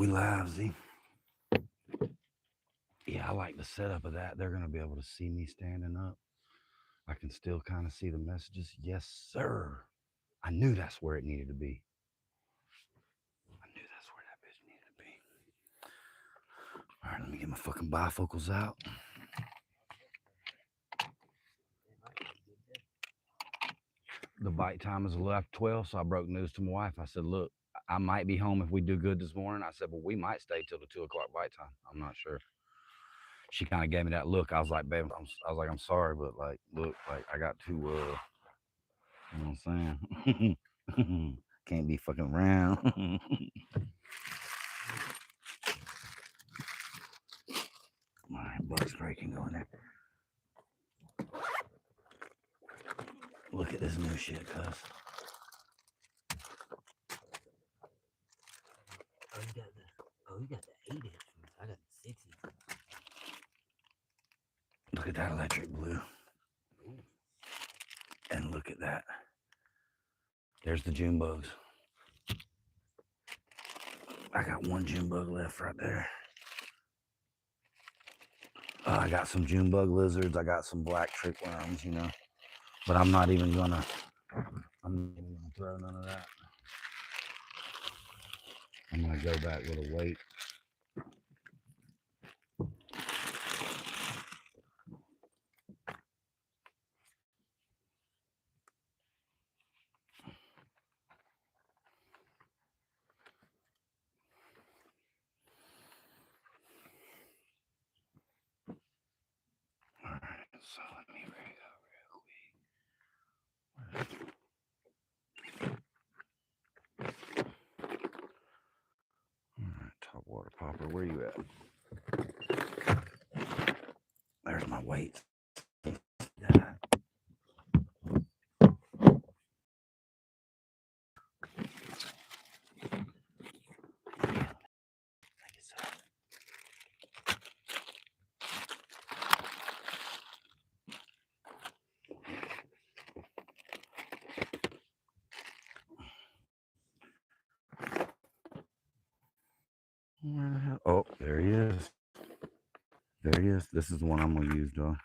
we live, Z. Yeah, I like the setup of that. They're gonna be able to see me standing up. I can still kind of see the messages. Yes, sir. I knew that's where it needed to be. I knew that's where that bitch needed to be. All right, let me get my fucking bifocals out. The bite time is left 12, so I broke news to my wife. I said, look, I might be home if we do good this morning. I said, well, we might stay till the 2 o'clock bite time. I'm not sure. She kind of gave me that look. I was like, babe, I was like, I'm sorry, but like, look, like I got to, you know what I'm saying? Can't be fucking around. All right, bug spray can go in there. Look at this new shit, cuz. You got the 8-inch ones. I got the 6-inch. Look at that electric blue. Ooh. And look at that. There's the June bugs. I got one June bug left right there. I got some June bug lizards. I got some black trickworms, you know. But I'm not even gonna throw none of that. I'm gonna go back with a weight. All right, so let me rig up real quick. All right, top water popper, where you at? There's my weights. Oh, there he is. There he is. This is the one I'm gonna use, though.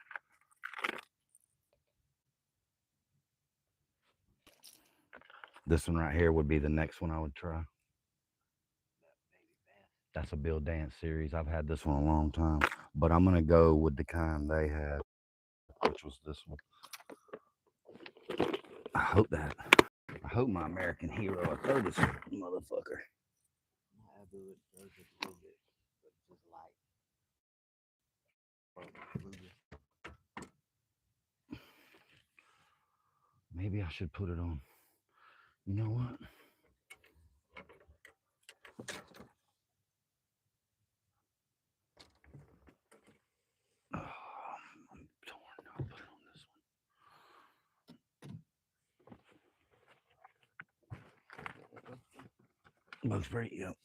This one right here would be the next one I would try. That's a Bill Dance series. I've had this one a long time, but I'm gonna go with the kind they had, which was this one. I hope that. I hope my American Hero. I throw this motherfucker. I do it just a little bit, but just light. Maybe I should put it on. You know what? Oh, I'm torn. I'll put it on this one. Bug spray, yep.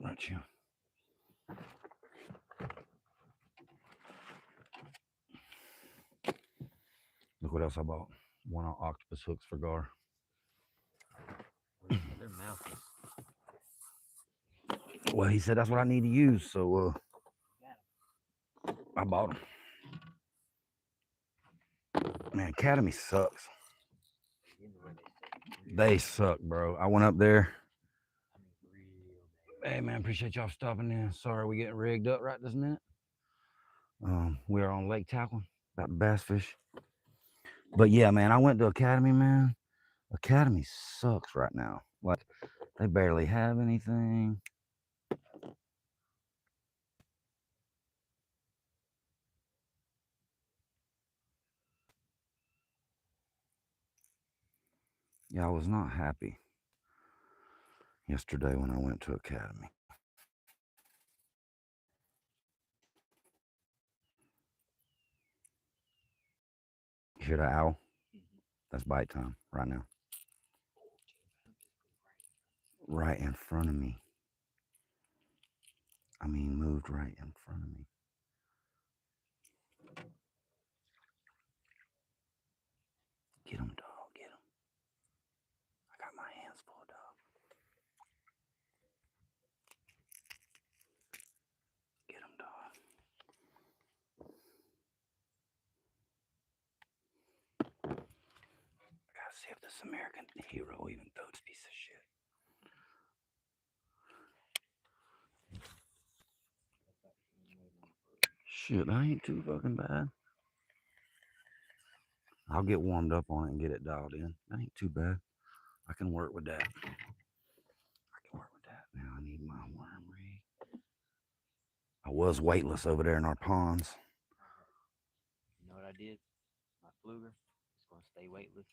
Right you. Look what else I bought. One on octopus hooks for gar. Their mouth is. Well, he said that's what I need to use, so I bought them. Man, Academy sucks. They suck, bro. I went up there. Hey, man, appreciate y'all stopping in. Sorry we getting rigged up right this minute. We are on Lake Talquin, about the bass fish. But yeah, man, I went to Academy, man. Academy sucks right now. Like, they barely have anything. Yeah, I was not happy yesterday when I went to Academy. You hear the owl? That's bite time right now. Right in front of me. I mean, moved right in front of me. Get him, dog. Get him. I got my hands full, dog. this American hero even throw this piece of shit? Shit, that ain't too fucking bad. I'll get warmed up on it and get it dialed in. That ain't too bad. I can work with that. Now I need my worm rig. I was weightless over there in our ponds. You know what I did? My fluger is gonna stay weightless,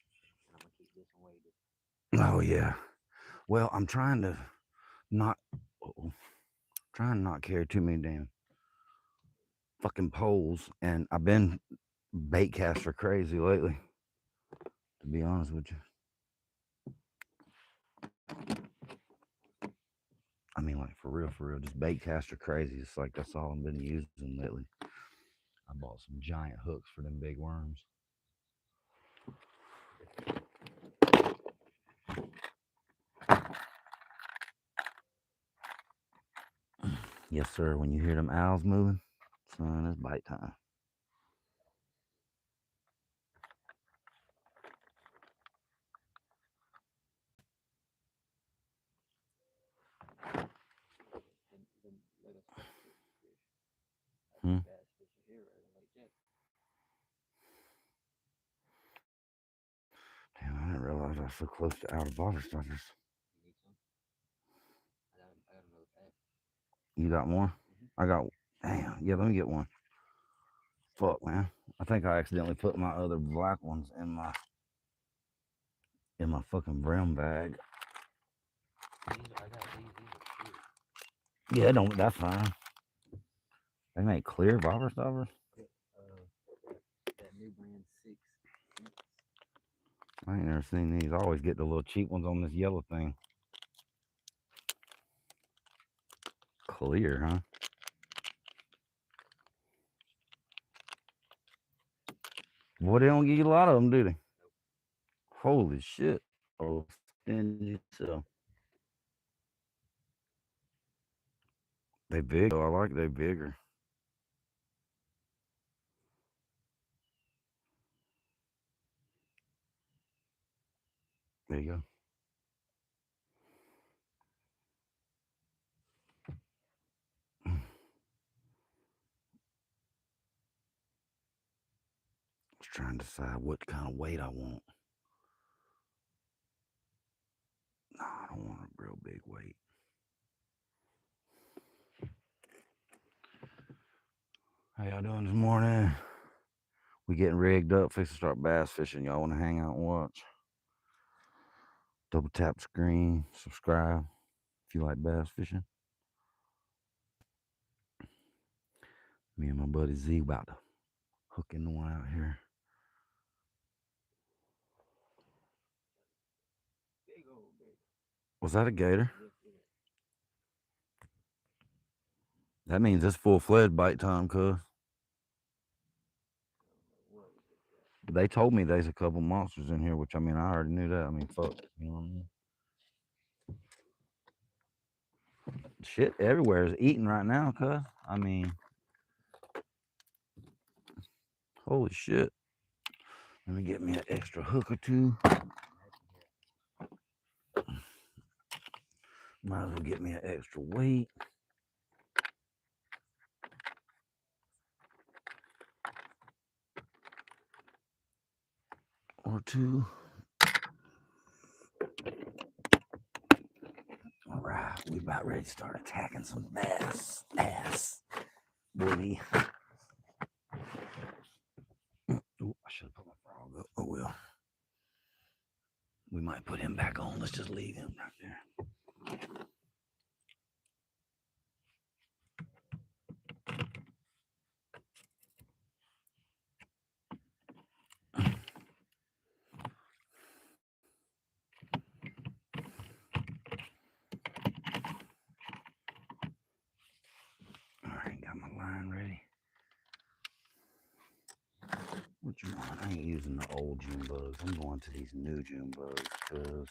and I'm gonna keep this one weighted. Oh yeah. Well, I'm trying to not trying to not carry too many damn fucking poles, and I've been bait caster crazy lately. To be honest with you. I mean, like for real, just bait caster crazy. It's like that's all I've been using lately. I bought some giant hooks for them big worms. Yes, sir. When you hear them owls moving, son, it's bite time. The little spectator fish. That's Hmm? the bass fishing here right in Lake Jet. Damn, I didn't realize I was so close to out of bottle starters. You need some? I got another pack. You got more? Mm-hmm. I got. Damn. Yeah, let me get one. Fuck, man. I think I accidentally put my other black ones in my fucking brown bag. I got these. These are clear. Yeah, don't. That's fine. They make clear bobber stoppers. Yep. That new brand 6 inch. I ain't never seen these. I always get the little cheap ones on this yellow thing. Clear, huh? Boy, they don't give you a lot of them, do they? Holy shit. Oh, stingy so. They big though. I like they bigger. There you go. I was trying to decide what kind of weight I want. No, I don't want a real big weight. How y'all doing this morning? We getting rigged up, fixing to start bass fishing. Y'all want to hang out and watch? Double tap screen, subscribe if you like bass fishing. Me and my buddy Z about to hook into one out here. Big old big. Was that a gator? Yes, it is. That means it's full fledged bite time, cuz. What is it? They told me there's a couple monsters in here, which I mean, I already knew that. I mean, fuck. You know what I mean? Shit everywhere is eating right now, cuz. I mean, holy shit. Let me get me an extra hook or two. Might as well get me an extra weight. Or two. All right, we about ready to start attacking some bass. Ass. Boy. Ooh, I should have put my frog up. Oh well. We might put him back on. Let's just leave him right there. All right, got my line ready. What you want? I ain't using the old June bugs. I'm going to these new June bugs because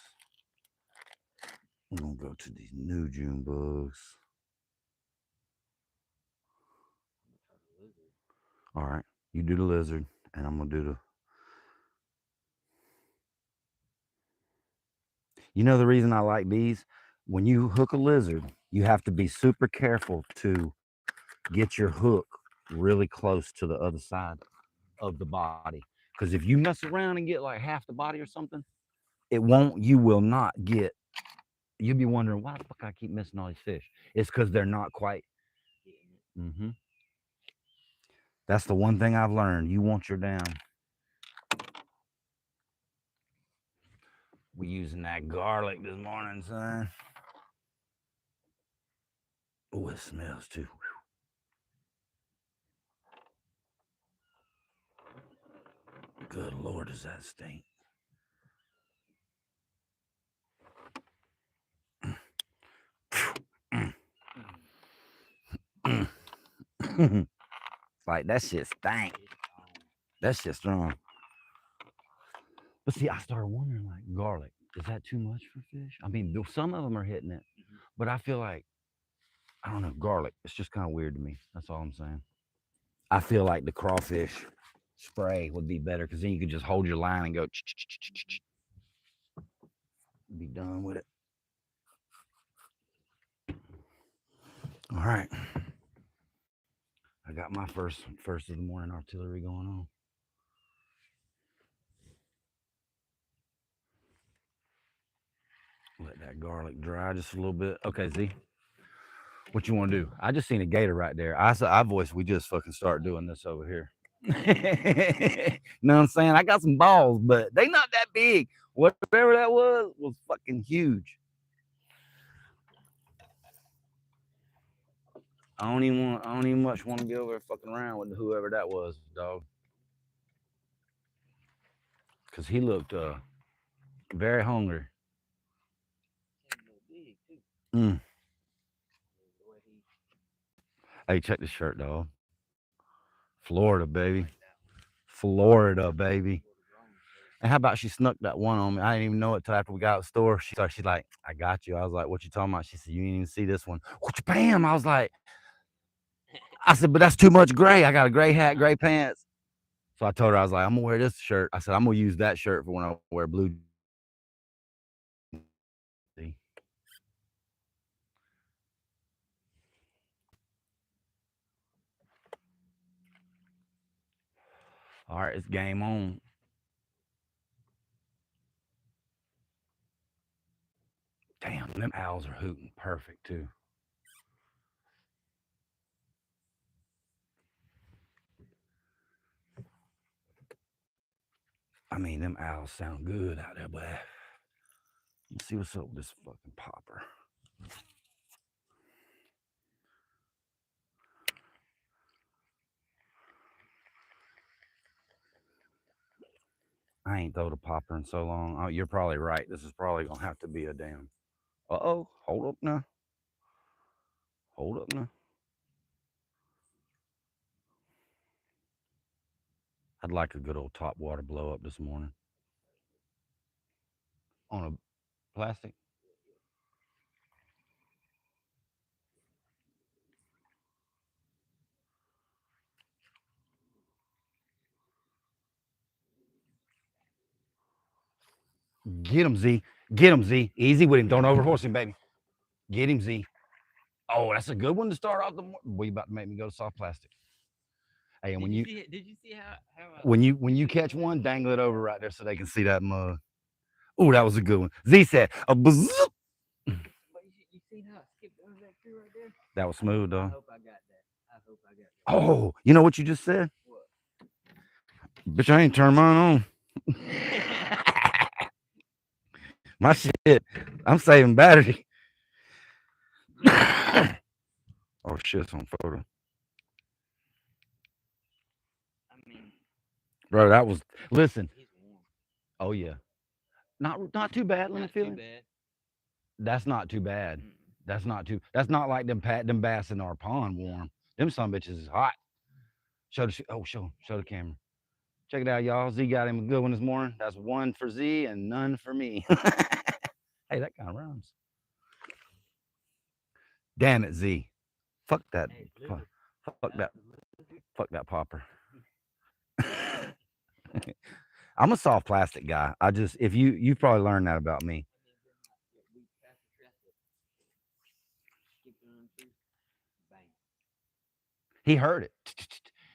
I'm gonna go to these new June bugs. I'm gonna try the lizard. All right, you do the lizard, and I'm gonna do the. You know the reason I like these? When you hook a lizard, you have to be super careful to get your hook really close to the other side of the body. Because if you mess around and get like half the body or something, you will not get, you'll be wondering why the fuck I keep missing all these fish. It's because they're not quite. Getting it. Hmm. That's the one thing I've learned. You want your damn. We using that garlic this morning, son. Oh, it smells too. Good Lord, does that stink? Like that shit stank. It's strong. That shit's strong. But see, I started wondering, like, garlic, is that too much for fish? I mean, some of them are hitting it, Mm-hmm. but I feel like, I don't know, garlic. It's just kind of weird to me. That's all I'm saying. I feel like the crawfish spray would be better because then you could just hold your line and go, be done with it. All right. I got my first of the morning artillery going on. Let that garlic dry just a little bit. Okay, Z, what you want to do? I just seen a gator right there. I voice we just fucking start doing this over here. Know what I'm saying? I got some balls, but they not that big. Whatever that was fucking huge. I don't even much want to get over there fucking around with whoever that was, dog. Cause he looked very hungry. Say you look big too. Mm. The way he Hey, check this shirt, dog. Florida, I baby. like that one. Florida, baby. Full grown shirt. And how about she snuck that one on me? I didn't even know it till after we got out of the store. She's like, I got you. I was like, what you talking about? She said, you didn't even see this one. What you bam? I was like, I said, but that's too much gray. I got a gray hat, gray pants. So I told her, I was like, I'm gonna wear this shirt. I said, I'm gonna use that shirt for when I wear blue jeans. See? All right, it's game on. Damn, them owls are hooting perfect too. I mean, them owls sound good out there, boy. Let's see what's up with this fucking popper. I ain't throwed a popper in so long. Oh, you're probably right. This is probably gonna have to be a damn. Uh oh, hold up now. Hold up now. I'd like a good old top water blow up this morning on a plastic. Get him, Z. Get him, Z. Easy with him. Don't overhorse him, baby. Get him, Z. Oh, that's a good one to start off the morning. We about to make me go to soft plastic. Hey, and Did you see it? Did you see how when you catch one, dangle it over right there so they can see that mug. Oh, that was a good one. Z said a bzzz. but you seen how it skipped over that tree right there? That was smooth I though. hope I got that. I hope I got that. Oh, you know what you just said? What? Bitch, I ain't turned mine on. My shit. I'm saving battery. Oh shit, it's on photo. I mean, Bro, that was listen. he's warm. Oh yeah. Not too bad. Let me Not feel too him. bad. That's not too bad. Mm-mm. That's not like them bass in our pond No. warm. Them some bitches is hot. Show the camera. Check it out, y'all. Z got him a good one this morning. That's one for Z and none for me. Hey, that kind of rhymes. Damn it, Z. Fuck that. Hey, Fuck, lizard. fuck that. That's the lizard. Fuck that popper. I'm a soft plastic guy. I just if you probably learned that about me. kicked it on the tree. Bang. He heard it.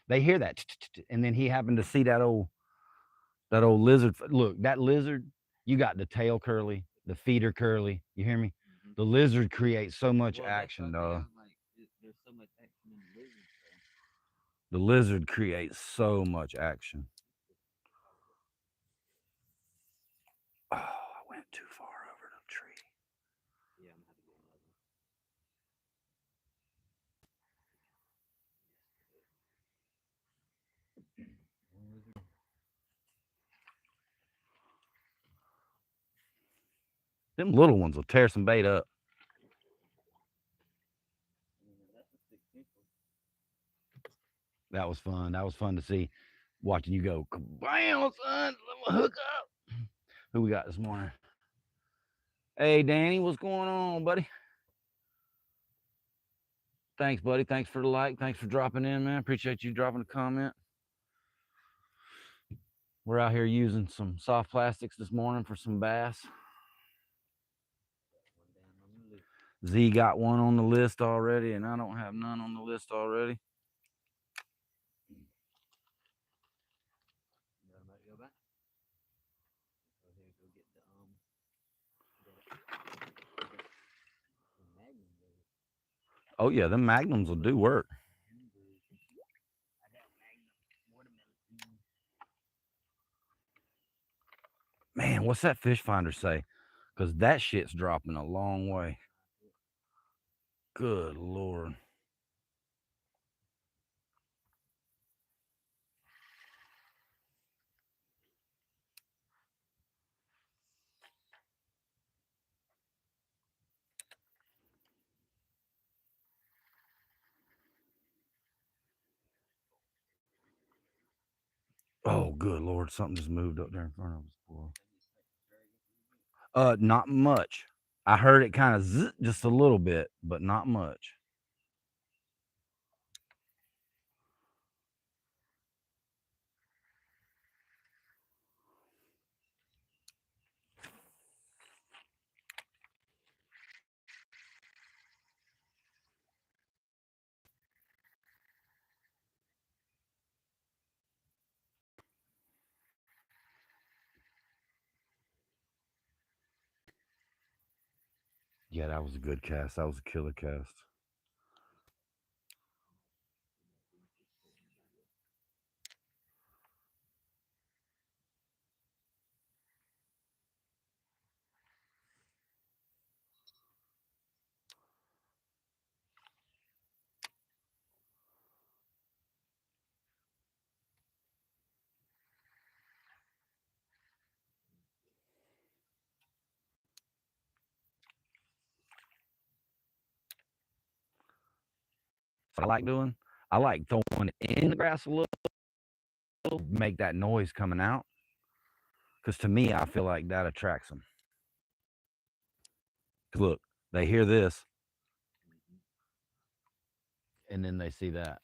They hear that, and then he happened to see that old lizard. Look, that lizard. You got the tail curly, the feet are curly. You hear me? Mm-hmm. The lizard creates so much Well, that's action, what I think. I dog. was like, there's so much action in the lizard, so The lizard creates so much action. Oh, I went too far over the tree. yeah, I'm gonna have to get another one. One lizard. Them little ones will tear some bait up. That's a 6 inch one. That was fun. That was fun to see, watching you go, bam, son, let me hook up. Who we got this morning? Hey, Danny, what's going on, buddy? Thanks, buddy. Thanks for the like. Thanks for dropping in, man. Appreciate you dropping a comment. We're out here using some soft plastics this morning for some bass. One down on the list. Z got one on the list already, and I don't have none on the list already. You know what I'm about to go back? Go there, go get the Magnum, baby. Oh yeah, them magnums will do work. I got Magnum watermelon. Man, what's that fish finder say? Because that shit's dropping a long way. Good Lord. Oh, good Lord. Something just moved up there in front of us, boy. Not much. I heard it kind of just a little bit, but not much. Yeah, that was a good cast. That was a killer cast. What I like doing, I like throwing it in the grass a little, make that noise coming out. Because to me, I feel like that attracts them. Look, they hear this, and then they see that.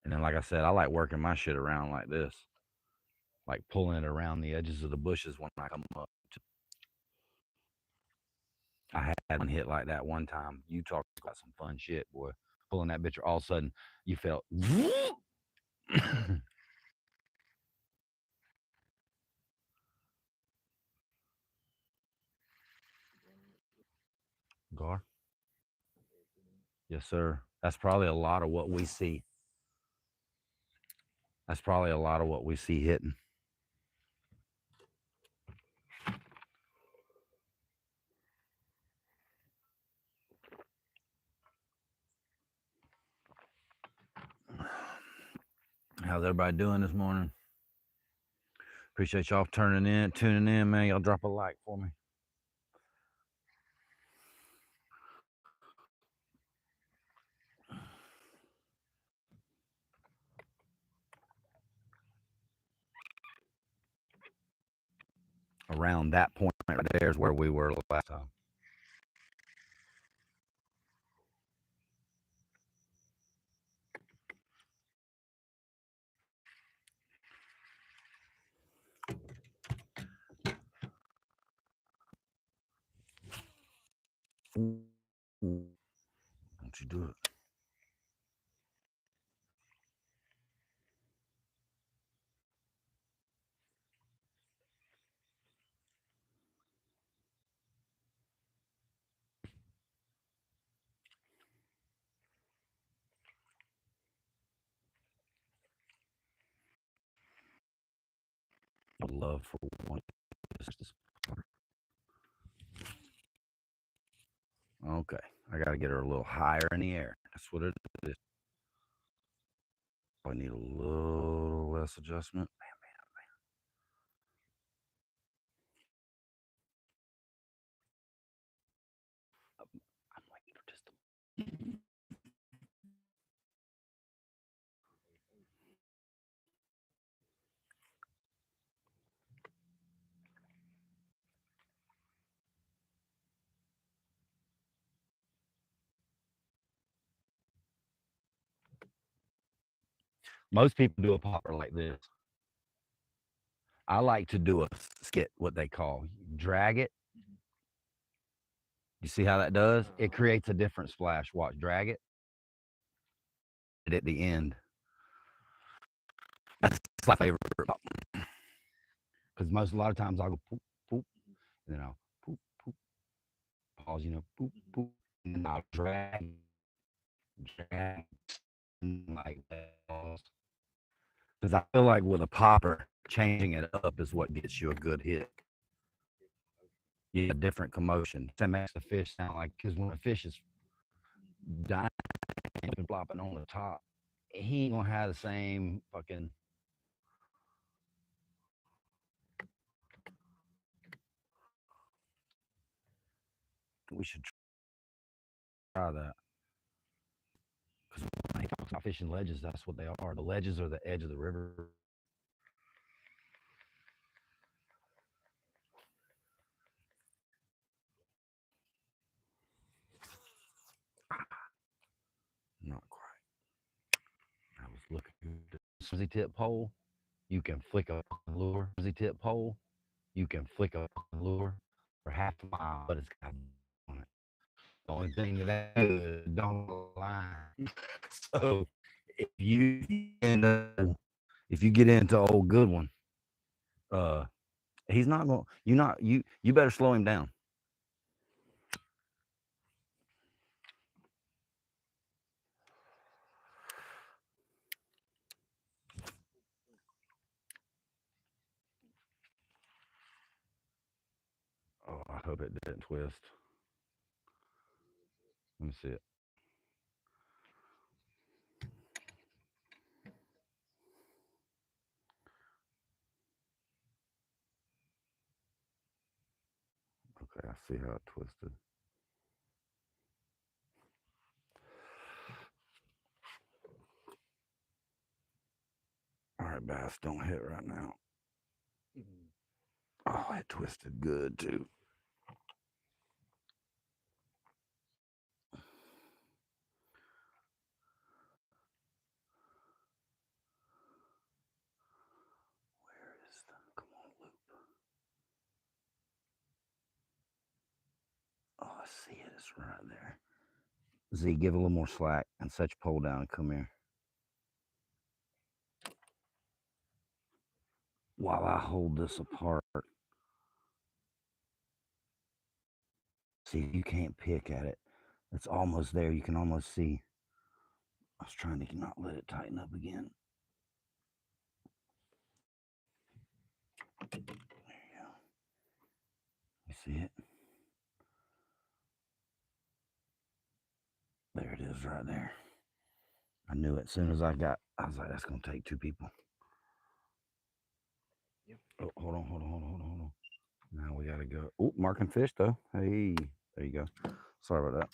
And then, like I said, I like working my shit around like this, like pulling it around the edges of the bushes when I come up. I had one hit like that one time. You talk about some fun shit, boy. Pulling that bitch, all of a sudden you felt. Gar? Yes, sir. That's probably a lot of what we see. That's probably a lot of what we see hitting. How's everybody doing this morning? Appreciate y'all tuning in, man. Y'all drop a like for me. Around that point right there is where we were last time. Ooh, don't you do it. I would love for one. Okay, I got to get her a little higher in the air. That's what it is. I need a little less adjustment. I'm waiting for just a. Most people do a popper like this. I like to do a skit, what they call drag it. You see how that does? It creates a different splash. Watch, drag it at the end. That's my favorite because most a lot of times I'll go poop poop, and then I'll poop poop, pause, poop poop, and then I'll drag like that. Because I feel like with a popper, changing it up is what gets you a good hit. Yeah, different commotion. That makes the fish sound like because when a fish is dying and flopping on the top, he ain't gonna have the same fucking. We should try that because when he talks about fishing ledges, that's what they are. The ledges are the edge of the river. Not quite. I was looking at the fuzzy tip pole. You can flick a lure. Fuzzy tip pole. You can flick a lure for half a mile, but it's got on it. The only thing that is don't line. So if you end up, if you get into old good one, uh, he's not going. You not you. You better slow him down. Oh, I hope it didn't twist. Let me see it. Okay, I see how it twisted. All right, bass, don't hit right now. Oh, it twisted good too. Where is the? Come on, loop. Oh, I see it. It's right there. Z, give a little more slack and set your pole down and come here. While I hold this apart, see, you can't pick at it. It's almost there. You can almost see. I was trying to not let it tighten up again. There you go. You see it? There it is right there. I knew it as soon as I was like, that's going to take two people. Yep. Oh, hold on. Now we got to go. Oh, marking fish, though. Hey, there you go. Sorry about that.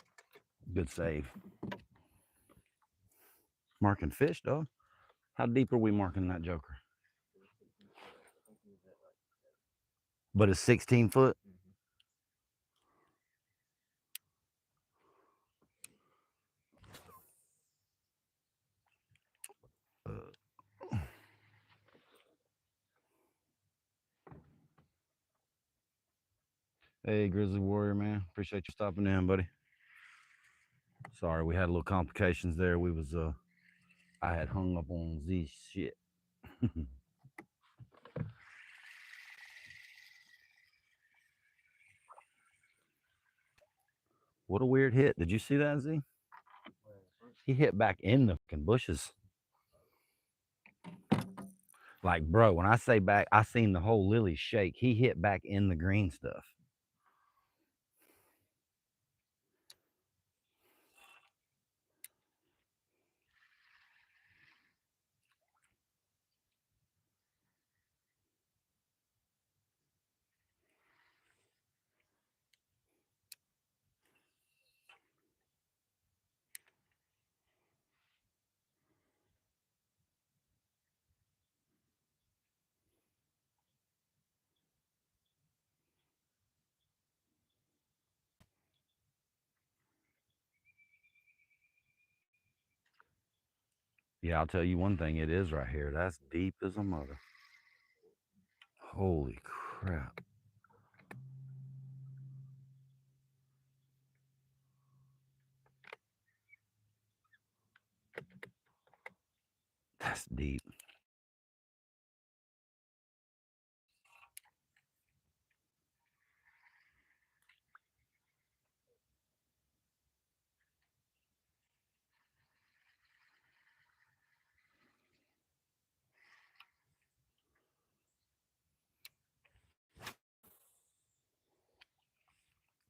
Good save. Marking fish, dog. How deep are we marking that joker? But it's 16 foot. Hey, Grizzly Warrior, man. Appreciate you stopping in, buddy. Sorry, we had a little complications there. I had hung up on Z shit. What a weird hit. Did you see that, Z? He hit back in the fucking bushes. Like, bro, when I say back, I seen the whole lily shake. He hit back in the green stuff. Yeah, I'll tell you one thing. It is right here. That's deep as a mother. Holy crap. That's deep.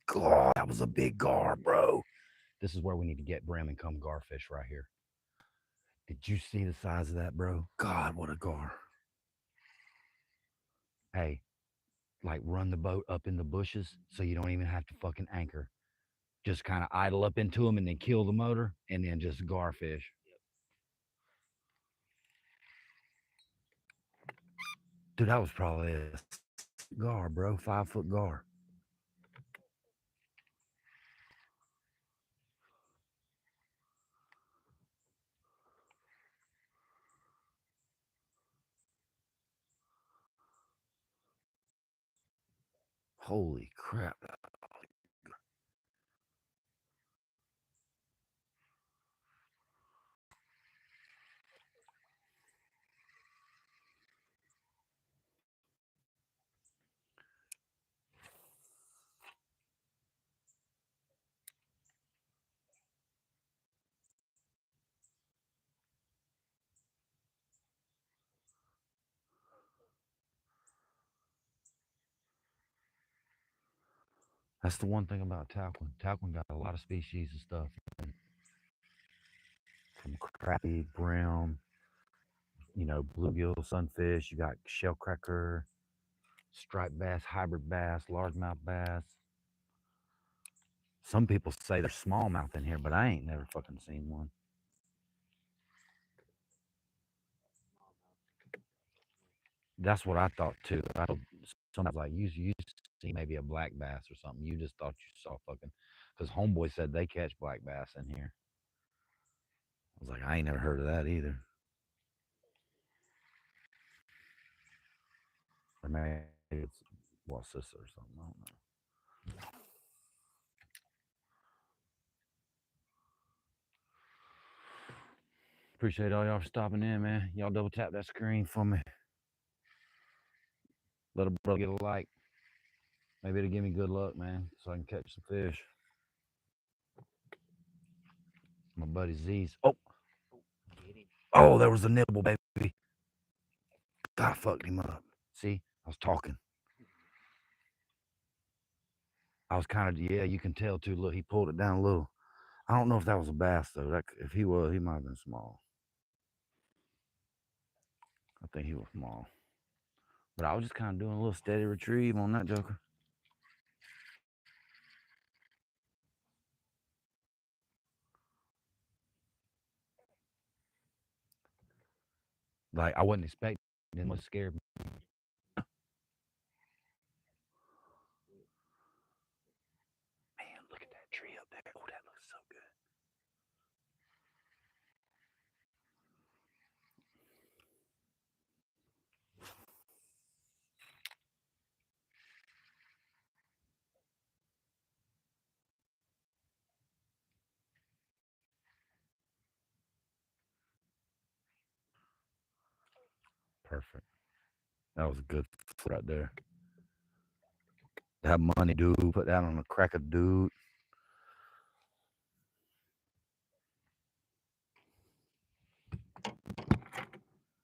God, that was a big gar, bro. This is where we need to get brim and come garfish right here. Did you see the size of that, bro? God, what a gar. Hey, like run the boat up in the bushes so you don't even have to fucking anchor. Just kind of idle up into them and then kill the motor and then just garfish. Dude, that was probably a gar, bro. 5 foot gar. Holy crap. That's the one thing about talquin. Talquin got a lot of species of stuff from crappie, brim, bluegill, sunfish. You got shellcracker, striped bass, hybrid bass, largemouth bass. Some people say there's smallmouth in here, but I ain't never fucking seen one. That's what I thought too. I thought sometimes like you used to see maybe a black bass or something. You just thought you saw fucking because homeboy said they catch black bass in here. I was like, I ain't never heard of that either. Or maybe it's sister or something. I don't know. Appreciate all y'all for stopping in, man. Y'all double tap that screen for me. Let a brother get a like. Maybe it'll give me good luck, man, so I can catch some fish. My buddy Z's. Oh, there was a nibble, baby. God fucked him up. See, I was talking. I was kind of, yeah, you can tell too. Look, he pulled it down a little. I don't know if that was a bass though. If he was, he might have been small. I think he was small. But I was just kind of doing a little steady retrieve on that joker. Like I wasn't expecting. It was scared me. Man, look at that tree up there. Oh, that looks so good. Perfect. That was a good right there. That money, dude. Put that on a cracker, dude.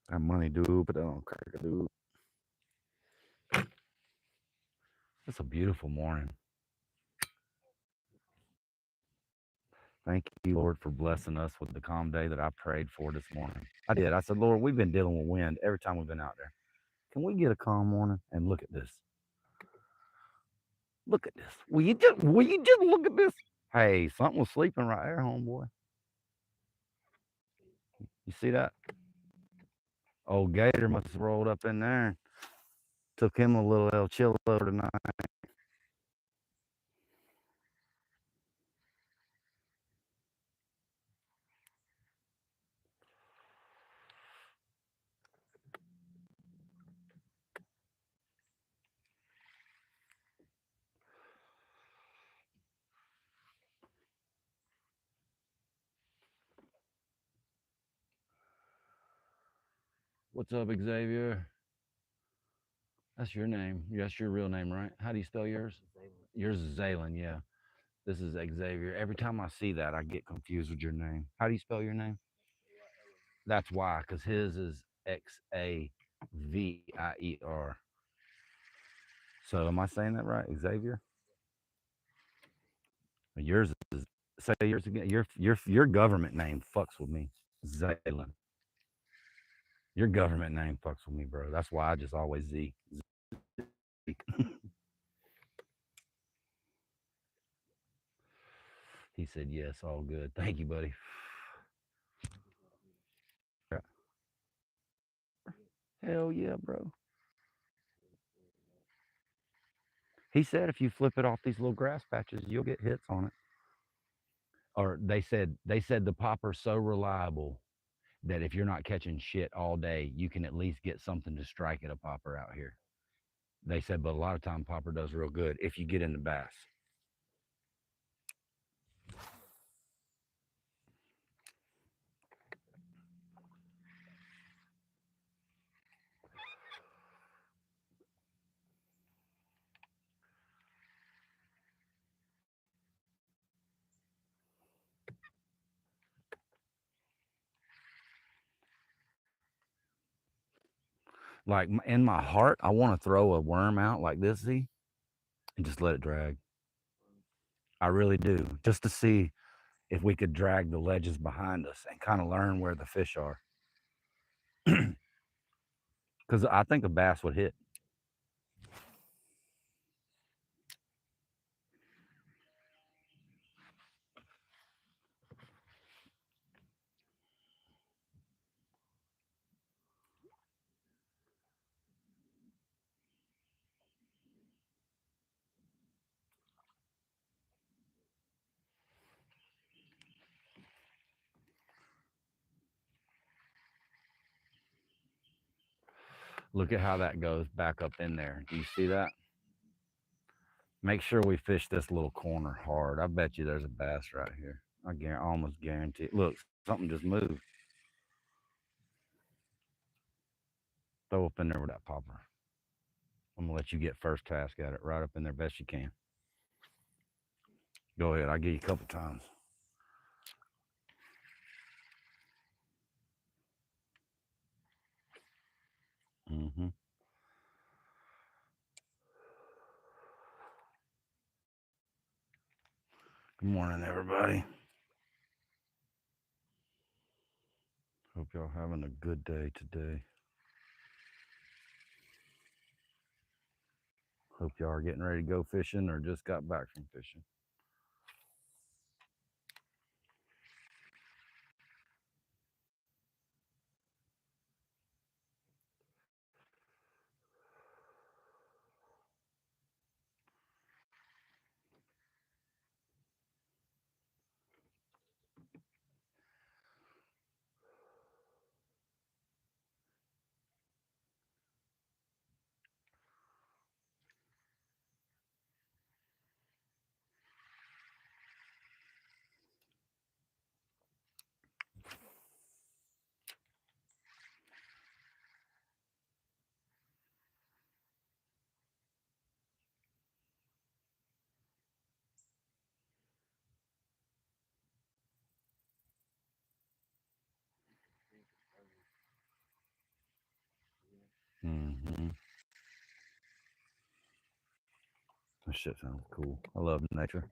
That money, dude. Put that on a cracker, dude. It's a beautiful morning. Thank you, Lord, for blessing us with the calm day that I prayed for this morning. I did. I said, Lord, we've been dealing with wind every time we've been out there. Can we get a calm morning? And look at this. Look at this. Will you just look at this? Hey, something was sleeping right there, homeboy. You see that? Old Gator must have rolled up in there. Took him a little El Chillo tonight. What's up, Xavier? That's your name. That's your real name, right? How do you spell yours? Yours is Zaylen, yeah. This is Xavier. Every time I see that, I get confused with your name. How do you spell your name? That's why, because his is Xavier. So am I saying that right? Xavier? Yours is, say yours again. Your government name fucks with me. Zaylen. Your government name fucks with me, bro. That's why I just always Z. He said, yes, all good. Thank you, buddy. Hell yeah, bro. He said if you flip it off these little grass patches, you'll get hits on it. Or they said the popper's so reliable that if you're not catching shit all day, you can at least get something to strike at a popper out here. They said, but a lot of time popper does real good if you get into bass. Like in my heart, I want to throw a worm out like this, see, and just let it drag. I really do, just to see if we could drag the ledges behind us and kind of learn where the fish are. Because I think a bass would hit. Look at how that goes back up in there. Do you see that? Make sure we fish this little corner hard. I bet you there's a bass right here. Almost guarantee it. Look, something just moved. Throw up in there with that popper. I'm gonna let you get first task at it. Right up in there best you can. Go ahead. I'll give you a couple times. Mm-hmm. Good morning, everybody. Hope y'all having a good day today. Hope y'all are getting ready to go fishing or just got back from fishing. Hmm. That shit sounds cool. I love nature.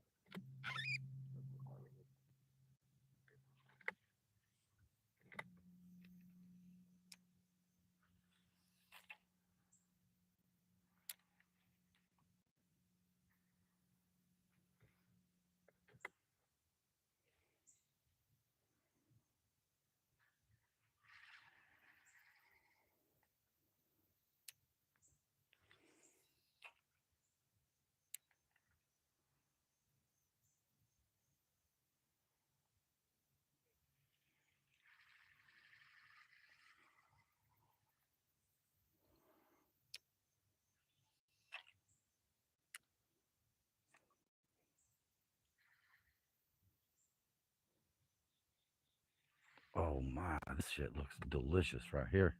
Oh my, this shit looks delicious right here.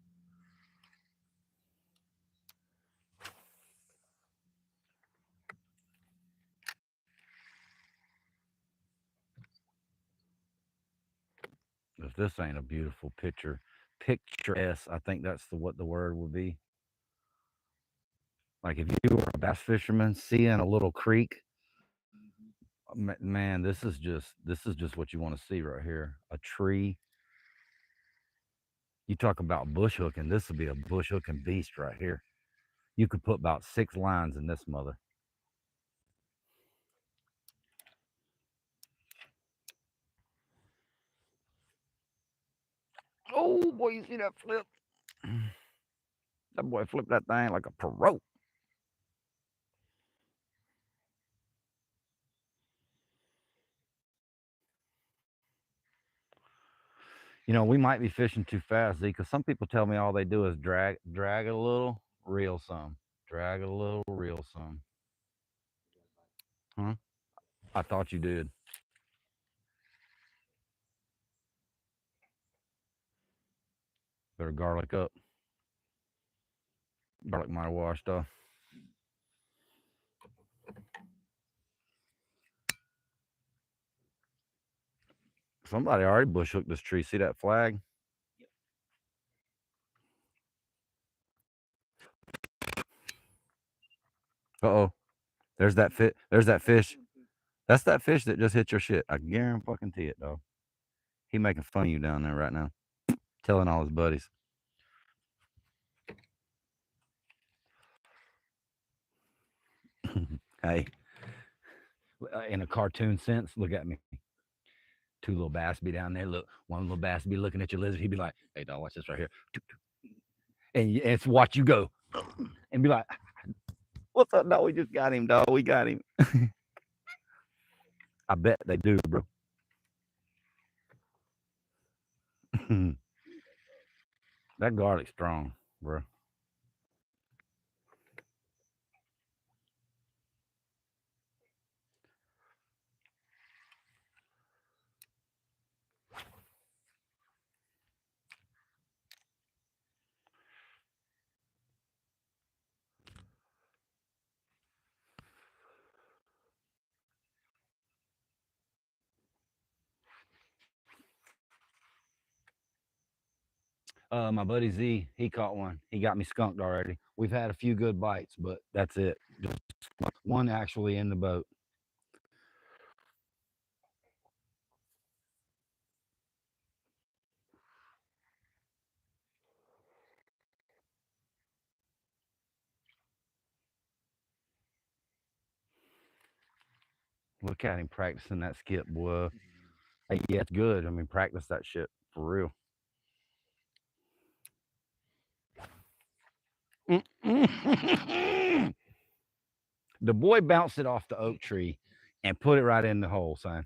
If this ain't a beautiful picture, picturesque, I think that's what the word would be. Like if you were a bass fisherman seeing a little creek, Mm-hmm. man, this is just what you want to see right here. A tree. You talk about bush hooking. This would be a bush hooking beast right here. You could put about 6 lines in this mother. Oh boy, you see that flip? That boy flipped that thing like a pro. You know, we might be fishing too fast, Z, because some people tell me all they do is drag it a little, reel some, drag it a little, reel some. Huh? I thought you did. Better garlic up. Garlic might have washed off. Somebody already bush hooked this tree. See that flag? Yep. Uh oh. There's that fit. There's that fish. That's that fish that just hit your shit. I guarantee it, dog. He making fun of you down there right now, telling all his buddies. Hey, in a cartoon sense, look at me. Two little bass be down there. Look, one little bass be looking at your lizard. He'd be like, "Hey, dog, watch this right here," and it's watch you go, and be like, "What's up, dog? We just got him, dog. We got him." I bet they do, bro. That garlic's strong, bro. My buddy Z, he caught one. He got me skunked already. We've had a few good bites, but that's it. Just one actually in the boat. Look at him practicing that skip, boy. Hey, yeah, it's good. I mean, practice that shit for real. The boy bounced it off the oak tree and put it right in the hole, son.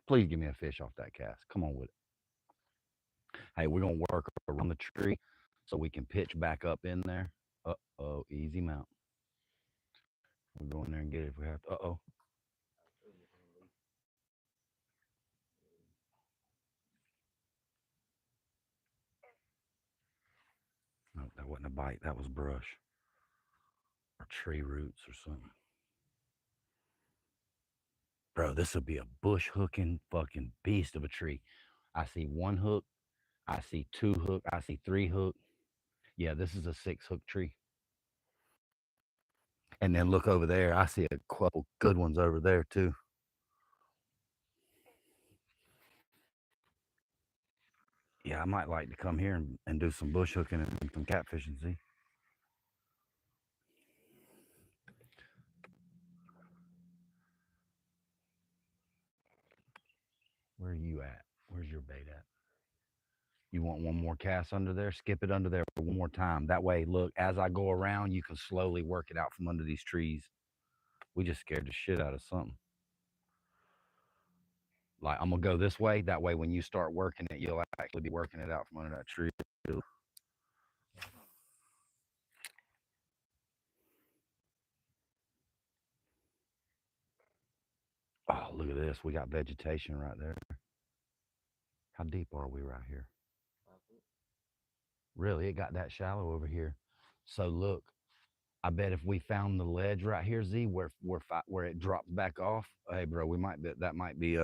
Please give me a fish off that cast. Come on with it. Hey, we're gonna work around the tree so we can pitch back up in there. Uh oh, easy mount. We'll go in there and get it if we have to. Uh oh. No, that wasn't a bite. That was brush or tree roots or something. Bro, this would be a bush hooking fucking beast of a tree. I see one hook. I see 2 hook. I see 3 hook. Yeah, this is a 6 hook tree. And then look over there. I see a couple good ones over there too. Yeah, I might like to come here and do some bush hooking and some catfishing. See, where are you at? Where's your bait at? You want one more cast under there? Skip it under there for one more time. That way, look, as I go around, you can slowly work it out from under these trees. We just scared the shit out of something. Like, I'm gonna go this way. That way, when you start working it, you'll actually be working it out from under that tree. Oh, look at this. We got vegetation right there. How deep are we right here? 5 foot. Really, it got that shallow over here. So look, I bet if we found the ledge right here, Z, where it drops back off, hey, bro, we might be that might be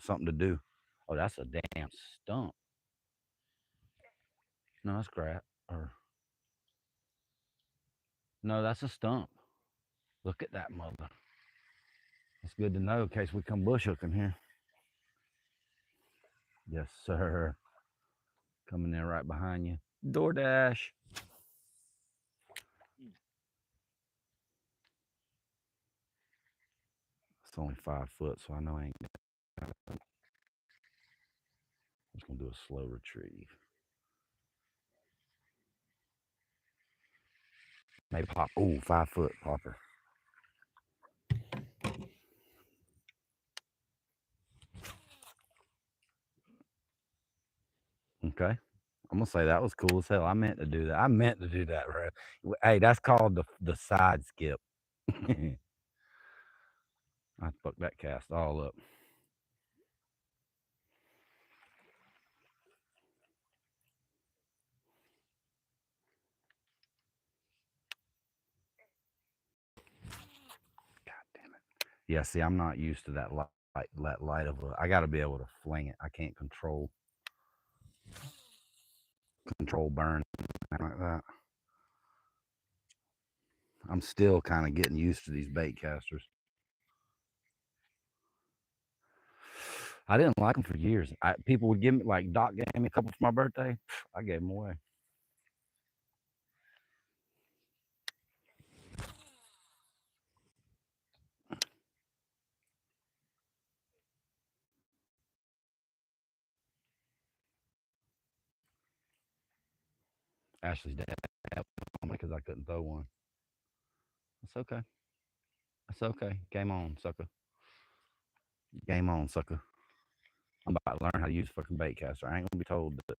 something to do. Oh, that's a damn stump. No, that's crap. Or no, that's a stump. Look at that mother. It's good to know in case we come bush hooking here. Yes, sir. Coming in right behind you. DoorDash. Mm. It's only 5 foot, so I know I ain't. I'm just gonna do a slow retrieve. Maybe pop. Ooh, 5 foot popper. Okay. I'm gonna say that was cool as hell. I meant to do that. I meant to do that, bro. Hey, that's called the side skip. I fucked that cast all up. God damn it. Yeah, see, I'm not used to that light of a. I got to be able to fling it. I can't control burn like that. I'm still kind of getting used to these bait casters. I didn't like them for years. People would give me like Doc gave me a couple for my birthday. I gave them away. Ashley's dad because I couldn't throw one. It's okay. It's okay. Game on, sucker. Game on, sucker. I'm about to learn how to use fucking bait caster. I ain't gonna be told that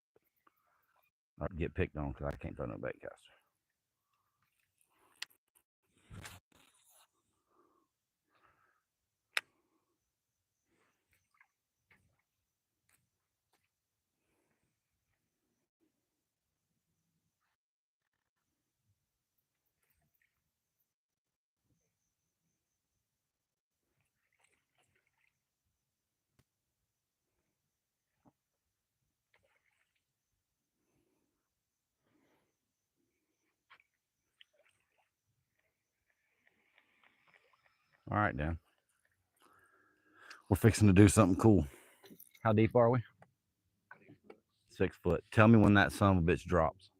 or get picked on because I can't throw no bait caster. All right, then. We're fixing to do something cool. How deep are we? 6 foot. 6 foot. Tell me when that son of a bitch drops.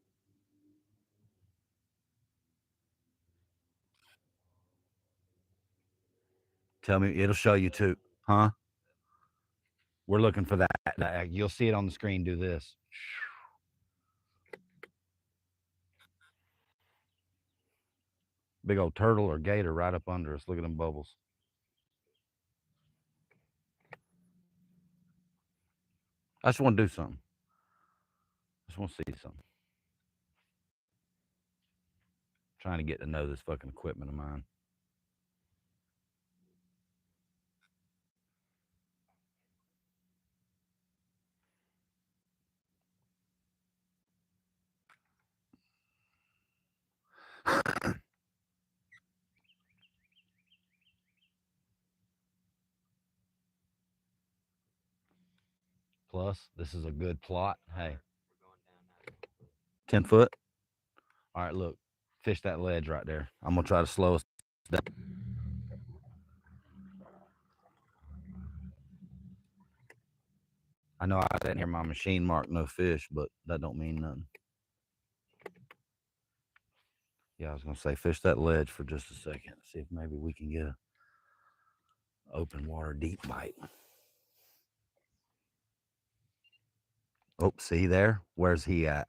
Tell me. It'll show you too. Huh? We're looking for that. You'll see it on the screen. Do this. Big old turtle or gator right up under us. Look at them bubbles. I just want to do something. I just want to see something. Trying to get to know this fucking equipment of mine. plus. This is a good plot. Hey, We're going down now. 10 foot. All right, look, fish that ledge right there. I'm gonna try to slow us down. I know I didn't hear my machine mark no fish, but that don't mean nothing. Yeah, I was gonna say fish that ledge for just a second. See if maybe we can get a open water deep bite. Oh, see there? Where's he at?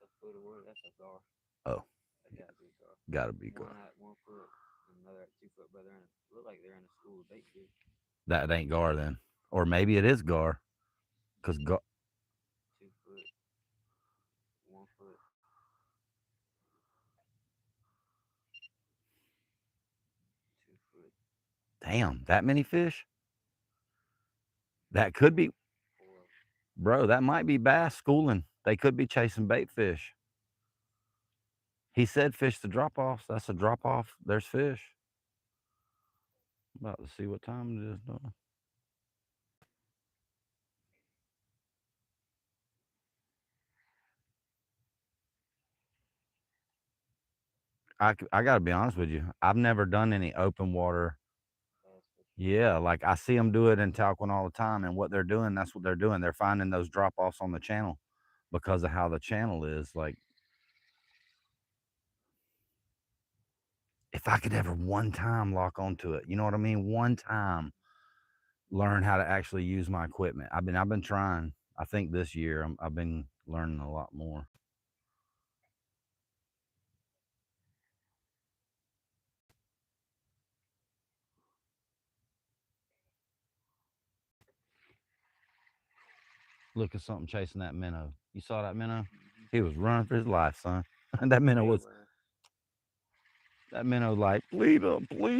A foot of wood. That's a gar. Oh, That gotta be a gar. gotta be good. One at 1 foot, and another at 2 foot. But they're in. Look like they're in a school of bait fish. That ain't gar then, or maybe it is gar, cause gar. 2 foot, 1 foot, 2 foot, Damn, that many fish? That could be, 4. bro. That might be bass schooling. They could be chasing bait fish. He said fish the drop offs. That's a drop off. There's fish. About to see what time it is though. I gotta be honest with you. I've never done any open water. Bass fishing. Yeah, like I see them do it in Talquin all the time, and what they're doing, that's what they're doing. They're finding those drop offs on the channel because of how the channel is. Like, if I could ever one time lock onto it, you know what I mean? One time learn how to actually use my equipment. I've been trying. I think this year I've been learning a lot more. Look at something chasing that minnow. You saw that minnow? He was running for his life, son. that minnow was Tail, that minnow like, please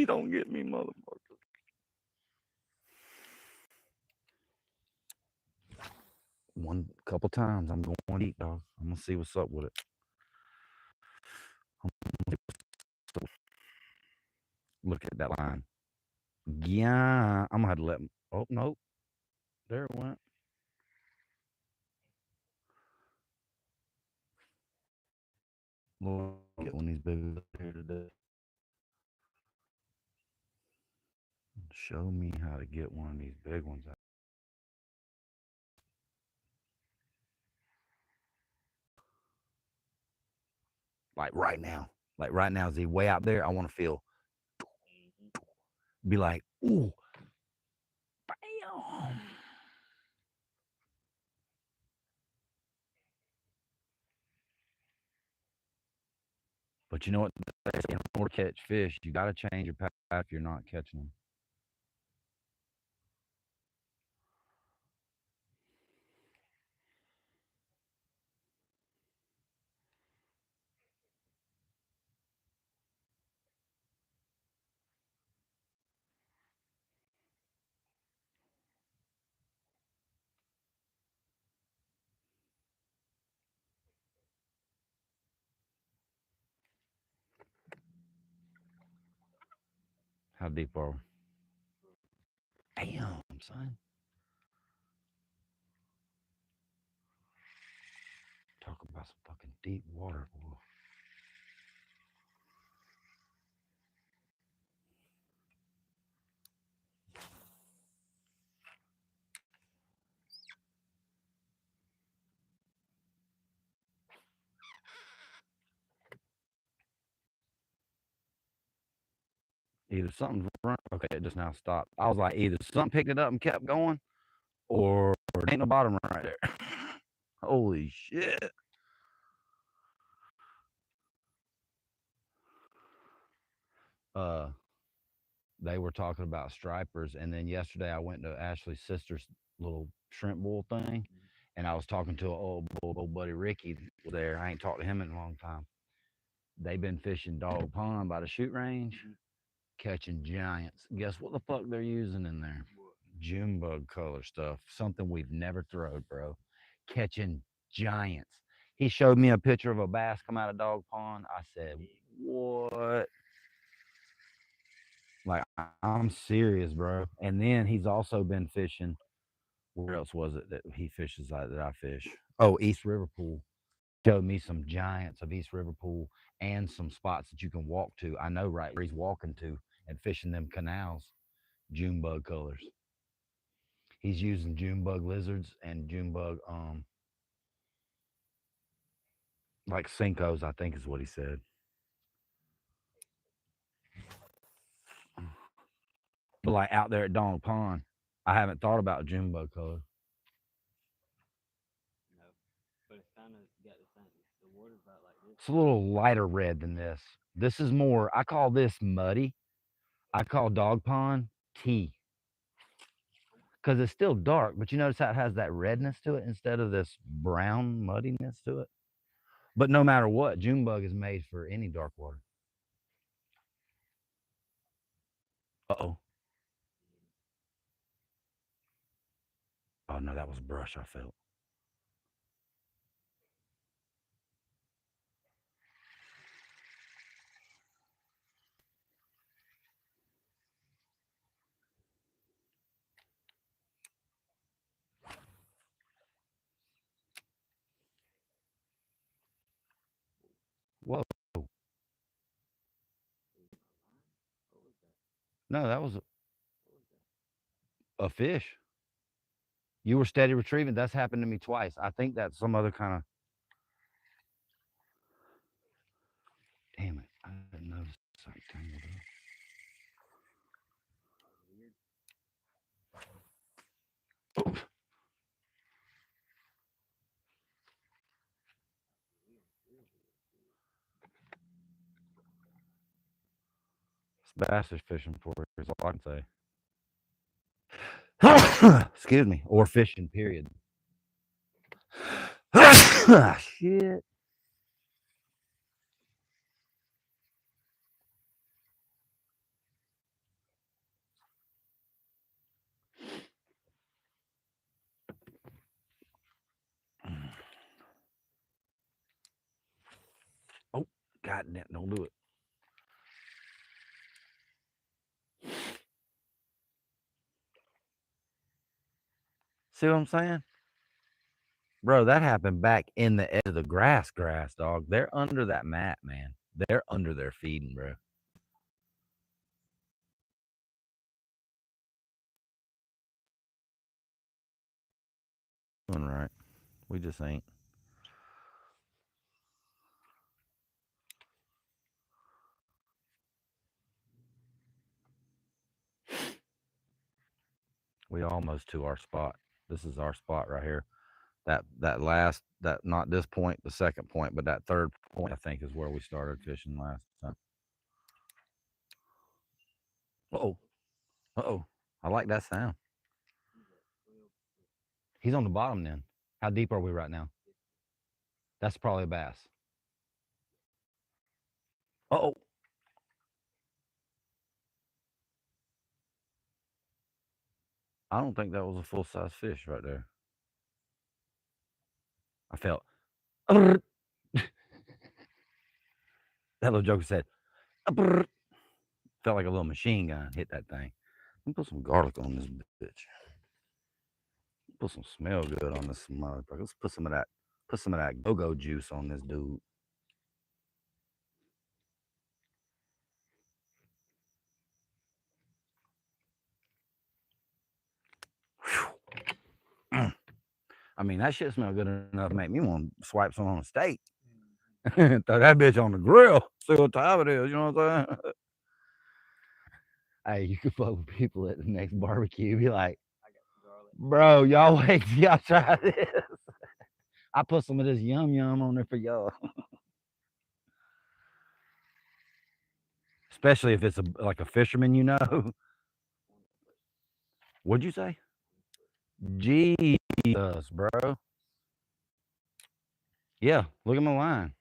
don't get me, motherfucker. One couple times I'm going to eat, dog. I'm gonna see what's up with it. Look at that line. Yeah, I'm gonna have to let him. Oh nope, there it went. Lord, get one of these big ones here today. Show me how to get one of these big ones out. Like right now. Like right now, is he way out there? I want to feel, be like, ooh, bam. But you know what? In order to catch fish, you got to change your path if you're not catching them. How deep are we? Damn, son. Talk about some fucking deep water, boy. Either something's run. Okay, it just now stopped. I was like, either something picked it up and kept going, or there ain't no bottom right there. Holy shit. Uh, they were talking about stripers, and then yesterday I went to Ashley's sister's little shrimp bowl thing, and I was talking to an old buddy Ricky there. I ain't talked to him in a long time. They've been fishing Dog Pond by the shoot range, catching giants. Guess what the fuck they're using in there? June bug color stuff. Something we've never throwed, bro. Catching giants. He showed me a picture of a bass come out of Dog Pond. I said, what? Like, I'm serious, bro. And then he's also been fishing Where else was it that he fishes that I fish? Oh, East River Pool. Showed me some giants of East River Pool and some spots that you can walk to. I know right where he's walking to and fishing them canals, June bug colors. He's using June bug lizards and June bug like Cincos, I think is what he said. But like out there at Dong Pond, I haven't thought about June bug color. No, but it's kind of got the same. The water's about like this. It's a little lighter red than this. This is more, I call this muddy. I call Dog Pond tea because it's still dark, but you notice how it has that redness to it instead of this brown muddiness to it. But no matter what, June bug is made for any dark water. Uh oh. Oh no, that was brush I felt. Whoa. What was that? No, that was What was that? a fish. You were steady retrieving. That's happened to me twice. I think that's some other kind of. Damn it. I didn't notice it's like tangled That was weird. up. Weird. Weird. Weird. It's bass is fishing for it, is all I can say. Excuse me. Or fishing, period. Shit. Oh, God damn. Don't do it. See what I'm saying? Bro, that happened back in the edge of the grass, dog. They're under that mat, man. They're under there feeding, bro. Doing right. We just ain't. We almost to our spot. This is our spot right here. That last that not this point, the second point, but that third point I think is where we started fishing last time. Uh-oh. Uh-oh. I like that sound. He's at 12. He's on the bottom then. How deep are we right now? That's probably a bass. Uh-oh. I don't think that was a full size fish right there. I felt that little joker said felt like a little machine gun hit that thing. Let me put some garlic on this bitch. Put some smell good on this motherfucker. Let's put some of that go-go juice on this dude. Whew. I mean, that shit smell good enough to make me want to swipe some on a steak. Throw that bitch on the grill. See what time it is. You know what I'm saying? Hey, you could fuck with people at the next barbecue. Be like, I got some garlic. bro, y'all wait till y'all try this. I put some of this yum yum on there for y'all. Especially if it's like a fisherman, you know. One foot. What'd you say? 1 foot. Jesus, bro. Yeah, look at my line.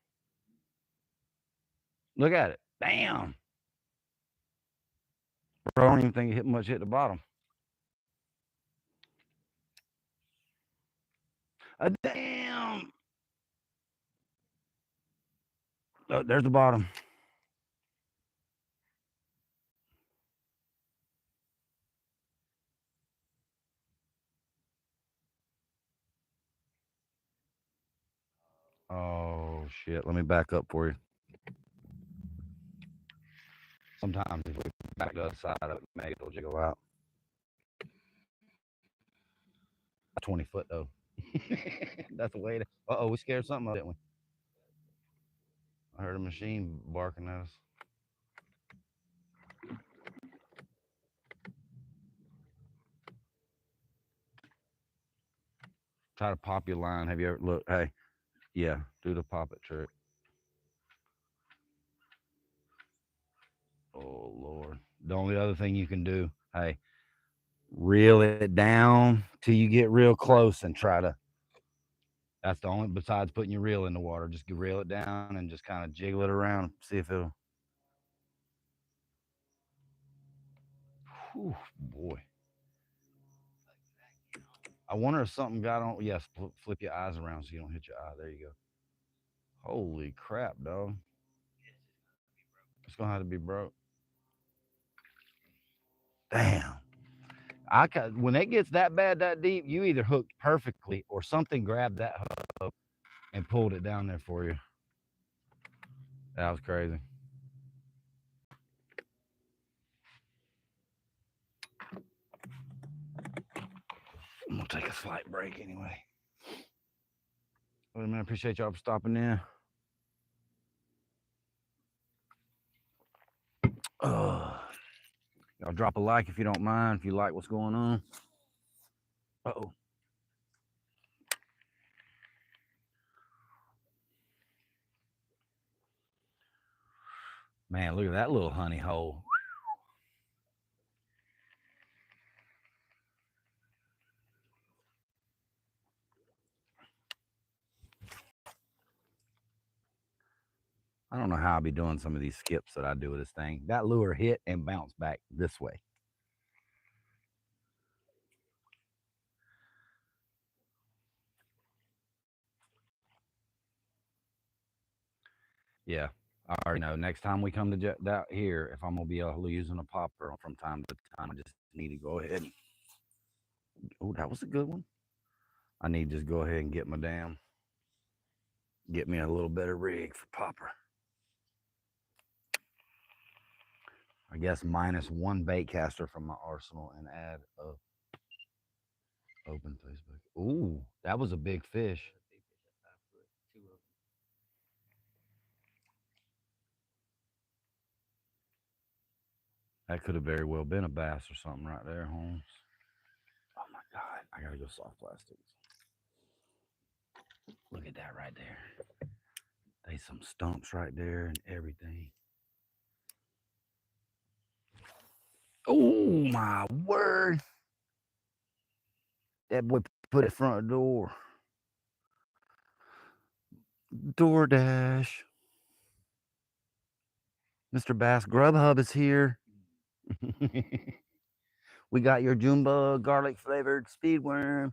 Look at it. Damn. Bro, I don't even think it hit the bottom. Damn. Oh, there's the bottom. Oh shit! Let me back up for you. Sometimes if we back to the other side of it, maybe it'll jiggle out. That's 20 foot though. That's the way to. Uh oh, we scared something up, didn't we? I heard a machine barking at us. Try to pop your line. Have you ever look? Hey, yeah, do the pop it trick. Oh Lord. The only other thing you can do, hey, reel it down till you get real close and try to. That's the only besides putting your reel in the water. Just reel it down and just kind of jiggle it around. See if it'll. Whew, boy. I wonder if something got on. Yes, flip your eyes around so you don't hit your eye. There you go. Holy crap, dog. It's gonna have to be broke. Damn. When it gets that bad, that deep, you either hooked perfectly or something grabbed that hook and pulled it down there for you. That was crazy. I'm gonna take a slight break anyway. Well, man, I appreciate y'all for stopping in. Y'all drop a like if you don't mind, if you like what's going on. Uh-oh. Man, look at that little honey hole. I don't know how I'll be doing some of these skips that I do with this thing. That lure hit and bounced back this way. Yeah, I already know. Next time we come to that here, if I'm gonna be using a popper from time to time, I just need to go ahead. Oh, that was a good one. I need to just go ahead and get me a little better rig for popper. I guess minus one bait caster from my arsenal and add a open Facebook. Ooh, that was a big fish. Big fish at 5 foot, two of them. That could have very well been a bass or something right there, Holmes. Oh my God, I gotta go soft plastics. Look at that right there. There's some stumps right there and everything. Oh my word. That boy put it front door. DoorDash. Mr. Bass Grubhub is here. We got your Jumbo garlic flavored speed worm.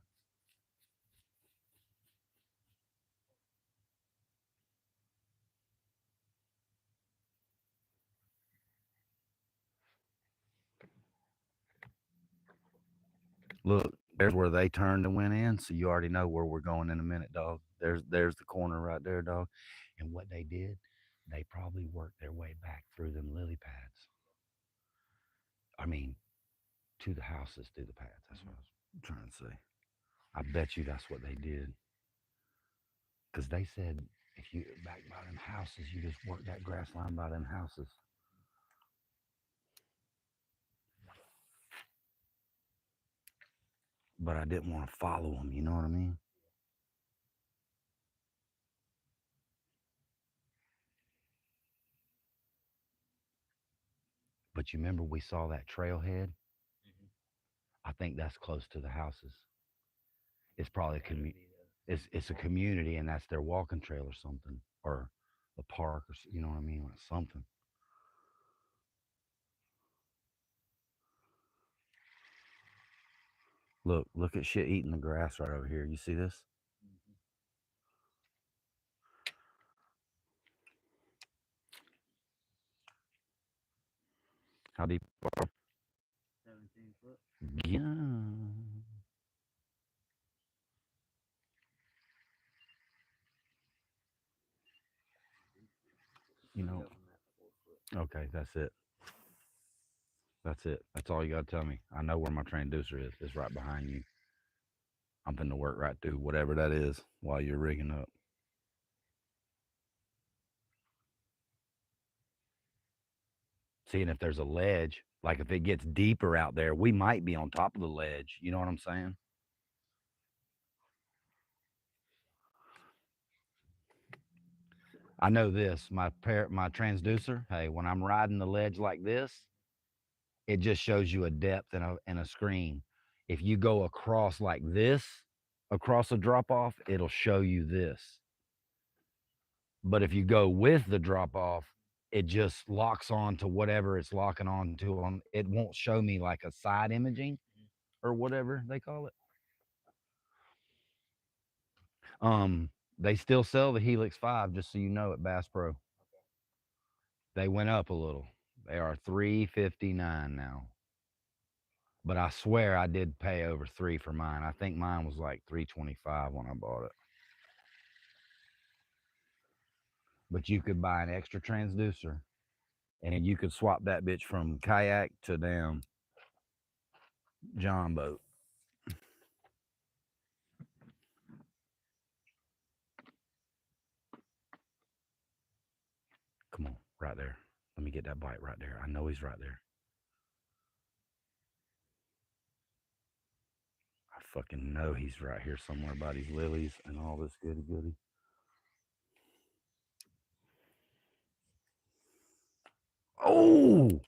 Look, there's where they turned and went in, so you already know where we're going in a minute, dog. There's the corner right there, dog. And what they did, they probably worked their way back through them lily pads. I mean, to the houses through the pads. That's what I was trying to say. I bet you that's what they did. Because they said if you back by them houses, you just work that grass line by them houses. But I didn't want to follow them. You know what I mean? But you remember we saw that trailhead? Mm-hmm. I think that's close to the houses. It's probably a That could be it's a community, and that's their walking trail or something, or a park, or you know what I mean, like something. Look at shit eating the grass right over here. You see this? mm-hmm. How deep? 17 foot. Yeah. Okay, that's it. That's it. That's all you got to tell me. I know where my transducer is. It's right behind you. I'm finna work right through whatever that is while you're rigging up. Seeing if there's a ledge, like if it gets deeper out there, we might be on top of the ledge. You know what I'm saying? I know this. My transducer. Hey, when I'm riding the ledge like this, it just shows you a depth and a screen. If you go across like this, across a drop off, it'll show you this. But if you go with the drop off, it just locks on to whatever it's locking on to. On it won't show me like a side imaging or whatever they call it. They still sell the Helix 5, just so you know, at Bass Pro. They went up a little. They are 359 now. But I swear I did pay over 3 for mine. I think mine was like 325 when I bought it. But you could buy an extra transducer and you could swap that bitch from kayak to damn John boat. Come on, right there. Let me get that bite right there. I know he's right there. I fucking know he's right here somewhere by these lilies and all this goody goody. Oh,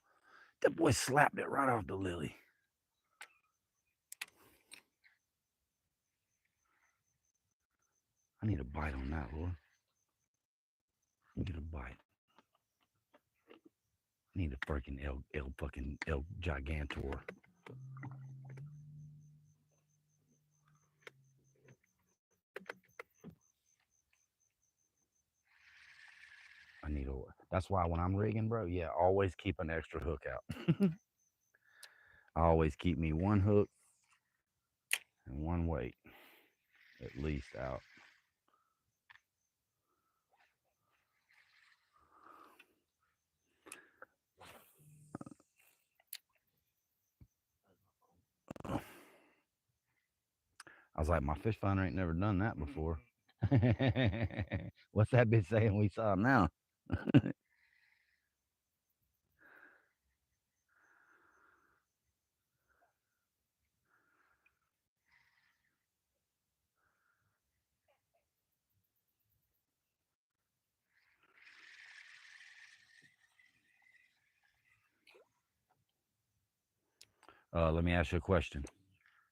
that boy slapped it right off the lily. I need a bite on that, Lord. Get a bite. I need a freaking El Gigantor. I need a. That's why when I'm rigging, bro, yeah, always keep an extra hook out. I always keep me one hook and one weight at least out. I was like, my fish finder ain't never done that before. What's that bitch saying we saw now? Let me ask you a question.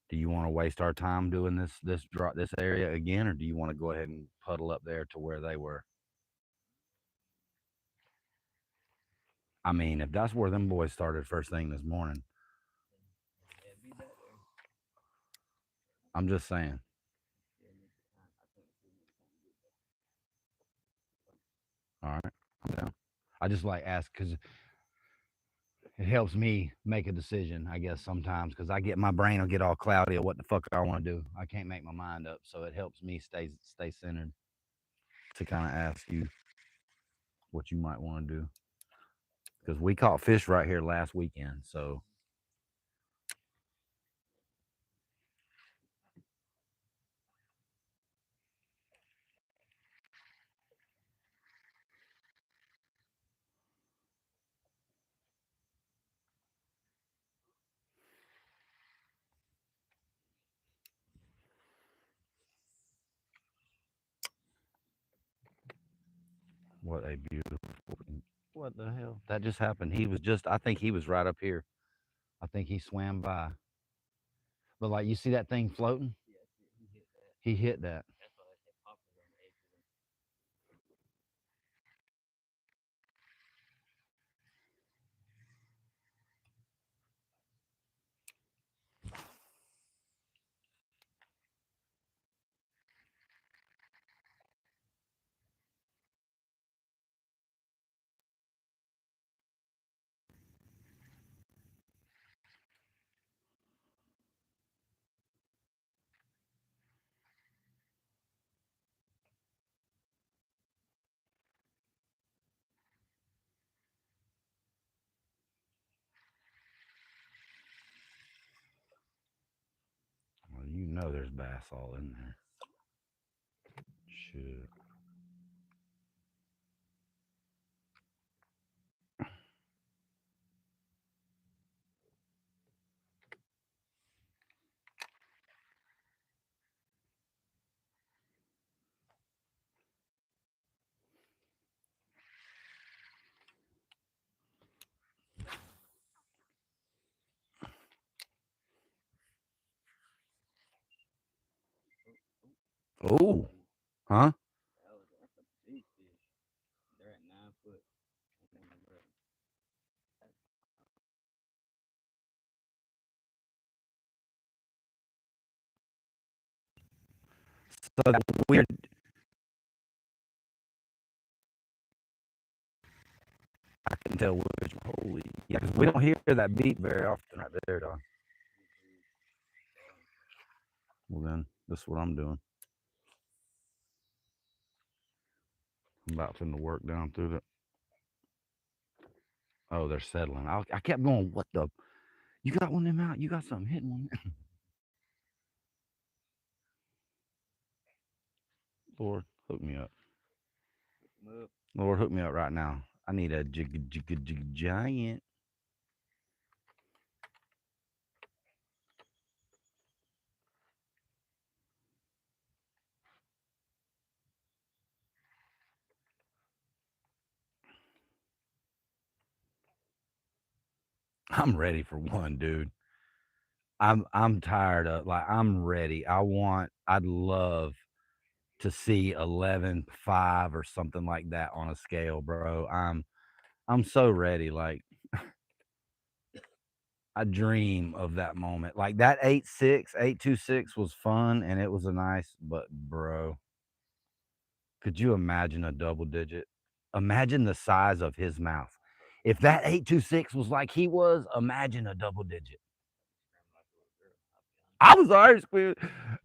Do you want to waste our time doing this area again, or do you want to go ahead and puddle up there to where they were? I mean, if that's where them boys started first thing this morning, I'm just saying. All right, I'm down. I just like ask because it helps me make a decision, I guess, sometimes because I get my brain will get all cloudy of what the fuck I want to do. I can't make my mind up, so it helps me stay centered to kind of ask you what you might want to do because we caught fish right here last weekend. So what a beautiful. What the hell? That just happened. He was just. I think he was right up here. I think he swam by. But like you see that thing floating? He hit that. there's bass all in there. Shit. Oh, Ooh, huh? that's a big fish. They're at 9 foot on one of them. That's So that weird. I can tell which. Holy, yeah, 'cause we don't hear that beat very often right there, dog. Well, then that's what I'm doing. I'm about to work down through the. Oh, they're settling. I kept going. What the? You got one of them out? You got something hitting one? Lord, hook me up. them up. Lord, hook me up right now. I need a jig giant. I'm ready for one, dude. I'm tired of like I'm ready. I'd love to see 11.5 or something like that on a scale, bro. I'm so ready. Like I dream of that moment. Like that 8.6, 8.26 was fun and it was a nice, but bro, could you imagine a double digit? Imagine the size of his mouth. If that 8.26 was like he was, imagine a double digit. I was already squealing.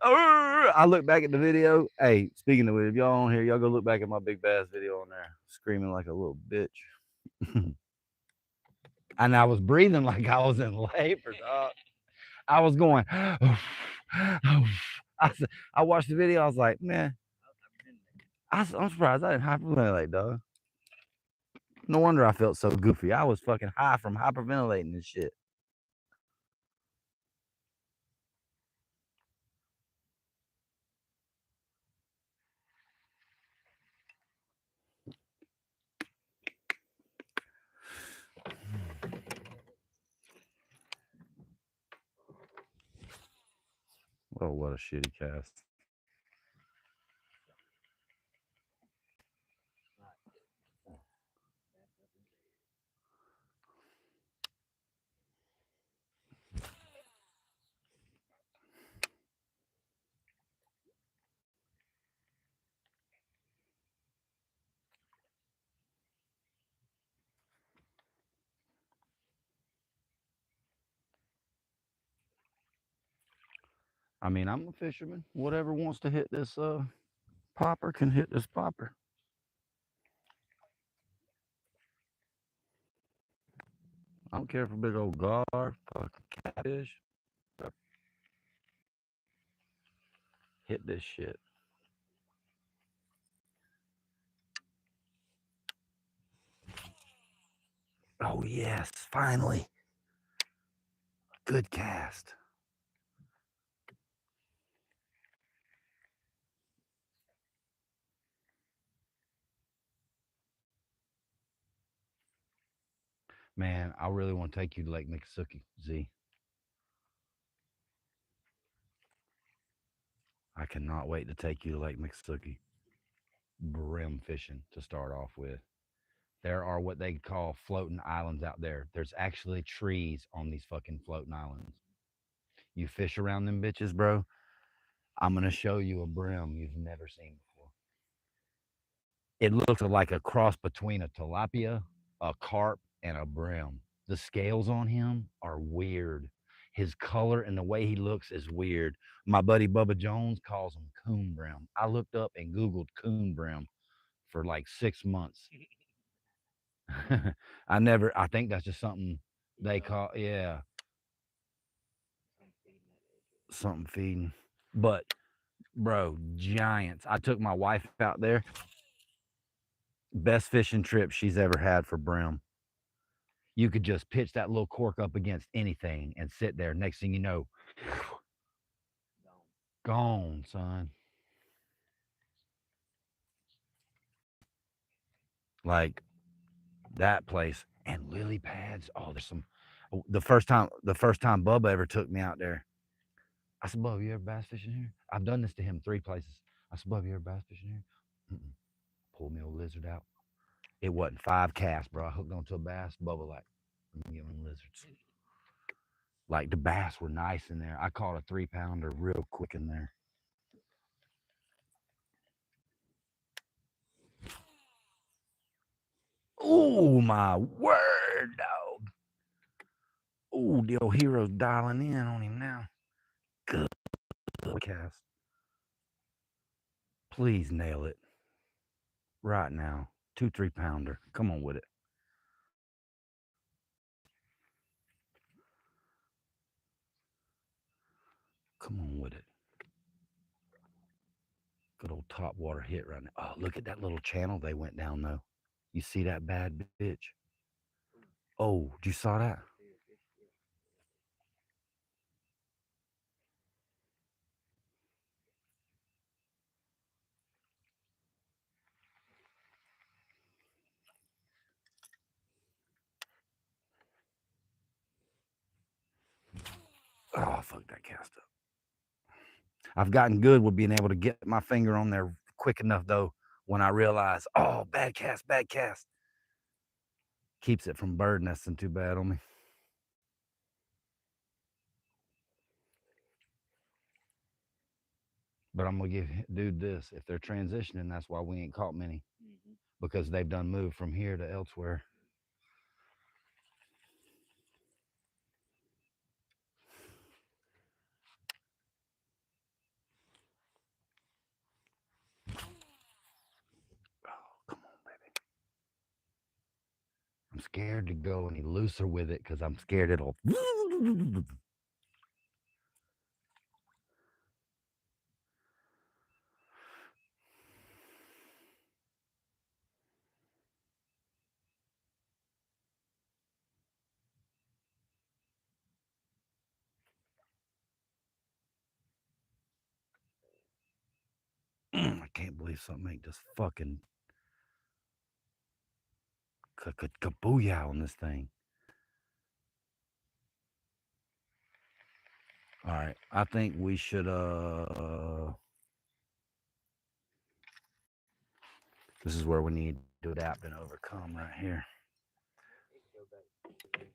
I look back at the video. Hey, speaking of it, if y'all on here, y'all go look back at my big bass video on there, screaming like a little bitch. And I was breathing like I was in labor, dog. I was going, I watched the video. I was like, man, I'm surprised I didn't hyperventilate, dog. No wonder I felt so goofy. I was fucking high from hyperventilating and shit. Oh, what a shitty cast. I mean, I'm a fisherman. Whatever wants to hit this popper can hit this popper. I don't care for big old gar, fucking catfish. Hit this shit. Oh yes, finally. Good cast. Man, I really want to take you to Lake Miccosukee, Z. I cannot wait to take you to Lake Miccosukee. Brim fishing to start off with. There are what they call floating islands out there. There's actually trees on these fucking floating islands. You fish around them bitches, bro. I'm gonna show you a brim you've never seen before. It looks like a cross between a tilapia, a carp, and a brim. The scales on him are weird. His color and the way he looks is weird. My buddy Bubba Jones calls him coon brim. I looked up and Googled coon brim for like 6 months. I think that's just something they call, yeah, something feeding. But bro, giants. I took my wife out there. Best fishing trip she's ever had for brim. You could just pitch that little cork up against anything and sit there. Next thing you know, Gone. gone, son. Like that place and lily pads. Oh, there's some. The first time Bubba ever took me out there, I said, "Bubba, you ever bass fishing here?" I've done this to him 3 places. I said, "Bubba, you ever bass fishing here?" Mm-mm. Pulled me a lizard out. It wasn't 5 casts, bro. I hooked onto a bass. Bubba like, "Let me get one lizards." Like the bass were nice in there. I caught a 3 pounder real quick in there. Oh my word, dog. Oh, the old hero's dialing in on him now. Good cast. Please nail it right now. 2 3 pounder. Come on with it. Come on with it. Good old top water hit right now. Oh, look at that little channel they went down though. You see that bad bitch? Ooh, Oh, you saw that? see a fish. Yeah. Oh, fuck that cast up. I've gotten good with being able to get my finger on there quick enough though. When I realize, oh, bad cast, bad cast, keeps it from bird nesting too bad on me. But I'm gonna give dude this. If they're transitioning, that's why we ain't caught many Mm-hmm. because they've done moved from here to elsewhere. Oh, come on, baby. I'm scared to go any looser with it because I'm scared it'll. I can't believe something ain't just fucking kabooyah on this thing. All right, I think we should. This is where we need to adapt and overcome right here. It can go back to there.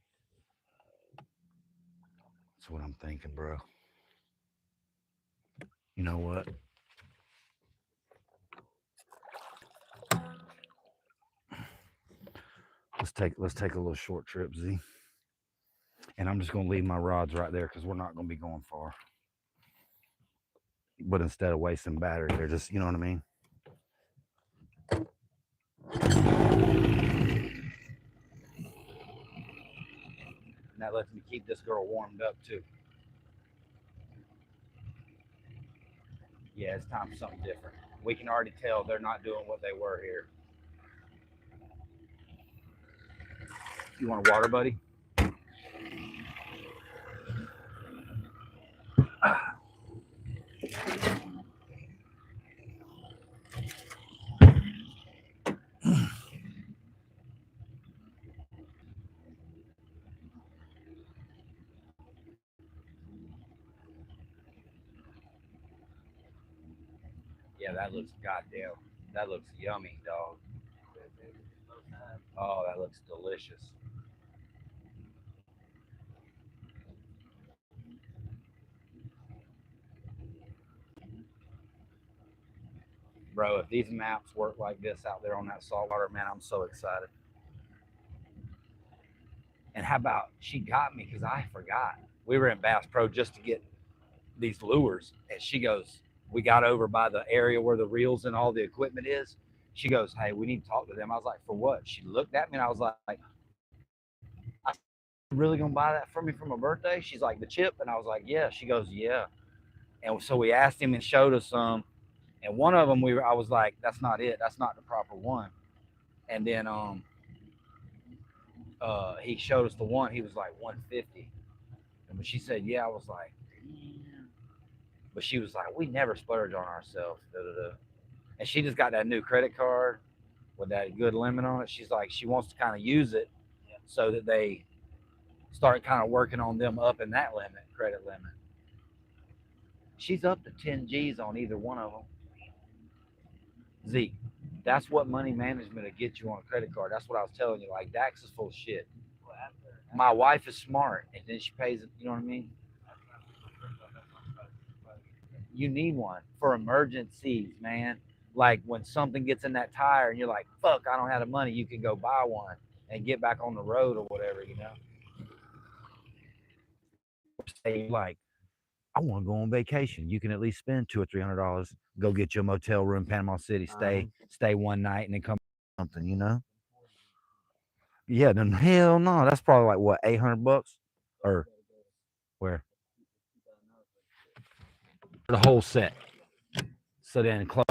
That's what I'm thinking, bro. You know what? Let's take a little short trip, Z. And I'm just gonna leave my rods right there because we're not gonna be going far. But instead of wasting battery, they're just, you know what I mean. And that lets me keep this girl warmed up too. Yeah, it's time for something different. We can already tell they're not doing what they were here. You want a water, buddy? Yeah, that looks goddamn. That looks yummy, dog. Oh, that looks delicious. Bro, if these maps work like this out there on that saltwater, man, I'm so excited. And how about she got me because I forgot. We were in Bass Pro just to get these lures, and she goes, we got over by the area where the reels and all the equipment is. She goes, hey, we need to talk to them. I was like, for what? She looked at me and I was like, I said, you really gonna buy that for me for my birthday? She's like, the chip, and I was like, yeah. She goes, yeah. And so we asked him and showed us some, and one of them I was like, that's not it. That's not the proper one. And then he showed us the one. He was like 150. And when she said yeah, I was like, damn. But she was like, we never splurge on ourselves. Da, da, da. And she just got that new credit card with that good limit on it. She's like, she wants to kind of use it so that they start kind of working on them up in that credit limit. She's up to 10 G's on either one of them. Zeke, that's what money management will get you on a credit card. That's what I was telling you. Like Dax is full of shit. My wife is smart, and then she pays it. You know what I mean? You need one for emergencies, man. Like when something gets in that tire, and you're like, "Fuck, I don't have the money." You can go buy one and get back on the road or whatever. Or say you're like, I want to go on vacation. You can at least spend $200 or $300. Go get you a motel room, Panama City. Stay one night, and then come something. Yeah, then hell no. That's probably like what, $800 or where the whole set. So then close.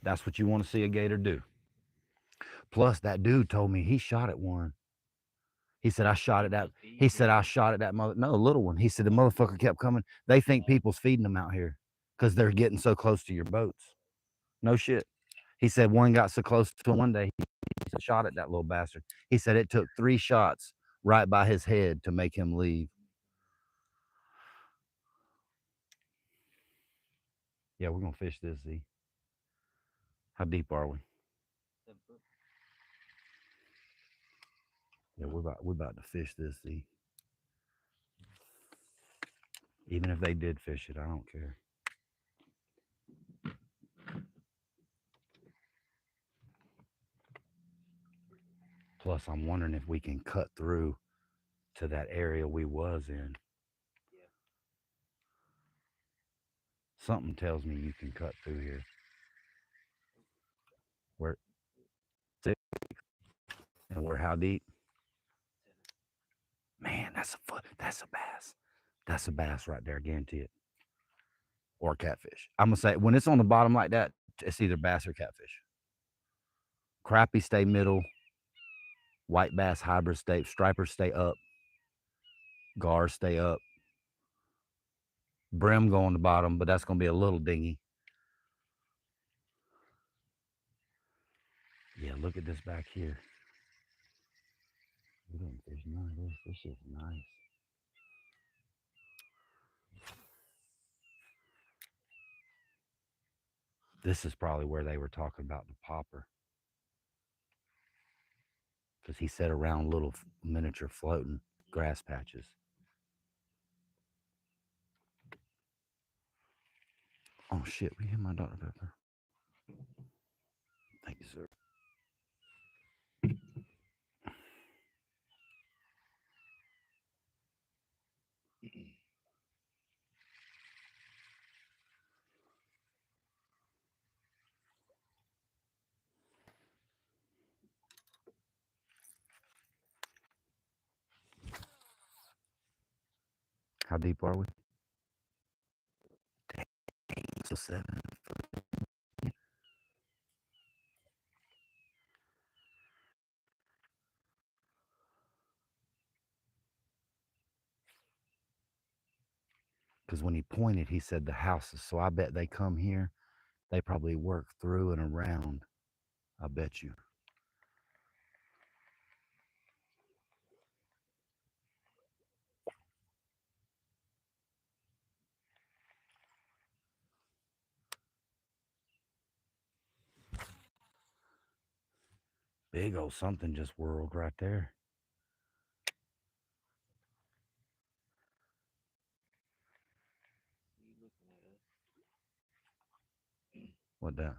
That's what you want to see a gator do. Plus, that dude told me he shot at one. He said I shot at that. He said I shot at that mother. No, a little one. He said the motherfucker kept coming. They think people's feeding them out here because they're getting so close to your boats. No shit. He said one got so close to him one day. He shot at that little bastard. He said it took 3 shots right by his head to make him leave. Yeah, we're gonna fish this. Z. How deep are we? Yeah, we're about to fish this. Z. Even if they did fish it, I don't care. Plus, I'm wondering if we can cut through to that area we was in. Something tells me you can cut through here. Where six and where how deep? Man, that's a foot. That's a bass. That's a bass right there. I guarantee it. Or catfish. I'm gonna say when it's on the bottom like that, it's either bass or catfish. Crappie stay middle. White bass hybrid stay. Stripers stay up. Gars stay up. Brim go on the bottom, but that's gonna be a little dingy. Yeah, look at this back here. We didn't fish none of this. This shit's nice. This is probably where they were talking about the popper. Because he said around little miniature floating grass patches. Oh shit, we hit my Dr. Pepper. Thank you, sir. How deep are we? Dang, so 7. Because when he pointed, he said the houses. So I bet they come here. They probably work through and around. I bet you. Big old something just whirled right there. What that?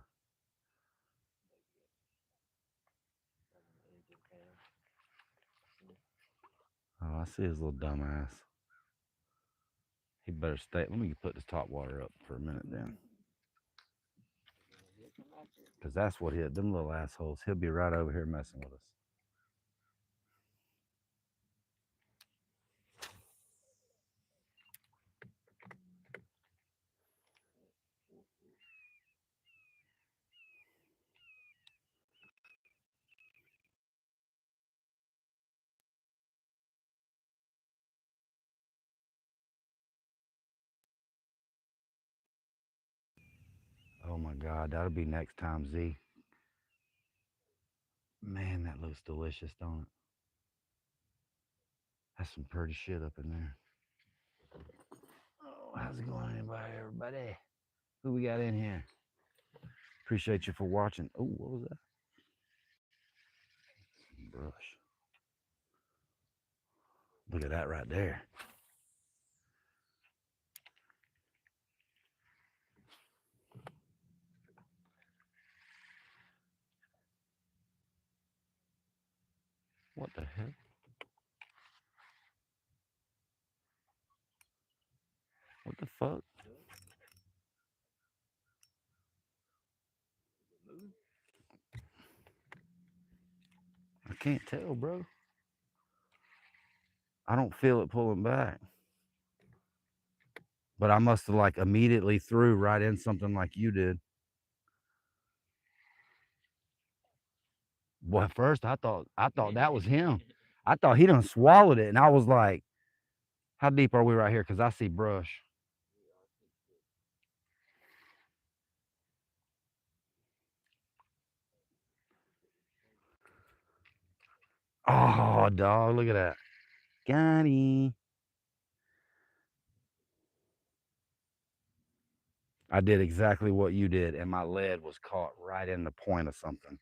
Oh, I see his little dumb ass. He better stay. Let me put this top water up for a minute then. Because that's what them little assholes. He'll be right over here messing with us. Oh my God, that'll be next time, Z. Man, that looks delicious, don't it? That's some pretty shit up in there. Oh, how's it going, everybody? Who we got in here? Appreciate you for watching. Oh, what was that? Brush. Look at that right there. What the hell? What the fuck? I can't tell, bro. I don't feel it pulling back. But I must have like immediately threw right in something like you did. Well, at first I thought that was him. I thought he done swallowed it, and I was like, "How deep are we right here?" Because I see brush. Oh, dog, look at that. Got him. I did exactly what you did, and my lead was caught right in the point of something.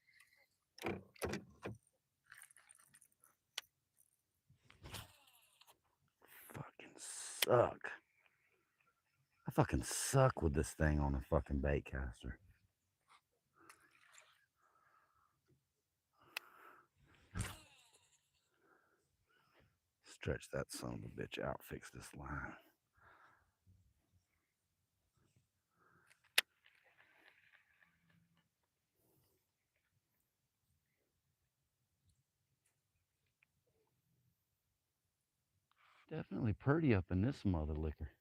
Fucking suck. I fucking suck with this thing on a fucking bait caster. Stretch that son of a bitch out, fix this line. Definitely pretty up in this mother liquor.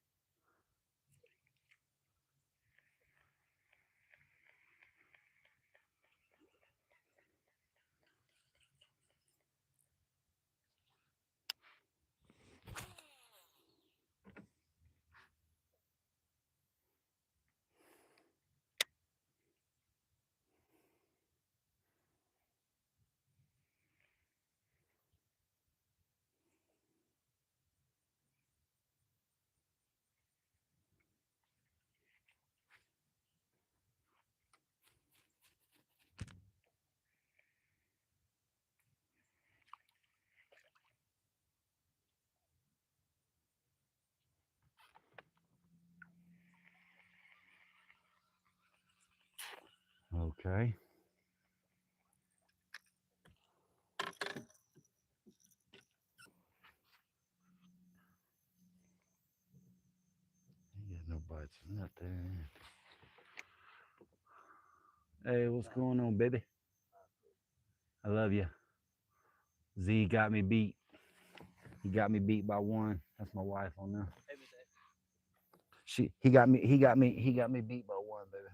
Okay. Ain't got no bites, nothing. Hey, what's going on, baby? I love you. Z got me beat. He got me beat by one. That's my wife on there. He got me beat by one, baby.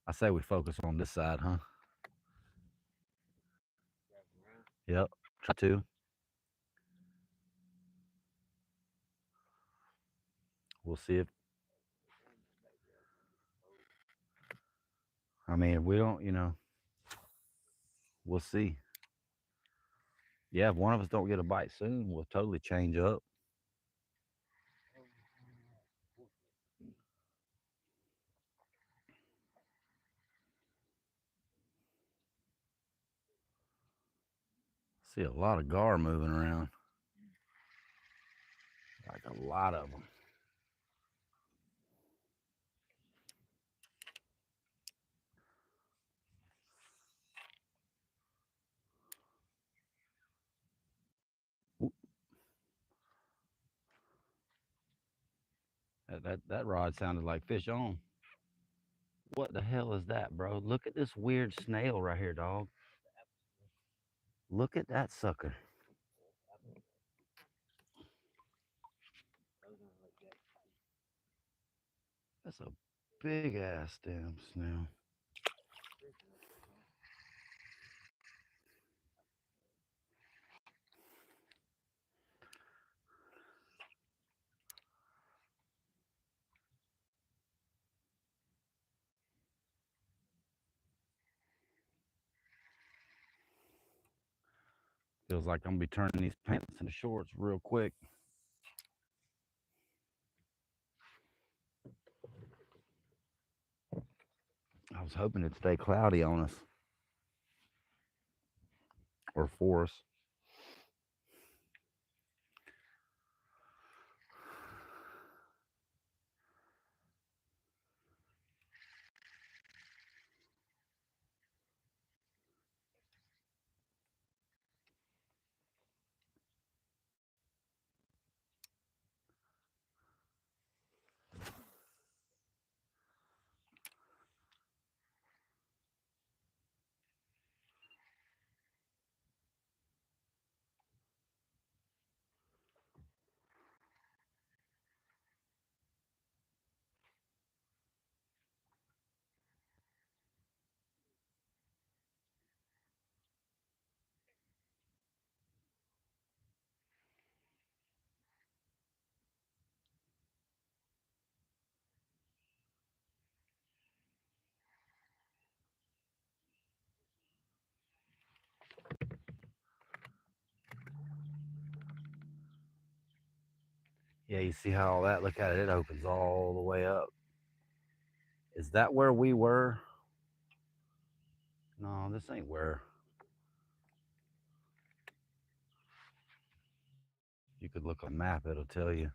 I say we focus on this side, huh? Yep. Try to. We'll see if I mean if we don't, we'll see. Yeah, if one of us don't get a bite soon, we'll totally change up. See a lot of gar moving around. Like a lot of them. That rod sounded like fish on. What the hell is that, bro? Look at this weird snail right here, dog. Look at that sucker. Those ones look good. That's a big ass damn snail. Feels like I'm gonna be turning these pants into shorts real quick. I was hoping it'd stay cloudy on us or for us. Yeah, you see how all that? Look at it. It opens all the way up. Is that where we were? No, this ain't where. You could look on a map, it'll tell you.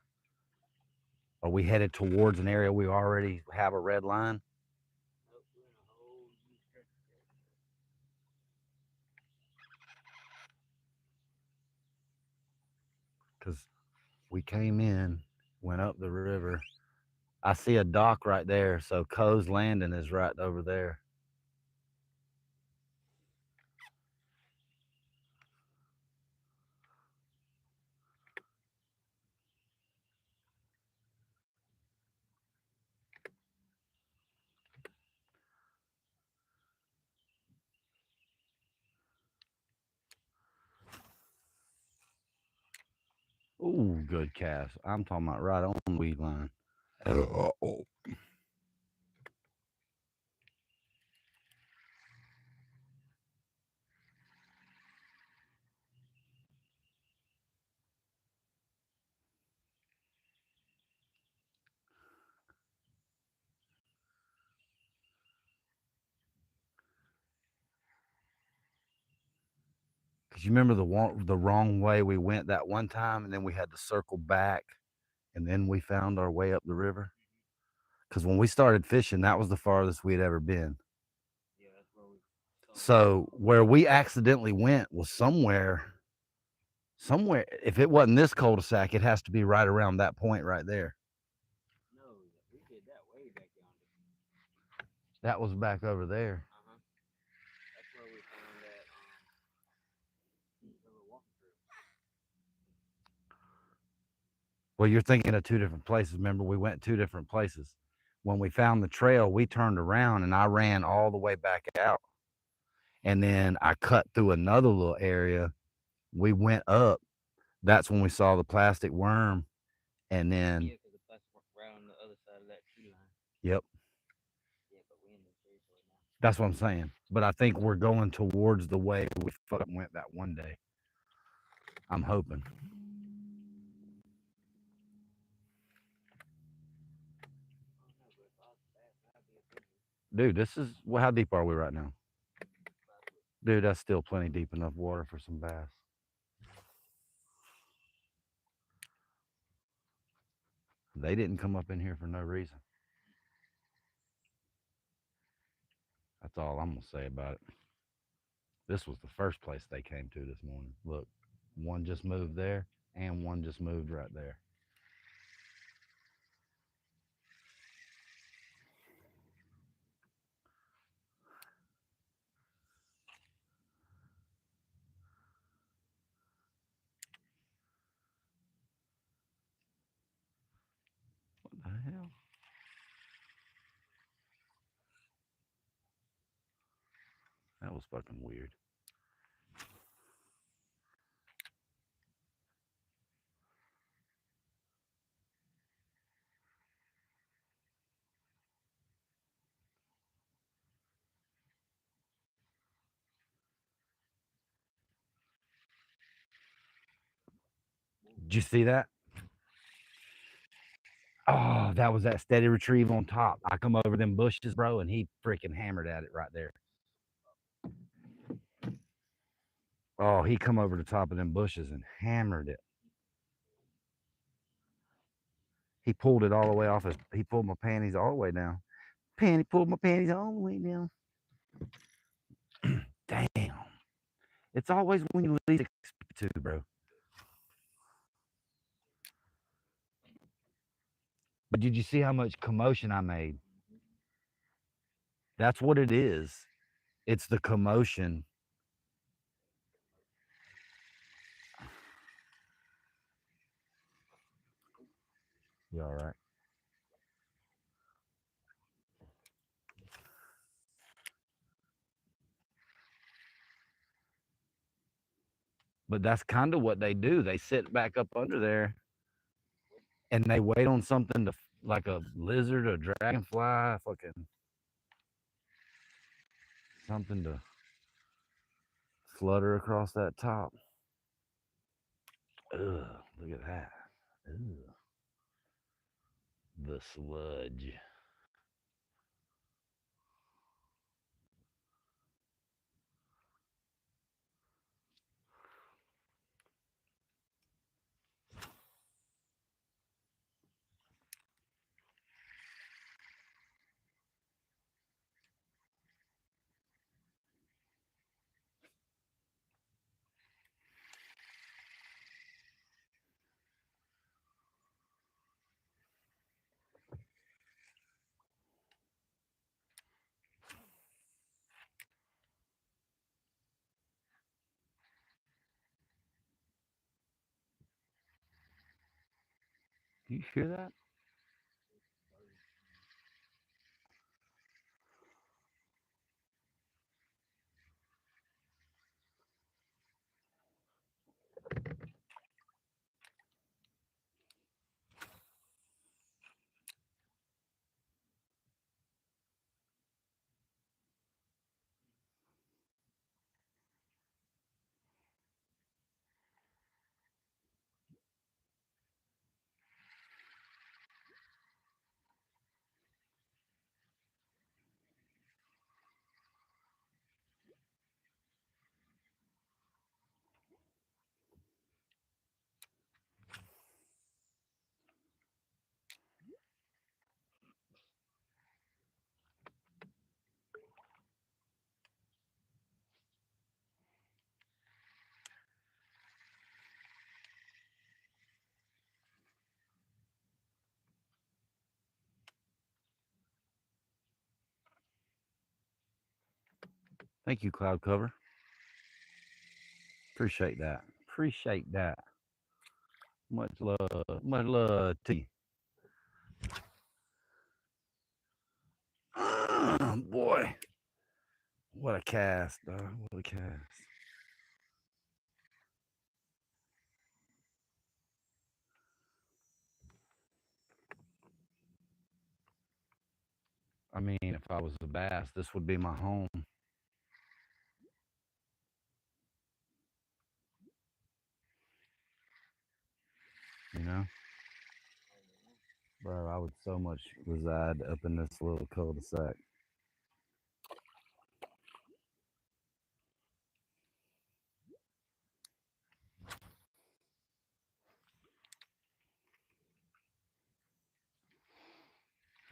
Are we headed towards an area we already have a red line? Nope, we're in a whole new stretch. Because we came in, went up the river. I see a dock right there, so Coe's Landing is right over there. Ooh, good cast. I'm talking about right on the weed line. Oh. Because you remember the wrong way we went that one time, and then we had to circle back, and then we found our way up the river. Because when we started fishing, that was the farthest we'd ever been. Yeah, that's where we saw the So where we accidentally went was somewhere. If it wasn't this cul-de-sac, it has to be right around that point right there. no, we did that way back yonder. That was back over there. Uh-huh. That's where we found that little walking through. Well, you're thinking of two different places. Remember, we went two different places. When we found the trail, we turned around and I ran all the way back out. And then I cut through another little area. We went up. That's when we saw the plastic worm. And then, Yeah, because the plus right on the other side of that tree line. yep, Yeah, but we in the territory now. that's what I'm saying. But I think we're going towards the way we fucking went that one day. I'm hoping. I don't know, but if I was fast, I'd be a big Dude, this is, well, how deep are we right now? 5 foot. Dude, that's still plenty deep enough water for some bass. They didn't come up in here for no reason. That's all I'm going to say about it. This was the first place they came to this morning. Look, one just moved there and one just moved right there. That was fucking weird. Did you see that? Oh, that was that steady retrieve on top. I come over them bushes, bro, and he freaking hammered at it right there. Oh, he come over the top of them bushes and hammered it. He pulled it all the way off his. He pulled my panties all the way down. Pulled my panties all the way down. Damn. It's always when you least expect it to, bro. But did you see how much commotion I made? That's what it is. It's the commotion. You all right? But that's kind of what they do. They sit back up under there and they wait on something to, like a lizard, a dragonfly, fucking something to flutter across that top. Ugh, look at that. Ugh. The sludge. Do you hear that? Thank you, Cloud Cover. Appreciate that. Appreciate that. Much love. Much love to you. Boy, what a cast, dog. What a cast. I mean, if I was a bass, this would be my home. You know, bro, I would so much reside up in this little cul-de-sac.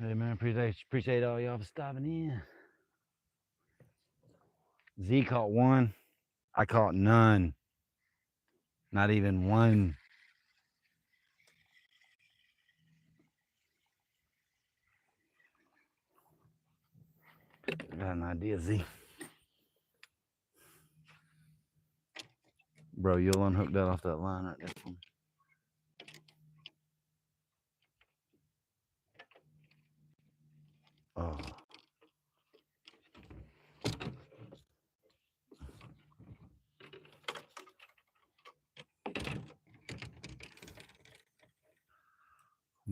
Hey man, appreciate all y'all for stopping in. Z caught one. I caught none. Not even one. I got an idea, Z. Bro, you'll unhook that off that line right there for me. Oh.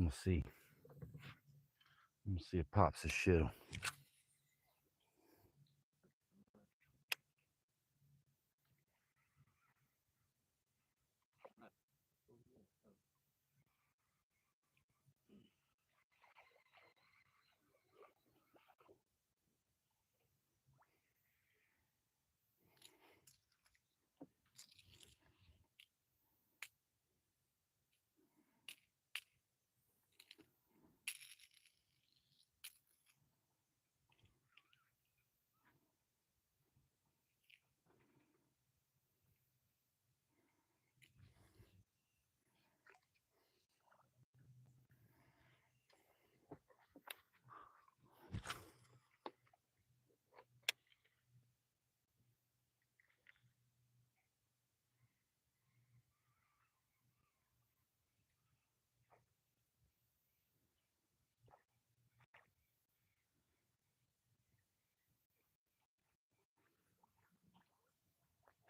I'm gonna see. I'm gonna see if Pops is shit.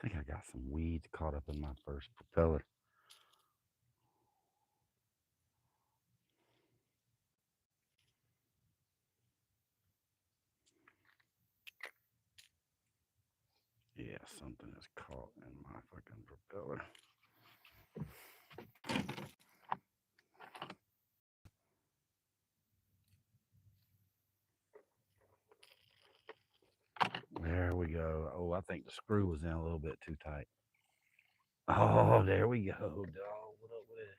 I think I got some weeds caught up in my first propeller. Yeah, something is caught in my fucking propeller. There we go. Oh, I think the screw was in a little bit too tight. Oh, there we go, dog. What up with it?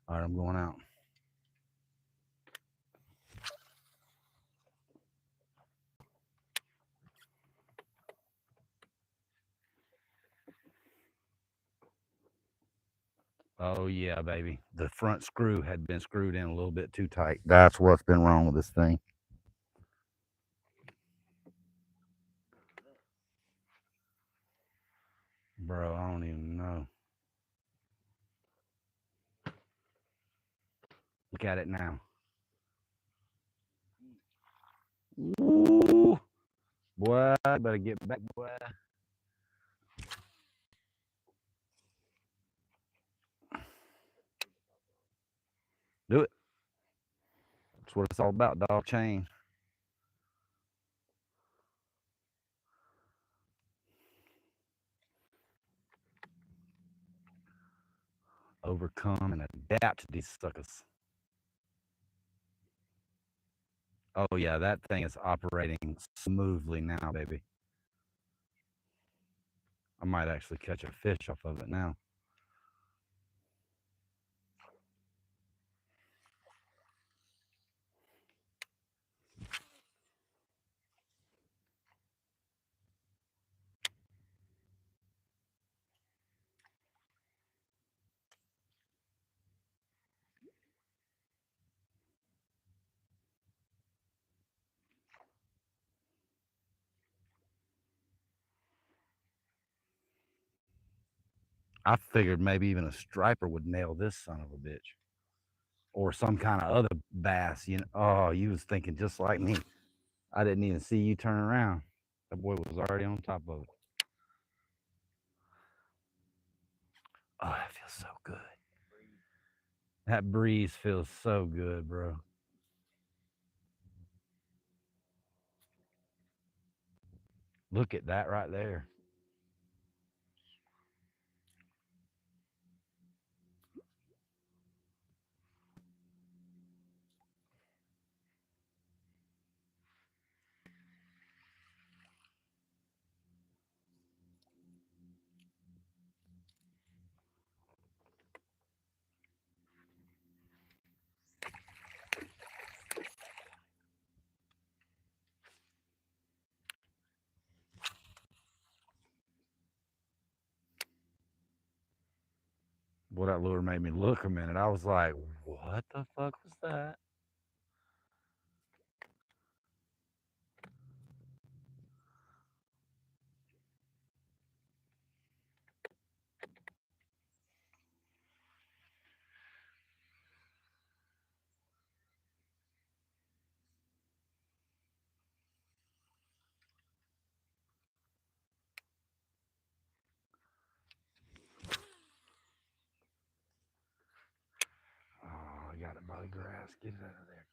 All right, I'm going out. Oh yeah, baby. The front screw had been screwed in a little bit too tight. That's what's been wrong with this thing. Bro, I don't even know. Look at it now. Ooh. Boy, I better get back, boy. Do it. That's what it's all about, dog. Chain. Overcome and adapt to these suckers. Oh yeah, that thing is operating smoothly now, baby. I might actually catch a fish off of it now. I figured maybe even a striper would nail this son of a bitch. Or some kind of other bass, you know. Oh, you was thinking just like me. I didn't even see you turn around. That boy was already on top of it. Oh, that feels so good. That breeze feels so good, bro. Look at that right there. Boy, that lure made me look a minute. I was like, what the fuck was that? Oh, I got it golly grass. Get it out of there.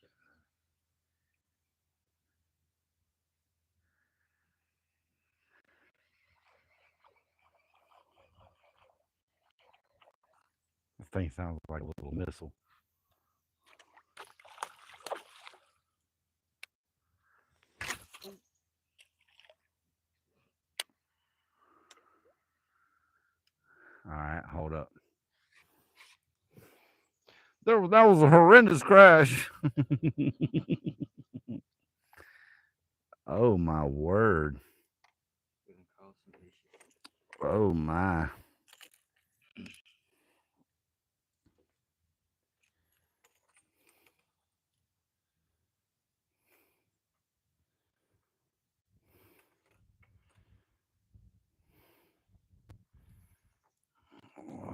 This thing sounds like a little missile. All right, hold up. That was a horrendous crash. Oh my word. We're gonna cause some issues. Oh my.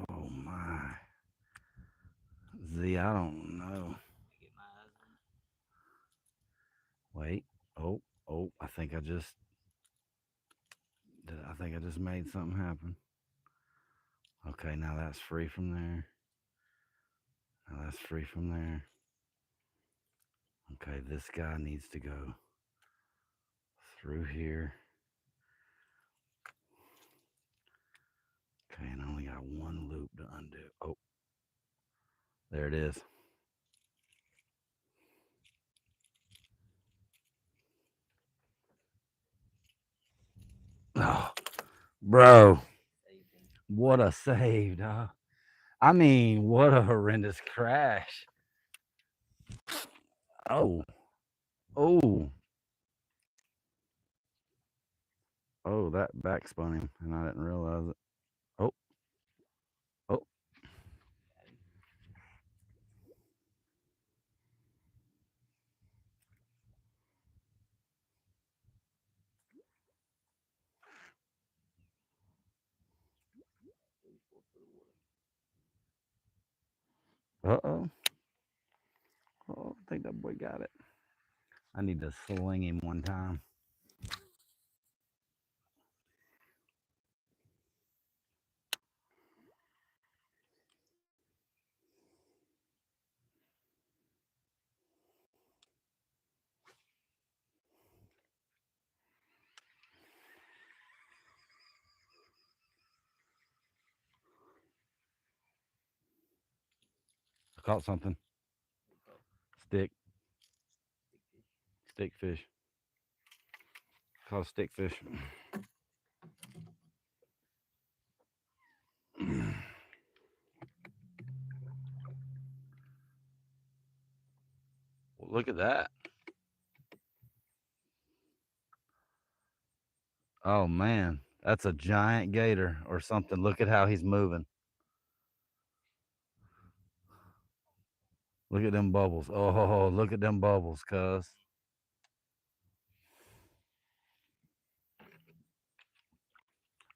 Oh my. Z, I don't know. I get my eyes on it. Wait. Oh, oh, I think I just made something happen. Okay, now that's free from there. Now that's free from there. Okay, this guy needs to go through here. Okay, and I only got one loop to undo. Oh, there it is. Oh, bro, Saved him. what a save, dog. I mean, what a horrendous crash. Oh, oh, oh, that back spun him, and I didn't realize it. Oh, oh, Got him. Three, 4 foot of water. uh-oh. Oh, I think that boy got it. I need to sling him one time. I caught something. We call Stick, big fish. stick fish. Caught a stick fish. Well, look at that. Oh man, that's a giant gator or something. Look at how he's moving. Look at them bubbles. Oh, look at them bubbles, cuz.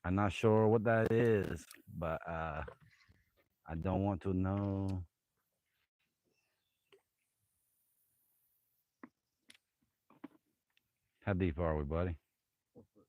I'm not sure what that is, but I don't want to know. How deep are we, buddy? 4 foot.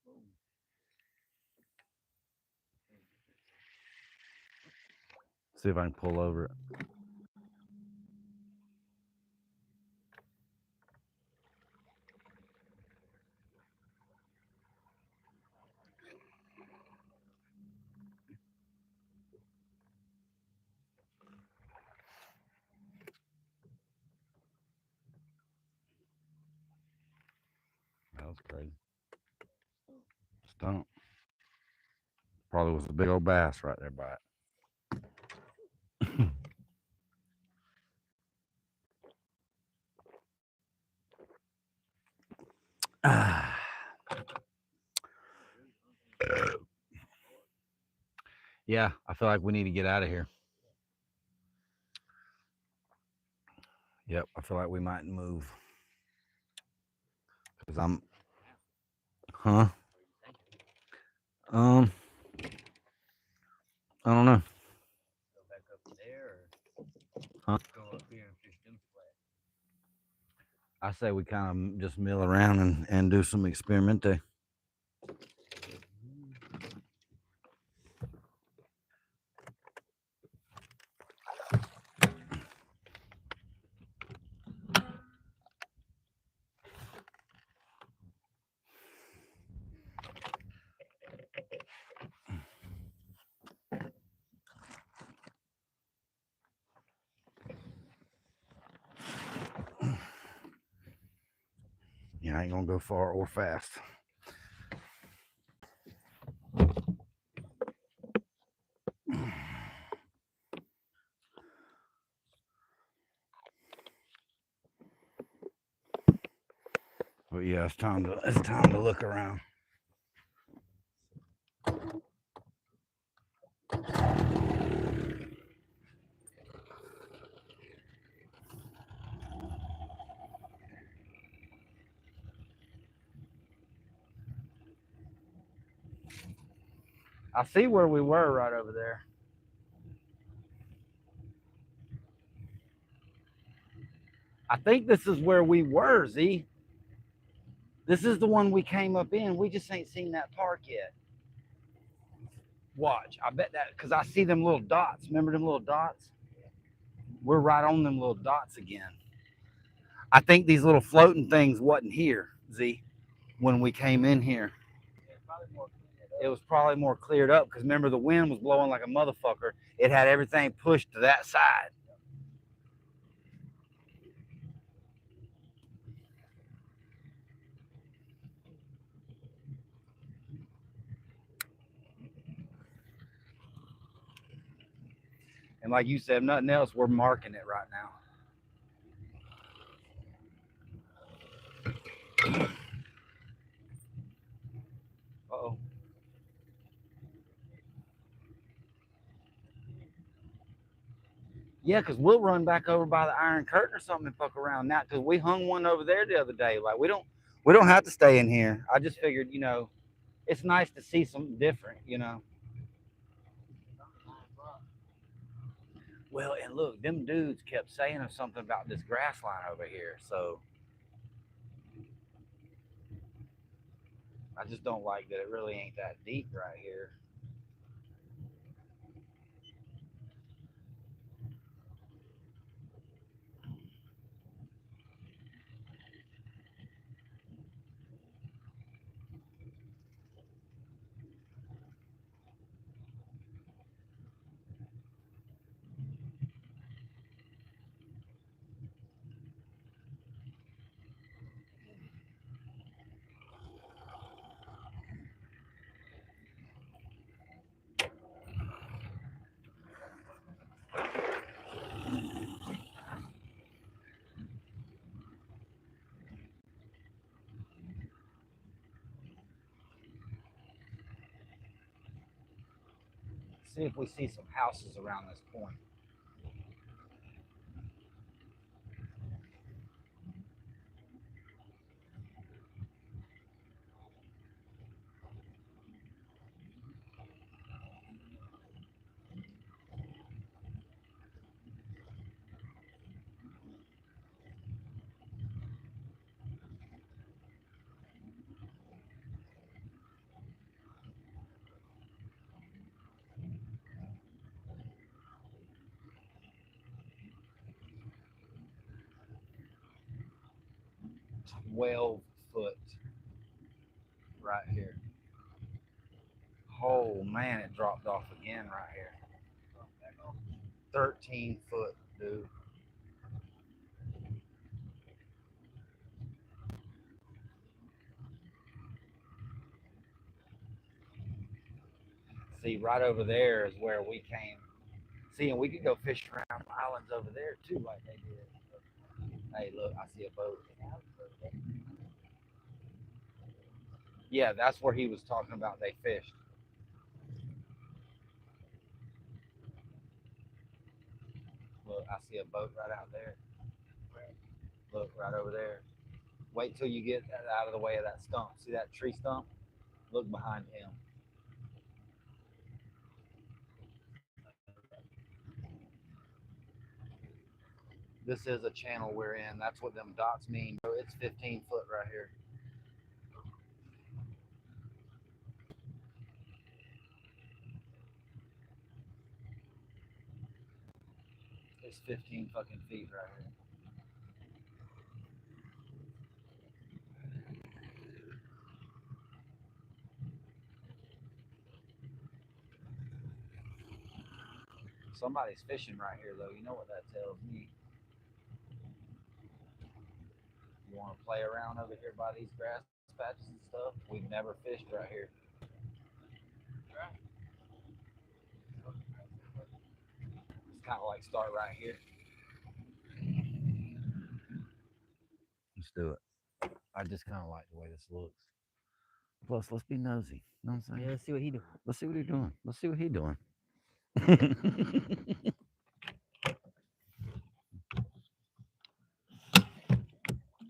Boom. See if I can pull over it. That was crazy. Stump. Probably was a big old bass right there by it. Yeah, I feel like we need to get out of here. Yep, I feel like we might move because I'm, huh? Um, I don't know, Go back up there huh? or go up here and fish them flat. I say we kind of just mill around and do some experimente. Yeah, I ain't gonna go far or fast. But yeah, it's time to look around. I see where we were right over there. I think this is where we were, Z. This is the one we came up in. We just ain't seen that park yet. Watch. I bet that because I see them little dots. Remember them little dots? We're right on them little dots again. I think these little floating things wasn't here, Z, when we came in here. It was probably more cleared up because remember the wind was blowing like a motherfucker. It had everything pushed to that side. And like you said, nothing else, we're marking it right now. Uh-oh. Yeah, because we'll run back over by the Iron Curtain or something and fuck around now. Because we hung one over there the other day. Like we don't have to stay in here. I just figured, it's nice to see something different. Well, and look, them dudes kept saying something about this grass line over here. So I just don't like that it really ain't that deep right here. See if we see some houses around this point. 12 foot right here. Oh man, it dropped off again right here. 13 foot, dude. See, right over there is where we came. See, and we could go fish around islands over there too, like they did. Hey, look, I see a boat. Yeah, that's where he was talking about they fished. Look, I see a boat right out there. Look, right over there. Wait till you get out of the way of that stump. See that tree stump? Look behind him. This is a channel we're in. That's what them dots mean, bro. It's 15 foot right here. It's 15 fucking feet right here. Somebody's fishing right here, though. You know what that tells me? You want to play around over here by these grass patches and stuff? We've never fished right here. It's kind of like start right here. Let's do it. I just kind of like the way this looks. Plus, let's be nosy. You know what I'm Yeah, saying? let's see what he doing. Let's see what he's doing. Let's see what he's doing.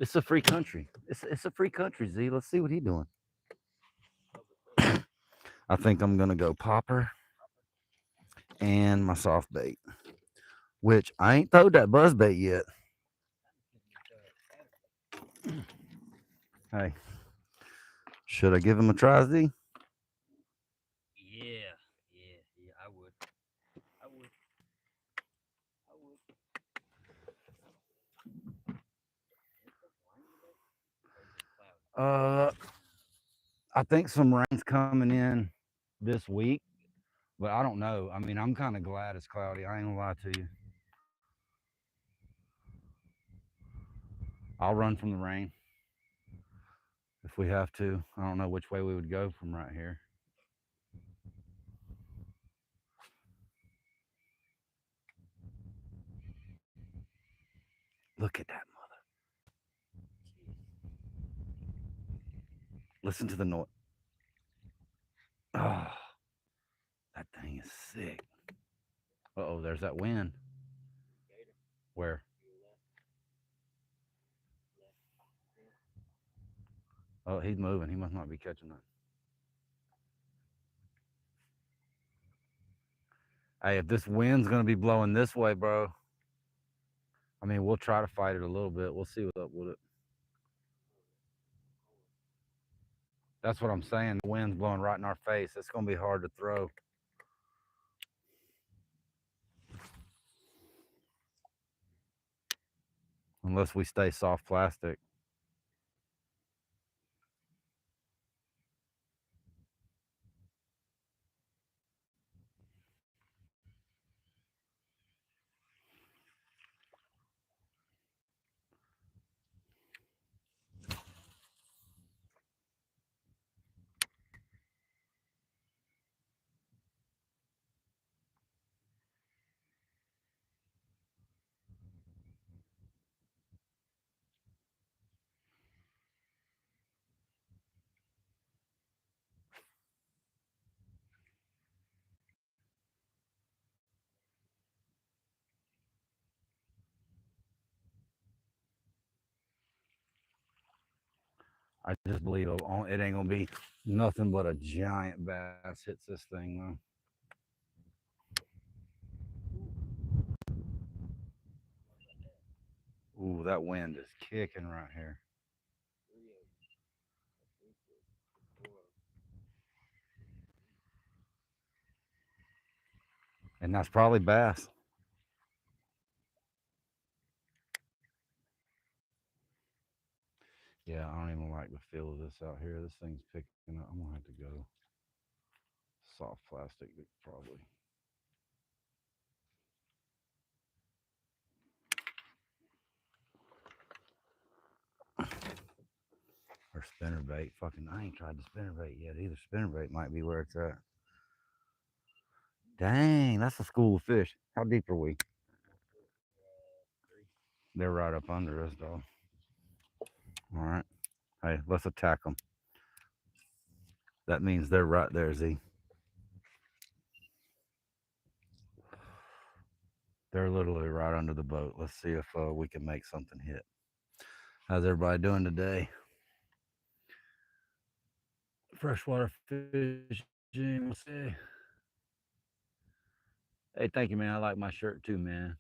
It's a free country. It's a free country, Z. Let's see what he's doing. I think I'm gonna go popper and my soft bait, which I ain't throwed that buzz bait yet. Hey, should I give him a try, Z? Yeah, yeah. I would. I would. I would. It's supposed to rain today, or it's just cloudy. Uh, I think some rain's coming in this week, but I don't know. I mean, I'm kind of glad it's cloudy. I ain't gonna lie to you. I'll run from the rain if we have to. I don't know which way we would go from right here. Look at that mother. Listen to the noise. Oh, that thing is sick. Uh oh, there's that wind. Gator, Where? you left. Oh, he's moving. He must not be catching that. Hey, if this wind's gonna be blowing this way, bro, I mean, we'll try to fight it a little bit. We'll see what's up with it. That's what I'm saying. The wind's blowing right in our face. It's gonna be hard to throw unless we stay soft plastic. I just believe it ain't gonna be nothing but a giant bass hits this thing though. Ooh, that wind is kicking right here. 3 3 foot, 4. And that's probably bass. Yeah, I don't even like the feel of this out here. This thing's picking up. I'm gonna have to go soft plastic probably. Or spinner bait. Fucking, I ain't tried the spinner bait yet either. Spinner bait might be where it's at. Dang, that's a school of fish. How deep are we? 3. They're right up under us, dog. All right. Hey, let's attack them. That means they're right there, Z. They're literally right under the boat. Let's see if we can make something hit. How's everybody doing today? Freshwater fishing. What's say? Hey, thank you, man. I like my shirt too, man.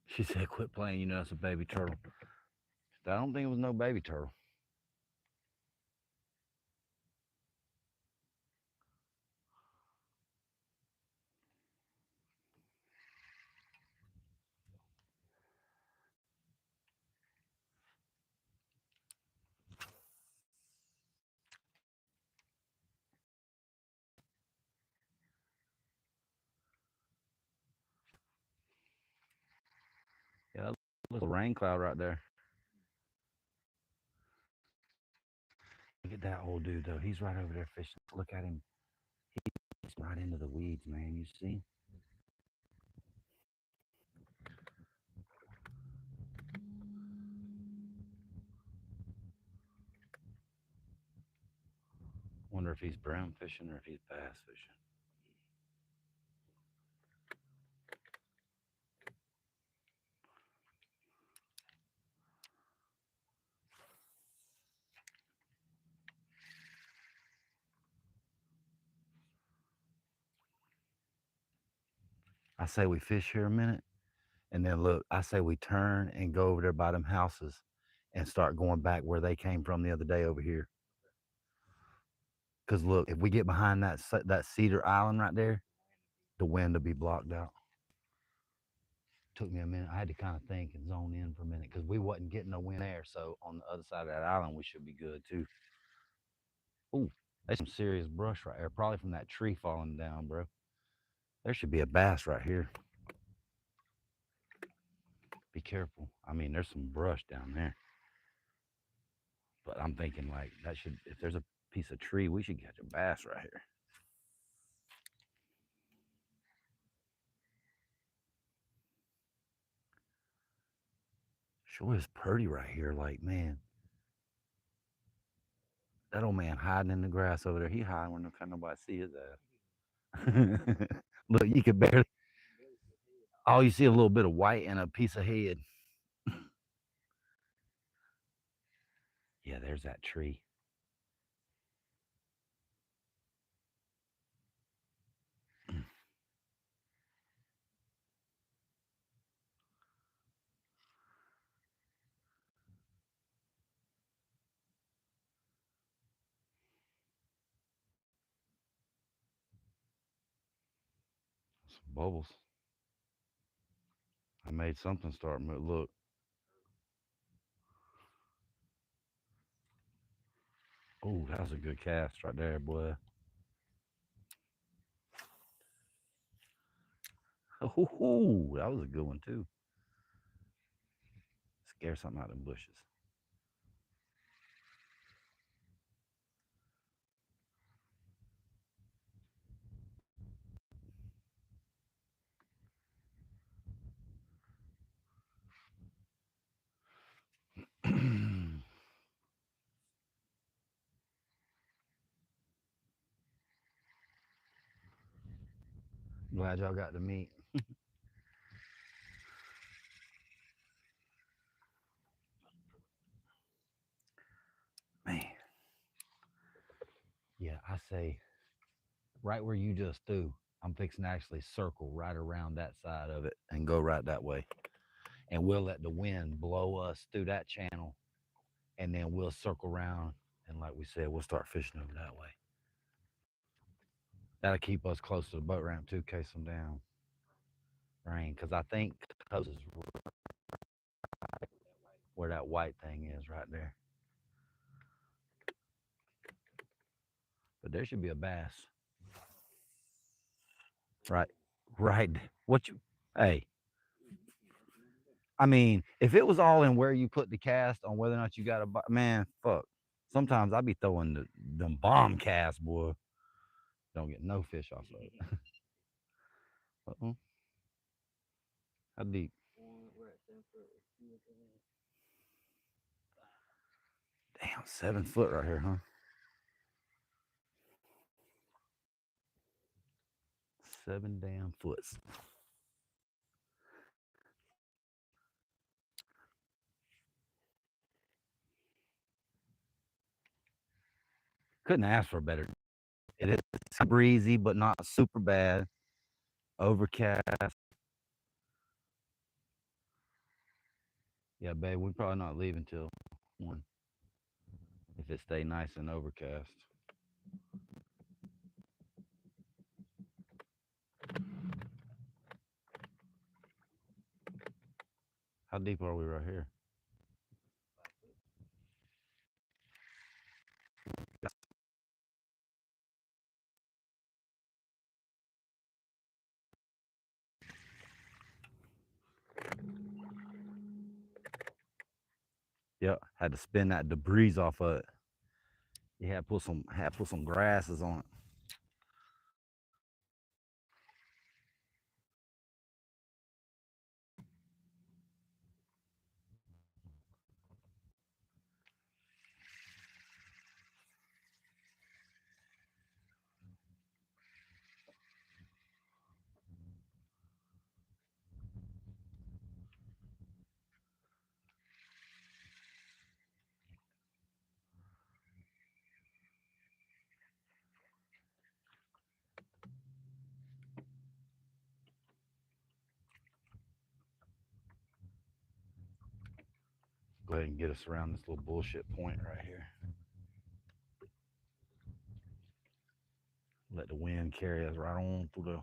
She said, "Quit playing. You know that's a baby turtle." I don't think it was no baby turtle. Yeah, that little rain cloud right there. Look at that old dude though. He's right over there fishing. Look at him. He's right into the weeds, man. You see? Wonder if he's brown fishing or if he's bass fishing. I say we fish here a minute, and then look. I say we turn and go over there by them houses, and start going back where they came from the other day over here. Cause look, if we get behind that cedar island right there, the wind will be blocked out. Took me a minute. I had to kind of think and zone in for a minute because we wasn't getting no wind there. So on the other side of that island, we should be good too. Ooh, there's some serious brush right there, probably from that tree falling down, bro. There should be a bass right here. Be careful. I mean, there's some brush down there, but I'm thinking like that should, if there's a piece of tree, we should catch a bass right here. Sure is pretty right here. Like, man, that old man hiding in the grass over there. He hiding where no can't nobody see his ass. Look, you could barely. Oh, you see a little bit of white and a piece of head. Yeah, there's that tree. Some bubbles. I made something start moving. Look. Oh, that was a good cast right there, boy. Oh, that was a good one too. Scare something out of the bushes. Glad y'all got to meet. Man, yeah, I say right where you just threw. I'm fixing to actually circle right around that side of it and go right that way. And we'll let the wind blow us through that channel, and then we'll circle around. And like we said, we'll start fishing over that way. That'll keep us close to the boat ramp too, in case some down rain. Because I think Coast is where that white thing is right there. But there should be a bass. Right. Right. What you, hey, I mean, if it was all in where you put the cast on whether or not you got a, man, fuck. Sometimes I be throwing them bomb casts, boy. Don't get no fish off of it. Uh-uh. How deep? We're at 7 foot. Damn, 7 foot right here, huh? 7 damn foots. Couldn't ask for a better. It is breezy, but not super bad. Overcast. Yeah, babe, we're probably not leaving till 1 if it stay nice and overcast. How deep are we right here? Yep, had to spin that debris off of it. You had put some grasses on it. Go ahead and get us around this little bullshit point right here. Let the wind carry us right on through the.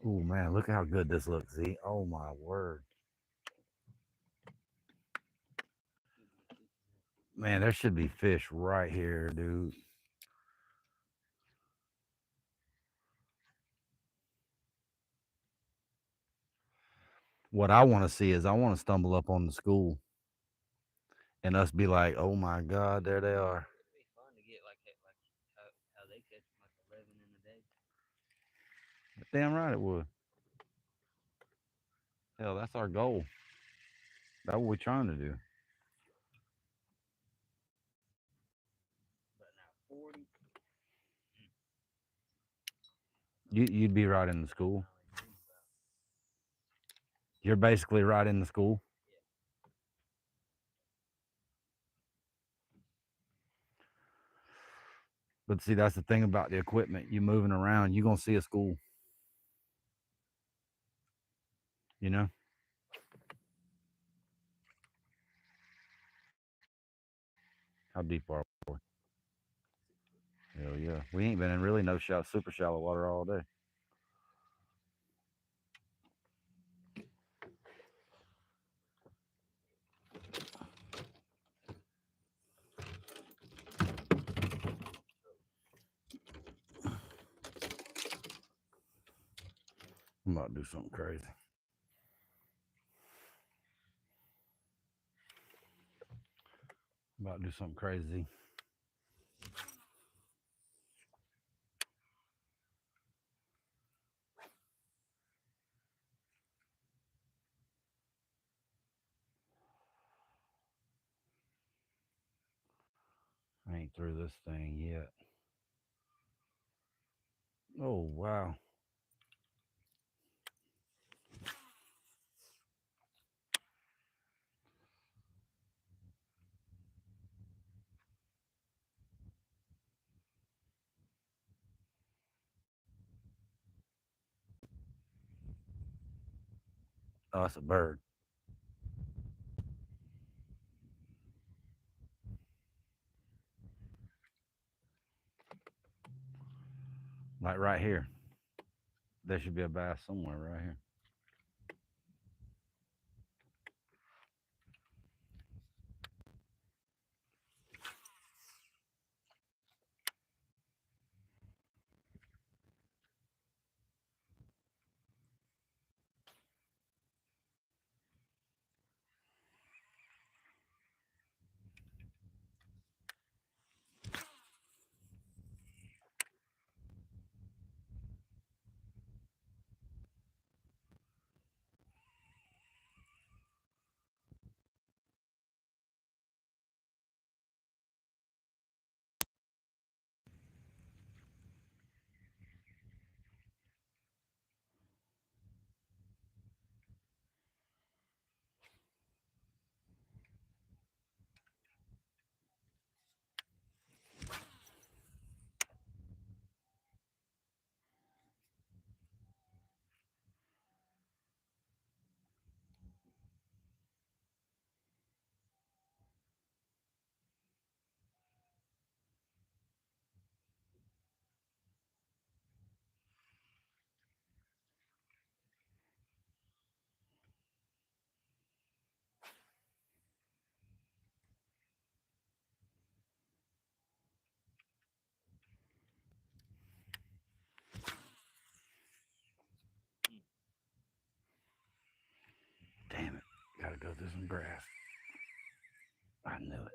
Oh man, look how good this looks, Z. Oh my word. Man, there should be fish right here, dude. What I want to see is I want to stumble up on the school and us be like, oh my God, there they are. It'd be fun to get like how they catch 'em, like 11 in a day. Damn right it would. Hell, that's our goal. That's what we're trying to do. But now 40, You'd be right in the school. I only dream about. You're basically right in the school. Yeah. But see, that's the thing about the equipment. You moving around, you're gonna see a school. You know? How deep are we? Hell yeah. We ain't been in really no super shallow water all day. I'm about to do something crazy. I'm about to do something crazy. I ain't through this thing yet. Oh wow. Oh, that's a bird. Like right here. There should be a bass somewhere right here. through some grass. I knew it.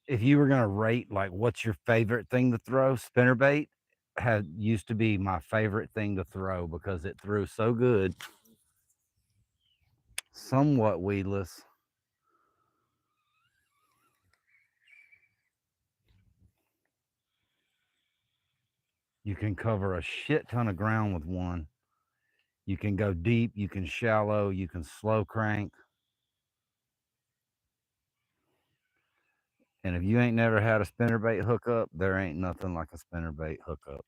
If you were gonna rate like what's your favorite thing to throw, spinnerbait had used to be my favorite thing to throw because it threw so good, somewhat weedless. You can cover a shit ton of ground with one. You can go deep, you can shallow, you can slow crank. And if you ain't never had a spinnerbait hookup, there ain't nothing like a spinnerbait hookup.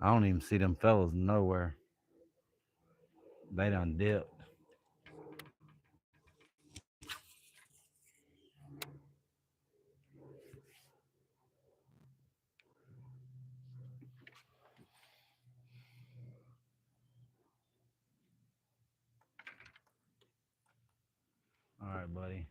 I don't even see them fellas nowhere. They done dipped. All right, buddy.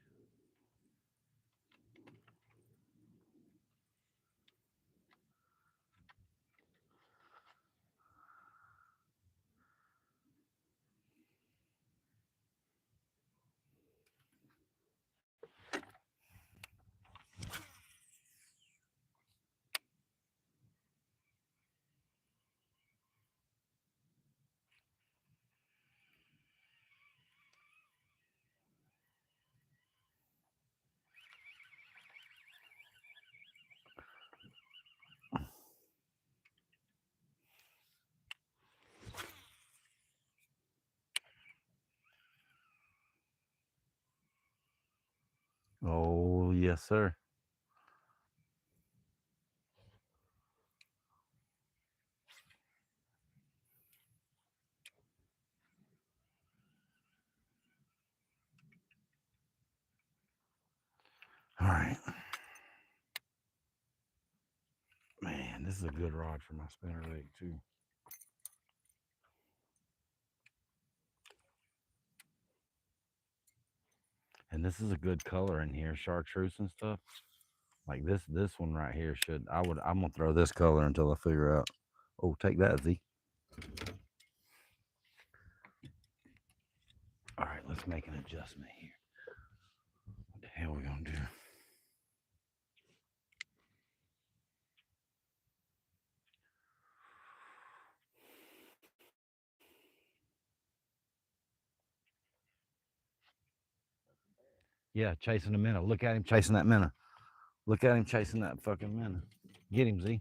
Oh, yes, sir. All right. Man, this is a good rod for my spinnerbait, too. And this is a good color in here, chartreuse and stuff. Like this one right here should I'm gonna throw this color until I figure out. Oh, take that, Z. All right, let's make an adjustment here. What the hell we gonna do? Yeah, chasing the minnow. Look at him chasing that minnow. Look at him chasing that fucking minnow. Get him, Z.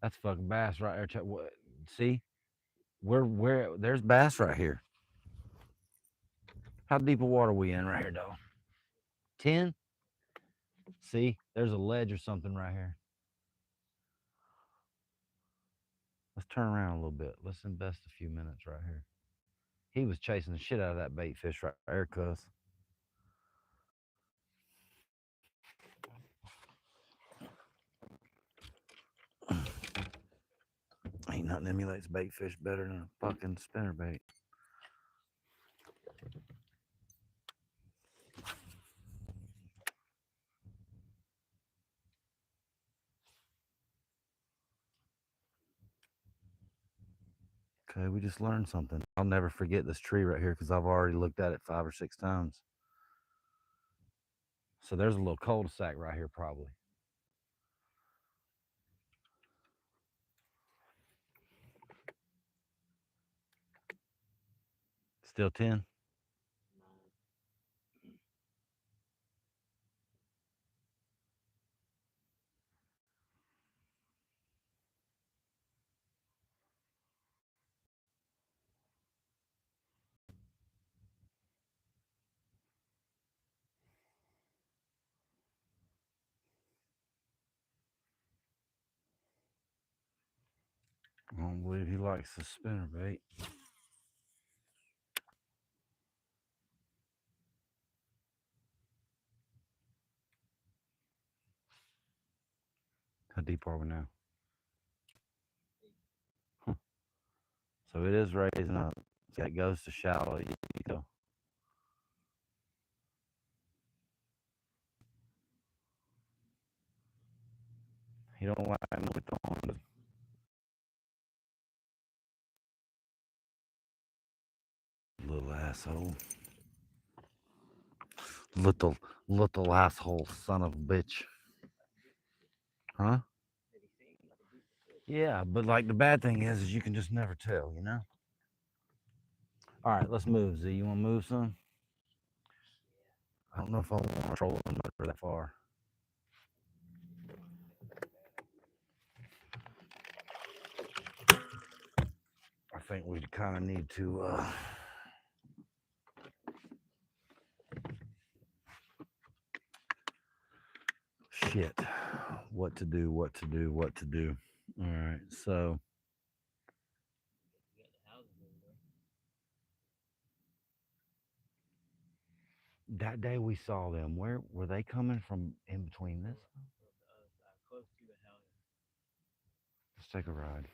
That's fucking bass right there. See, where there's bass right here. How deep of water we in right here, though? 10. See, there's a ledge or something right here. Let's turn around a little bit. Let's invest a few minutes right here. He was chasing the shit out of that bait fish right there, cuz. Ain't Ain't nothing emulates bait fish better than a fucking spinnerbait. Okay, we just learned something. I'll never forget this tree right here because I've already looked at it 5 or 6 times. So there's a little cul-de-sac right here, probably. Still 10. I don't believe he likes the spinnerbait. How deep are we now? Huh. So it is raising up. So it goes to shallow. You go. He don't like me with the horn. Little asshole. Little asshole son of a bitch. Huh? Yeah, but like the bad thing is you can just never tell, you know? All right, let's move, Z. You want to move some? I don't know if I want to troll them that far. I think we kind of need to, shit. What to do, what to do, what to do. All right, so that day we saw them, where were they coming from in between this? Let's take a ride.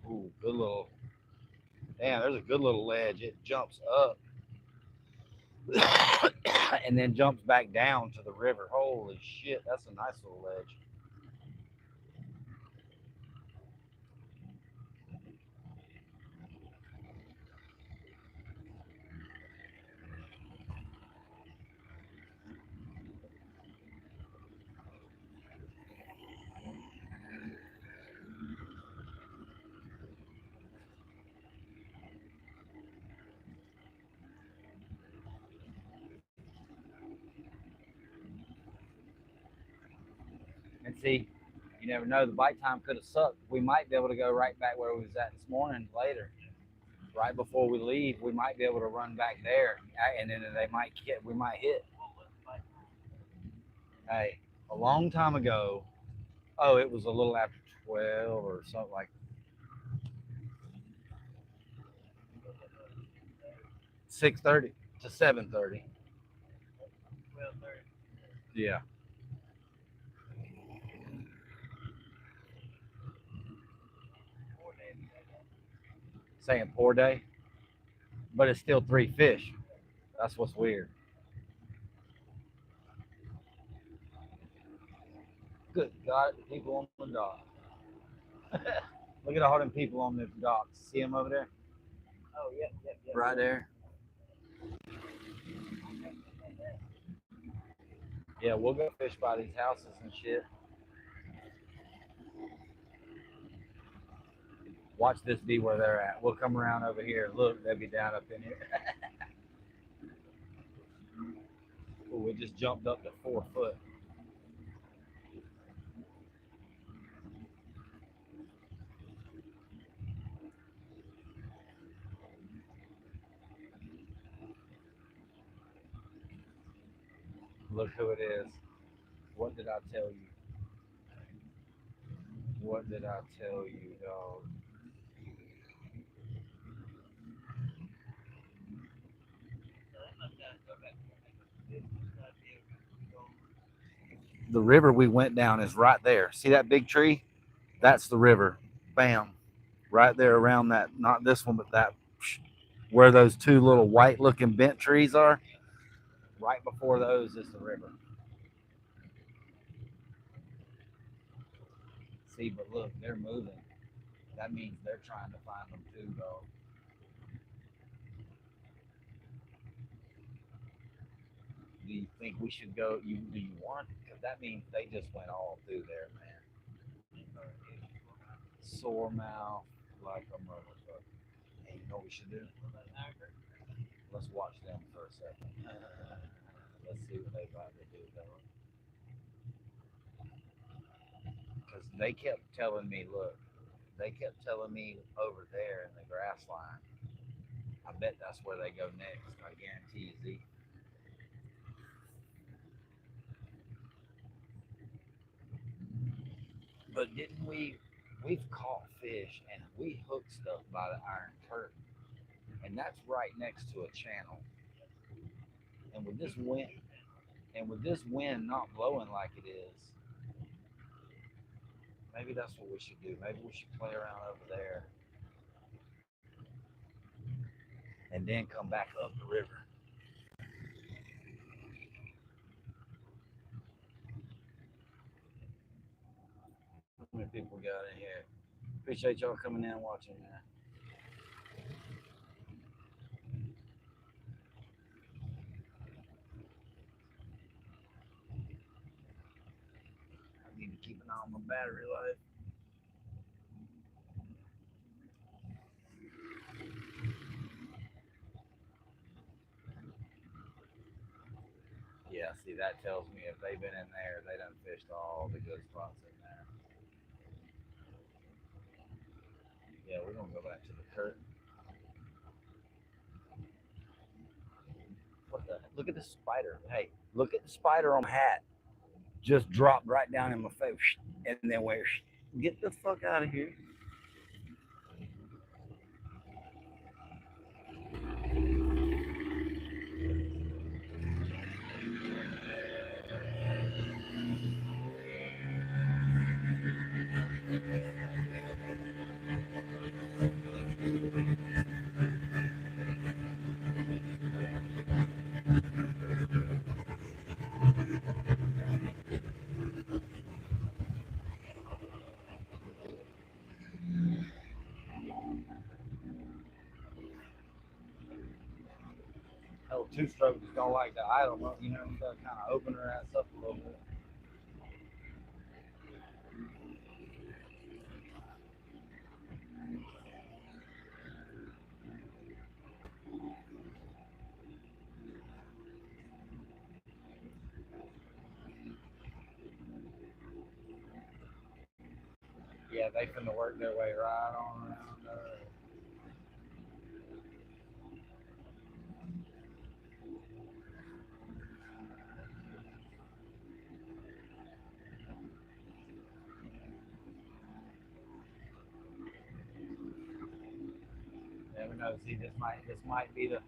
Ooh, good little. Damn, there's a good little ledge. It jumps up and then jumps back down to the river. Holy shit, that's a nice little ledge. And see, you never know. The bite time could have sucked. We might be able to go right back where we was at this morning later. Right before we leave, we might be able to run back there, and then they might get. We might hit. Hey, a long time ago. Oh, it was a little after 12 or something like 6:30 to 7:30. Yeah, saying poor day, but it's still 3 fish. That's what's weird. Good God, the people on the dock. Look at all them people on the docks. See them over there? Oh, yep. Right there. Yeah, we'll go fish by these houses and shit. Watch this be where they're at. We'll come around over here. Look, they'll be down up in here. Ooh, we just jumped up to 4 foot. Look who it is. What did I tell you? What did I tell you, dog? The river we went down is right there. See that big tree? That's the river. Bam. Right there around that, not this one, but that, where those two little white looking bent trees are. Right before those is the river. See, but look, they're moving. That means they're trying to find them too, dog. Do you think we should go? Do you want? Because that means they just went all through there, man. Sore mouth like a motherfucker. Hey, you know what we should do? Let's watch them for a second. Let's see what they about to do, though. Because they kept telling me, look, they kept telling me over there in the grass line. I bet that's where they go next. I guarantee you, Z. But didn't we? We've caught fish and we hooked stuff by the Iron Curtain, and that's right next to a channel. And with this wind, not blowing like it is, maybe that's what we should do. Maybe we should play around over there and then come back up the river. How many people got in here? Appreciate y'all coming in and watching, man. I need to keep an eye on my battery life. Yeah, see, that tells me if they've been in there, they done fished all the good spots in there. Yeah, we're gonna go back to the curtain. What the? Look at the spider. Hey, look at the spider on my hat. Just dropped right down in my face, and then went. Get the fuck out of here. Hell, two strokes don't like the idle, you know, so kind of open her ass up a little bit. Yeah, they finna work their way right on around. Never know. See, this might be the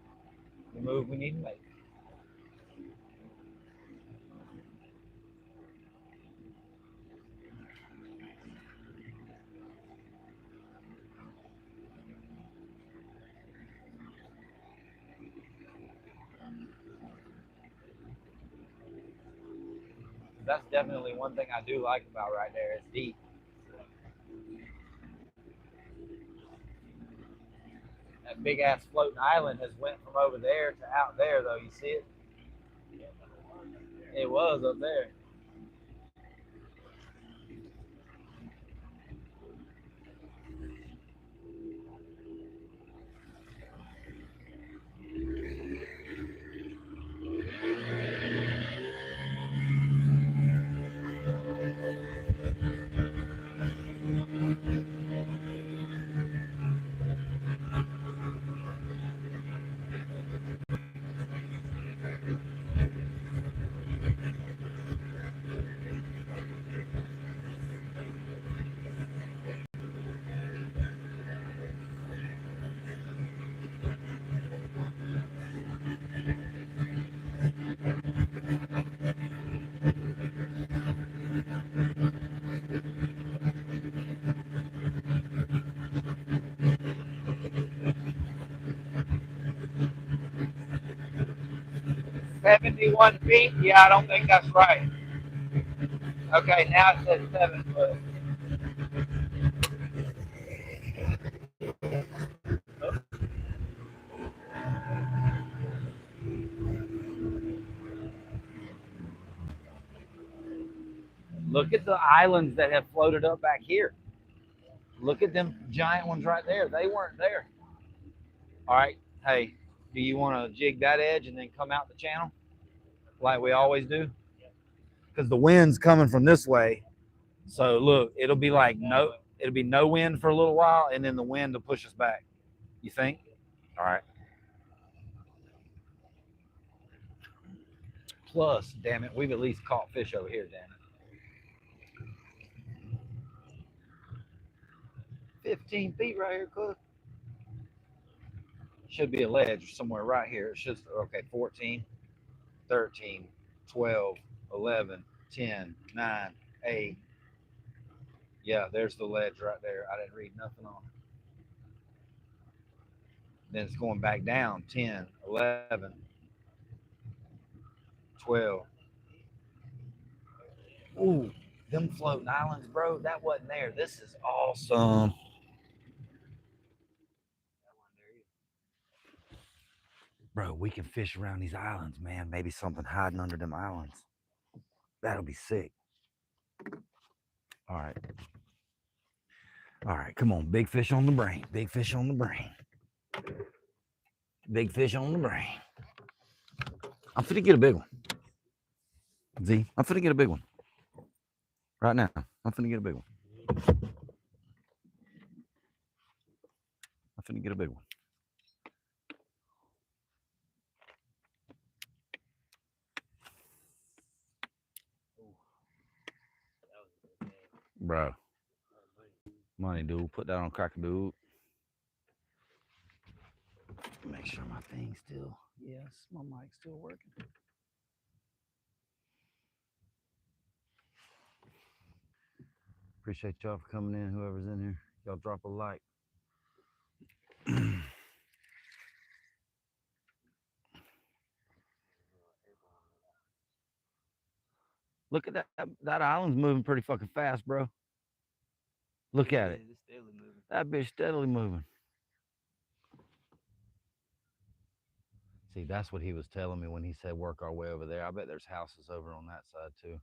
move we need to make. That's definitely one thing I do like about right there. It's deep. That big ass floating island has went from over there to out there, though. You see it? It was up there. 71 feet? Yeah, I don't think that's right. Okay, now it says 7 foot. Look at the islands that have floated up back here. Look at them giant ones right there. They weren't there. All right. Hey, do you want to jig that edge and then come out the channel like we always do? Because the wind's coming from this way. So look, it'll be no wind for a little while, and then the wind will push us back. You think? All right. Plus, damn it, we've at least caught fish over here. Damn it. 15 feet right here, Cook. Should be a ledge somewhere right here. It should. Okay, 14, 13, 12, 11, 10, 9, 8. Yeah, there's the ledge right there. I didn't read nothing on it. Then it's going back down 10, 11, 12. Ooh, them floating islands, bro. That wasn't there. This is awesome. Bro, we can fish around these islands, man. Maybe something hiding under them islands. That'll be sick. All right. All right, come on. Big fish on the brain. Big fish on the brain. Big fish on the brain. I'm finna get a big one. Z, I'm finna get a big one. Right now. I'm finna get a big one. I'm finna get a big one. Bro. Money, dude. Put that on cracker, dude. Make sure my thing's still. Yes, my mic's still working. Appreciate y'all for coming in. Whoever's in here, y'all drop a like. Look at that. That island's moving pretty fucking fast, bro. Look at it. That bitch steadily moving. See, that's what he was telling me when he said work our way over there. I bet there's houses over on that side too.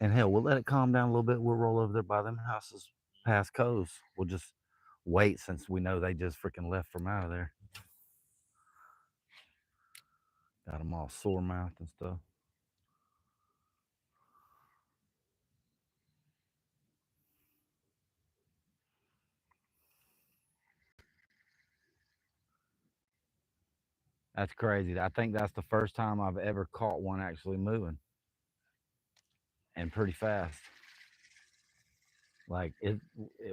And hell, we'll let it calm down a little bit. We'll roll over there by them houses past Co's. We'll just wait since we know they just freaking left from out of there. Got them all sore mouthed and stuff. That's crazy. I think that's the first time I've ever caught one actually moving and pretty fast. Like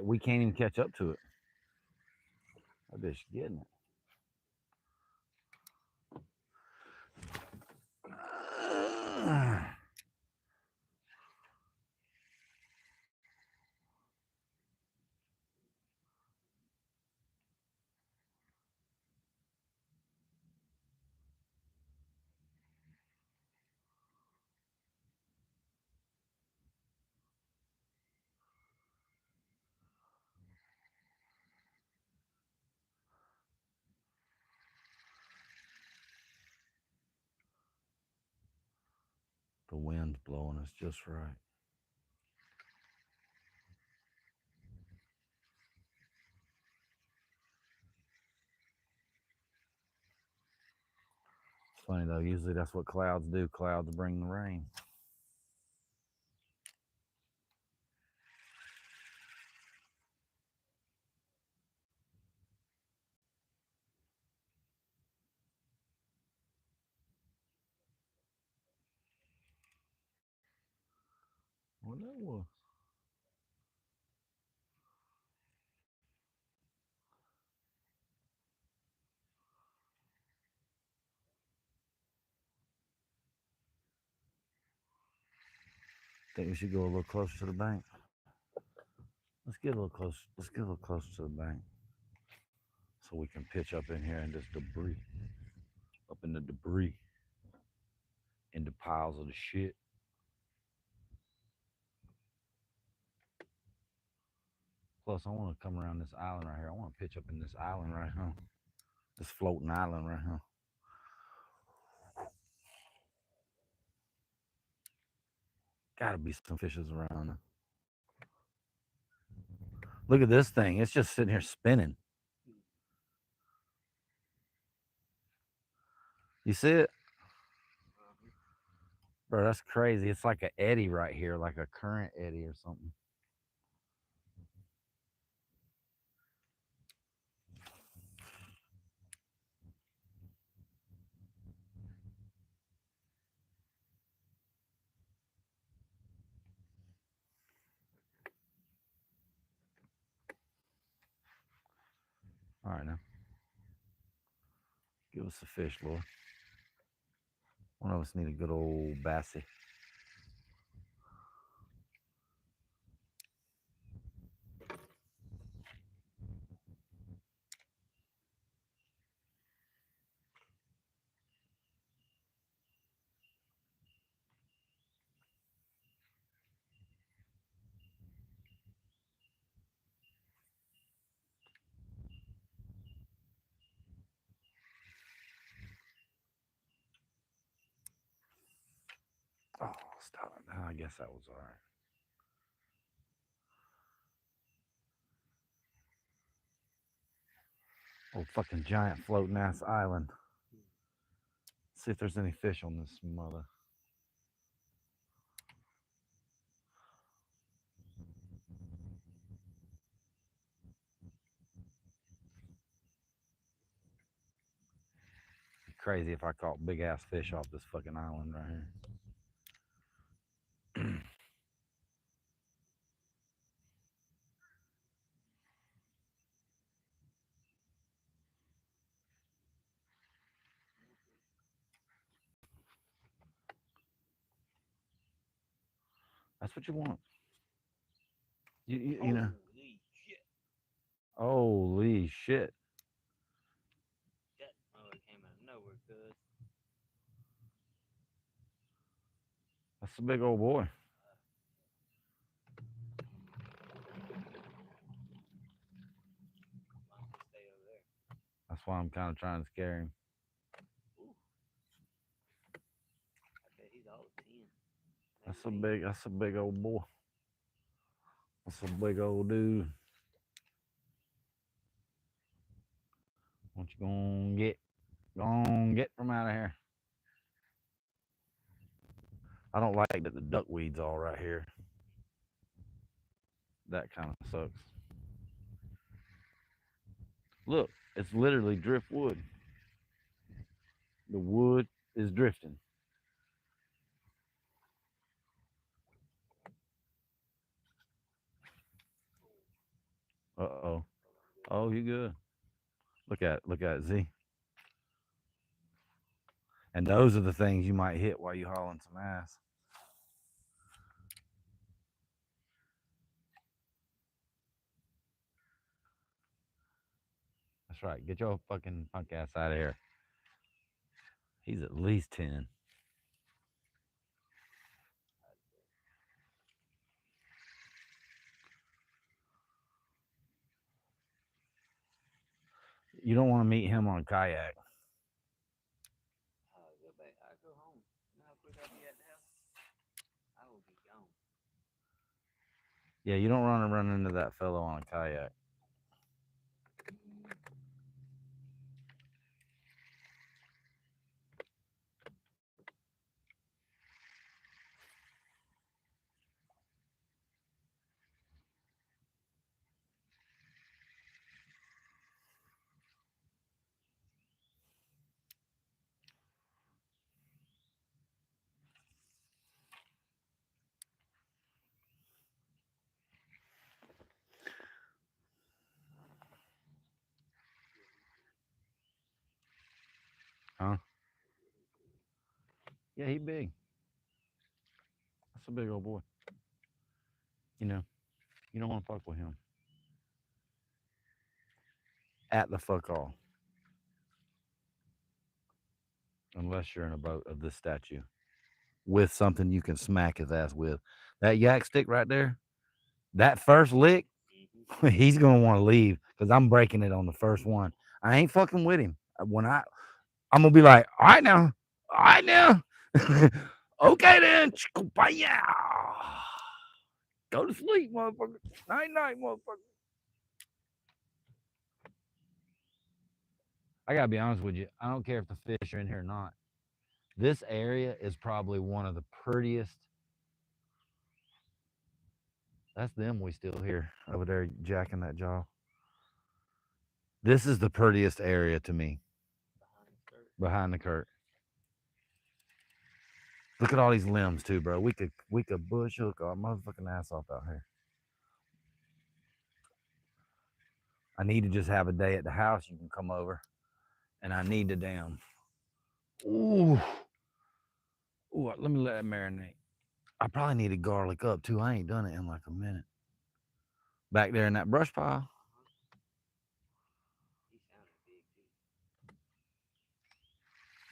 we can't even catch up to it. That bitch getting it. The wind's blowing us just right. It's funny though. Usually that's what clouds do. Clouds bring the rain. What that was? Think we should go a little closer to the bank. Let's get a little close. Let's get a little closer to the bank, so we can pitch up in here and just debris. in the debris, into piles of the shit. Plus, I want to come around this island right here. I want to pitch up in this island right here. This floating island right here. Gotta be some fishes around. Look at this thing. It's just sitting here spinning. You see it? Bro, that's crazy. It's like an eddy right here, like a current eddy or something. All right, now. Give us a fish, Lord. One of us need a good old bassie. Oh, stop it. I guess that was all right. Oh, fucking giant floating ass island. See if there's any fish on this mother. Crazy if I caught big ass fish off this fucking island right here. That's what you want. You know. Holy shit. That mother came out of nowhere, cuz. That's a big old boy. Stay over there. That's why I'm kind of trying to scare him. Ooh. I bet he's all 10. That's a big old boy. That's a big old dude. What you gonna get? Gonna get from out of here. I don't like that the duckweed's all right here. That kind of sucks. Look, it's literally driftwood. The wood is drifting. Uh-oh. Oh, you good. Look at it, Z. And those are the things you might hit while you hauling some ass. That's right. Get your fucking punk ass out of here. He's at least 10. You don't want to meet him on a kayak. I'll go back. I'll go home. You know how quick I'll be at the house? I will be gone. Yeah, you don't want to run into that fellow on a kayak. Huh? Yeah, he big. That's a big old boy. You know, you don't want to fuck with him. At the fuck all. unless you're in a boat of this statue with something you can smack his ass with. That yak stick right there, that first lick, he's gonna want to leave because I'm breaking it on the first one. I ain't fucking with him. I'm gonna be like, all right now, okay then, Bye. Go to sleep, motherfucker. Night night, motherfucker. I gotta be honest with you. I don't care if the fish are in here or not. This area is probably one of the prettiest. That's them we still hear over there jacking that jaw. This is the prettiest area to me. Behind the curtain. Look at all these limbs too, bro. We could bush hook our motherfucking ass off out here. I need to just have a day at the house. You can come over, and I need to damn. Ooh, ooh. Let me let it marinate. I probably need to garlic up too. I ain't done it in like a minute. Back there in that brush pile. He sounded big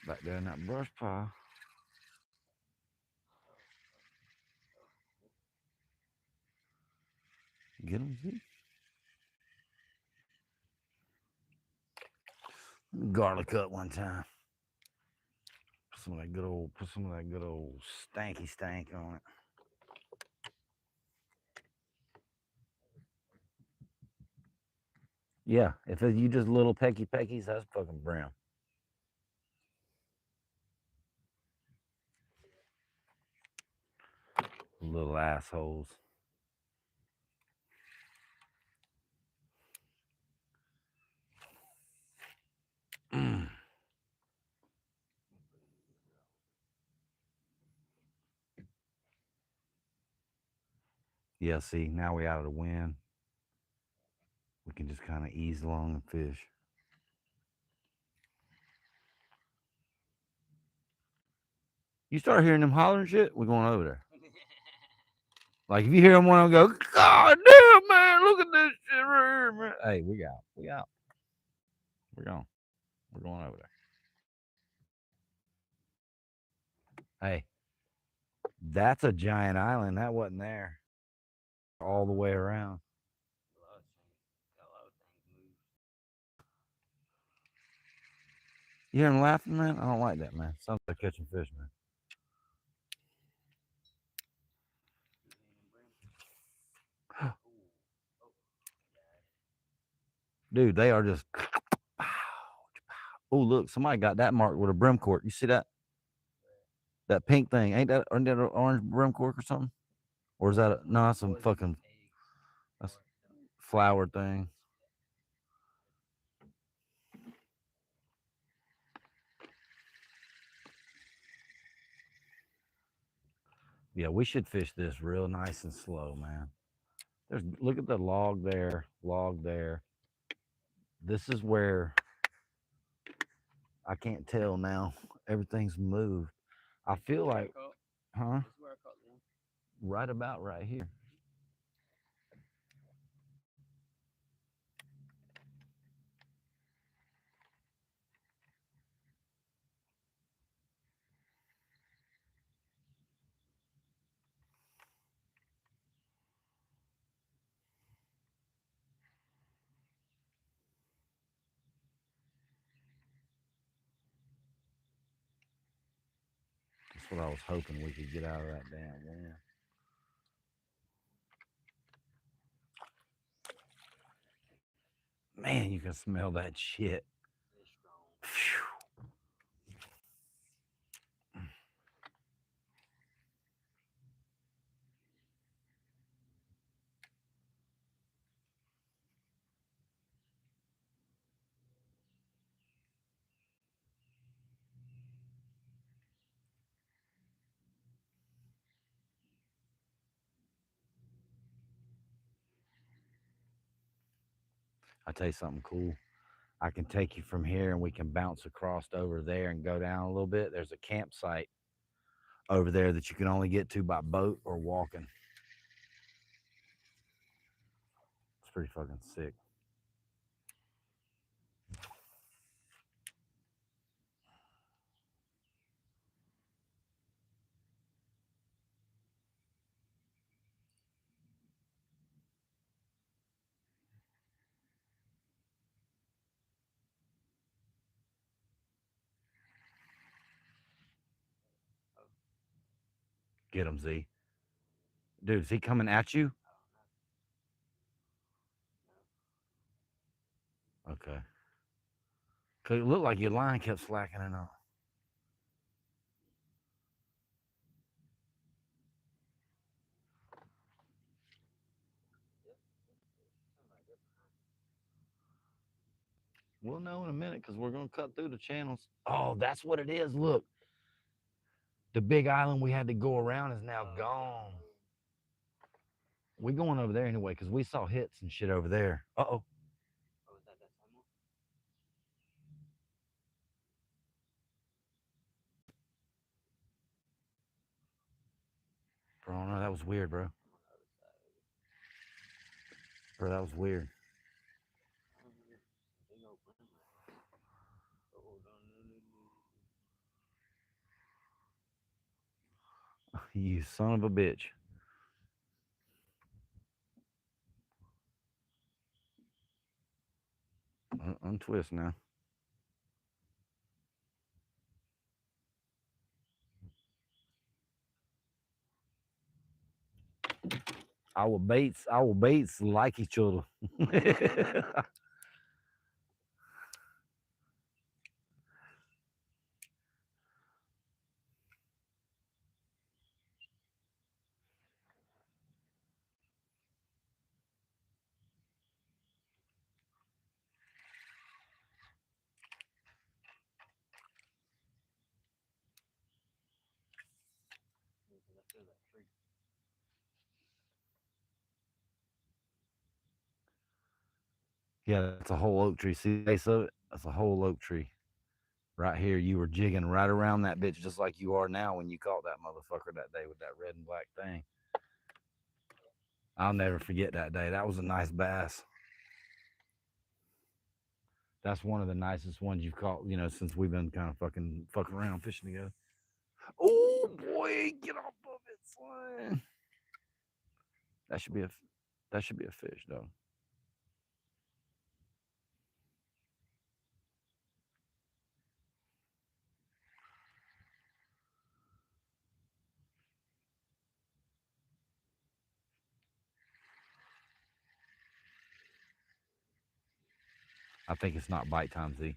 too. Back there in that brush pile. Get them, see? Garlic up one time. Put some of that good old stanky stank on it. Yeah, if you just little peckies, that's fucking brown. Little assholes. Mm. Yeah, see, now we out of the wind. We can just kind of ease along and fish. You start hearing them hollering shit, we're going over there. Like if you hear them one of them go, God damn man, look at this shit right here, man. Hey, we out. We're going. We're going over there. Hey, that's a giant island. That wasn't there. All the way around. A lot of things. Got a lot of things moved. You hear them laughing, man? I don't like that, man. Sounds like catching fish, man. Dude, they are just. Oh, look, somebody got that marked with a brim cork. You see that? That pink thing. Ain't that an orange brim cork or something? Or is that no, that's some fucking that's flower thing. Yeah, we should fish this real nice and slow, man. Look at the log there, log there. This is where I can't tell now. Everything's moved. I feel like, huh? This is where I caught them. Right about right here. That's what I was hoping we could get out of that damn wind. Man, you can smell that shit. They're strong. Phew. I'll tell you something cool. I can take you from here and we can bounce across over there and go down a little bit. There's a campsite over there that you can only get to by boat or walking. It's pretty fucking sick. Get him, Z. Dude, is he coming at you? Okay. Cause it looked like your line kept slackening up. We'll know in a minute because we're gonna cut through the channels. Oh, that's what it is. Look, the big island we had to go around is now gone. We going over there anyway because we saw hits and shit over there. Uh oh. Oh, is that same one? Bro, no, that was weird, bro. I'm on the other side of it. Bro, that was weird. Big old blimp. Oh, You son of a bitch. Untwist now. Our baits like each other. I feel that tree. Yeah, that's a whole oak tree. See the base of it? That's a whole oak tree. Right here, you were jigging right around that bitch just like you are now when you caught that motherfucker that day with that red and black thing. I'll never forget that day. That was a nice bass. That's one of the nicest ones you've caught, since we've been kind of fucking around fishing together. Oh boy, get off of it, son. That should be a fish, though. I think it's not bite time, Z.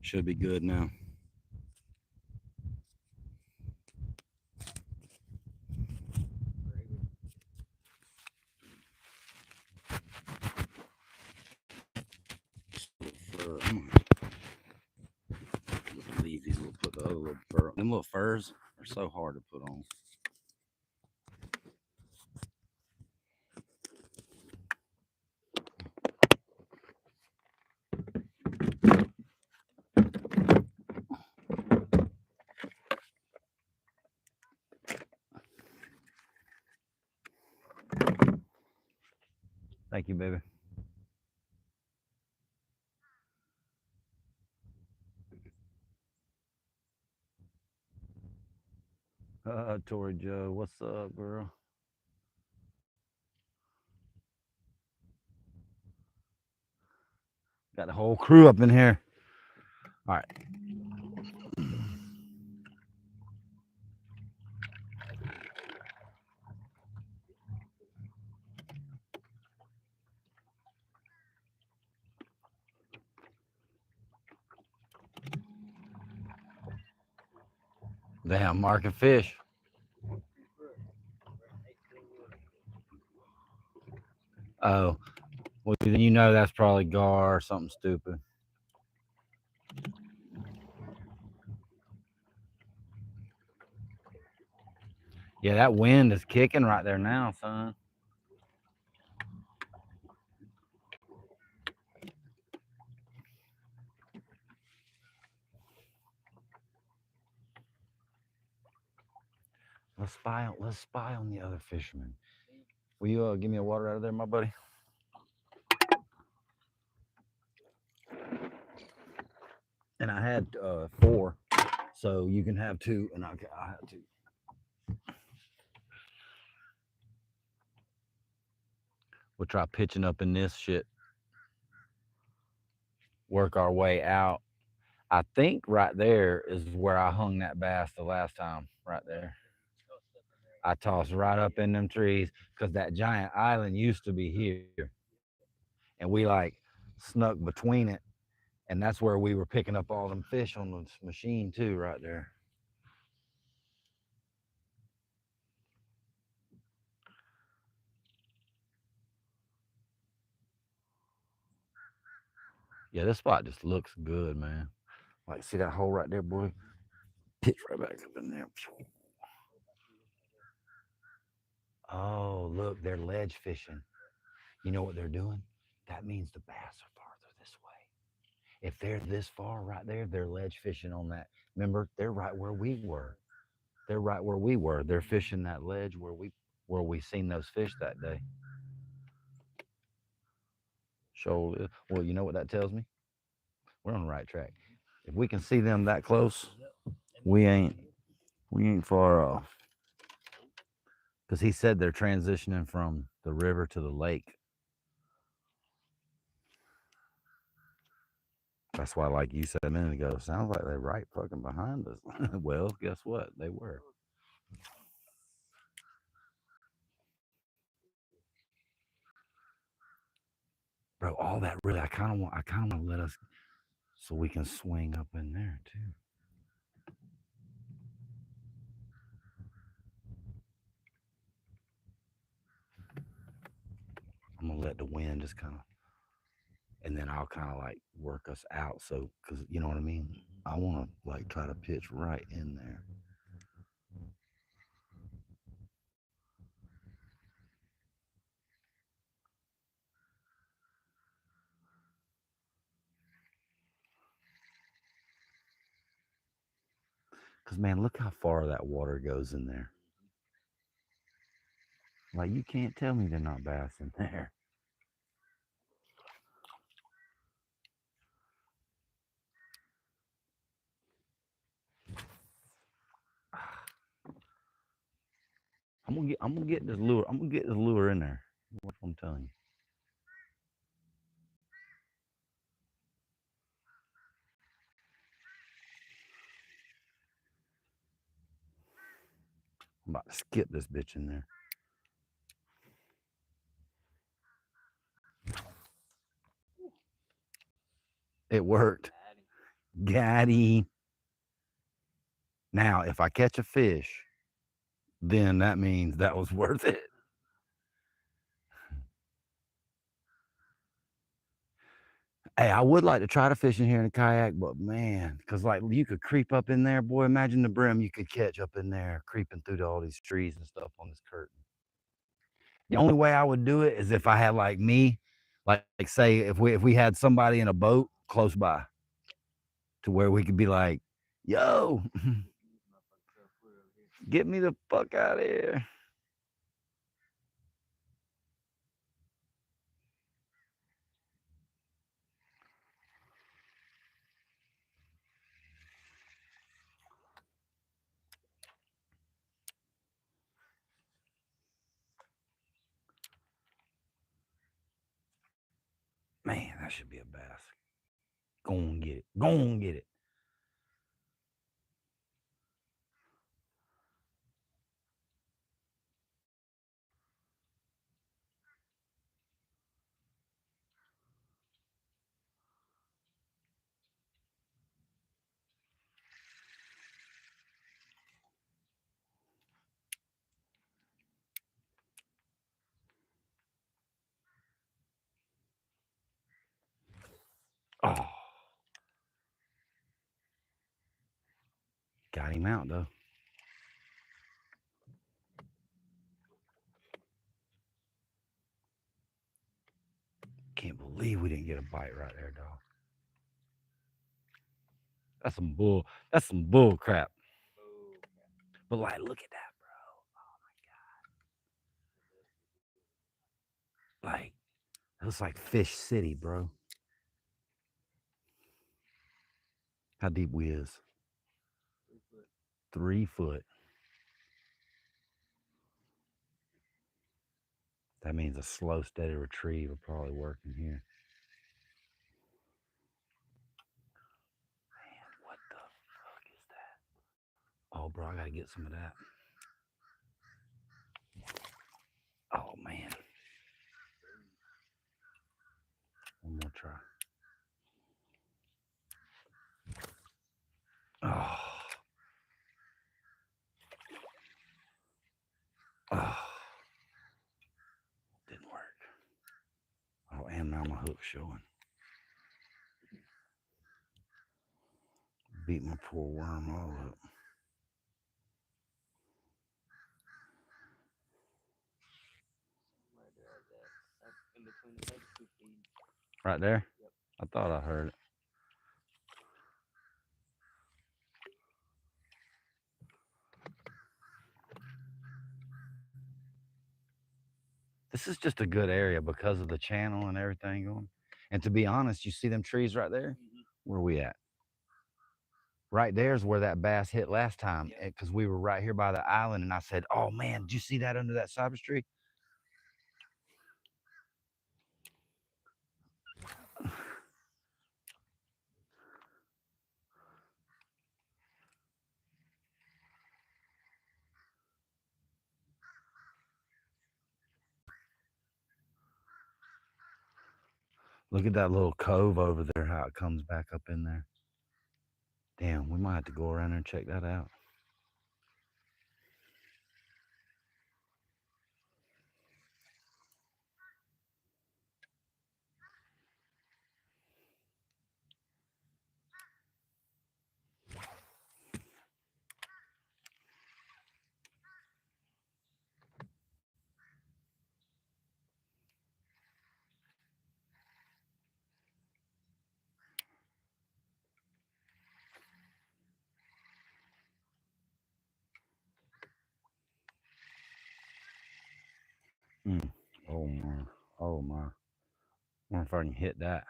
Should be good now. Leave these little, put the other little fur. Them little furs are so hard to put on. Thank you, baby. Tori Joe, what's up, girl? Got the whole crew up in here. All right. Damn, market fish. Oh, well, then you know that's probably gar or something stupid. Yeah, that wind is kicking right there now, son. Let's spy on the other fishermen. Will you give me a water out of there, my buddy? And I had 4, so you can have 2, and I have 2. We'll try pitching up in this shit. Work our way out. I think right there is where I hung that bass the last time. Right there. I tossed right up in them trees because that giant island used to be here, and we like snuck between it, and that's where we were picking up all them fish on the machine too, right there. Yeah, this spot just looks good, man. Like, see that hole right there, boy? Pitch right back up in there. Oh, look, they're ledge fishing. You know what they're doing? That means the bass are farther this way. If they're this far right there, they're ledge fishing on that. Remember, they're right where we were. They're right where we were. They're fishing that ledge where we seen those fish that day. So, well, you know what that tells me? We're on the right track. If we can see them that close, we ain't we ain't far off. Because he said they're transitioning from the river to the lake. That's why, like you said a minute ago, sounds like they're right fucking behind us. Well, guess what? They were. Bro, all that really, I kind of want to let us so we can swing up in there too. I'm gonna let the wind just kind of, and then I'll kind of like work us out. So, cause you know what I mean. I want to like try to pitch right in there. Cause man, look how far that water goes in there. Like you can't tell me they're not bass in there. I'm gonna get this lure. I'm gonna get this lure in there. What I'm telling you. I'm about to skip this bitch in there. It worked. Got him. Now, if I catch a fish, then that means that was worth it. Hey, I would like to try to fish in here in a kayak, but man, because like you could creep up in there, boy. Imagine the brim you could catch up in there, creeping through all these trees and stuff on this curtain. The only way I would do it is if I had like me, like say if we had somebody in a boat close by to where we could be like, yo, get me the fuck out of here. Man, that should be a bass. Go and get it. Go and get it. Oh, got him out though. Can't believe we didn't get a bite right there, dog. That's some bull. That's some bull crap. But like, look at that, bro. Like, it looks like Fish City, bro. How deep we is? 3 foot. 3 foot. That means a slow, steady retrieve will probably work in here. Man, what the fuck is that? Oh, bro, I gotta get some of that. Oh man. One more try. Oh. Oh. Didn't work. Oh, and now my hook's showing. Beat my poor worm all up. Right there at that. In between the first 2 feet. Right there? Yep. I thought I heard it. This is just a good area because of the channel and everything going. And to be honest, you see them trees right there? Where we at? Right there's where that bass hit last time because we were right here by the island. And I said, oh man, did you see that under that cypress tree? Look at that little cove over there, how it comes back up in there. Damn, we might have to go around there and check that out. Mm. Oh my. Oh my. I wonder if I can hit that.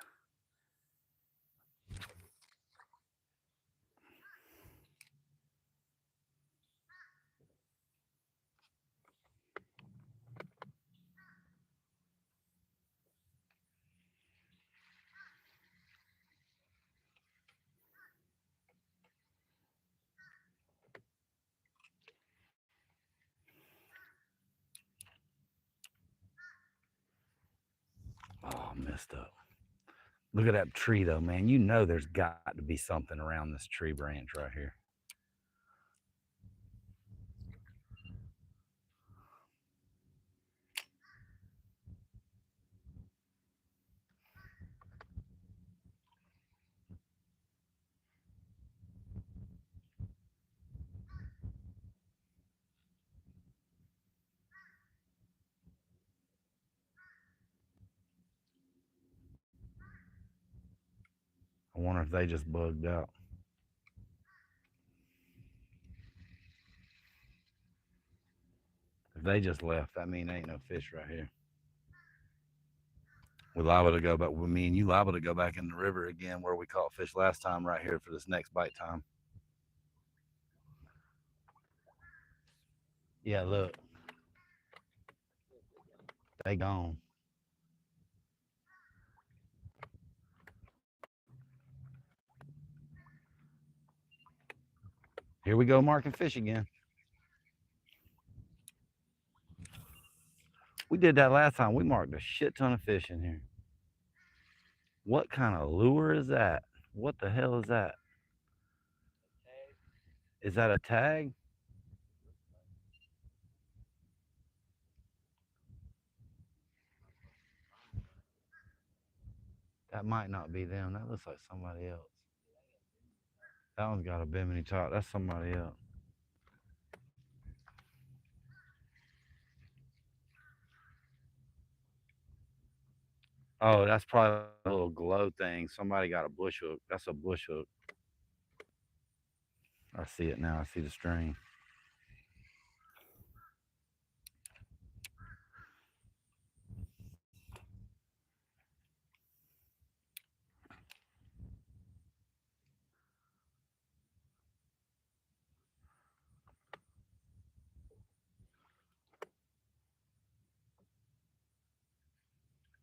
Oh, I messed up. Look at that tree though, man. You know there's got to be something around this tree branch right here. I wonder if they just bugged out. If they just left, that mean ain't no fish right here. We're liable to go back. With me and you liable to go back in the river again where we caught fish last time right here for this next bite time. Yeah, look, they gone. Here we go marking fish again. We did that last time. We marked a shit ton of fish in here. What kind of lure is that? What the hell is that? Is that a tag? That might not be them. That looks like somebody else. That one's got a bimini top. That's somebody else. Oh, that's probably a little glow thing. Somebody got a bush hook. That's a bush hook. I see it now. I see the string.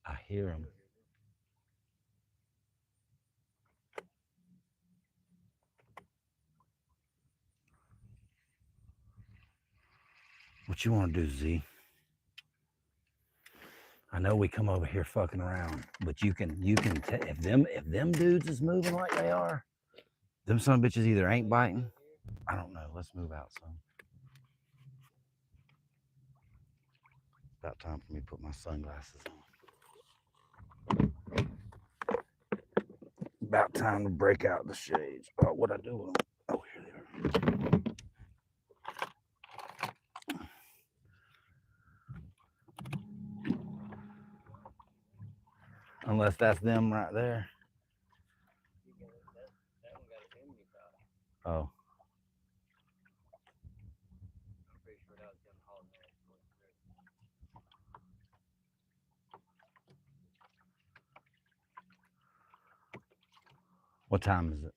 I hear them. What you want to do, Z? I know we come over here fucking around, but if them dudes is moving like they are, them son of bitches either ain't biting. I don't know. Let's move out some. About time for me to put my sunglasses on. About time to break out the shades. Oh, what I do with them? Oh, here they are. Unless that's them right there. Oh. What time is it?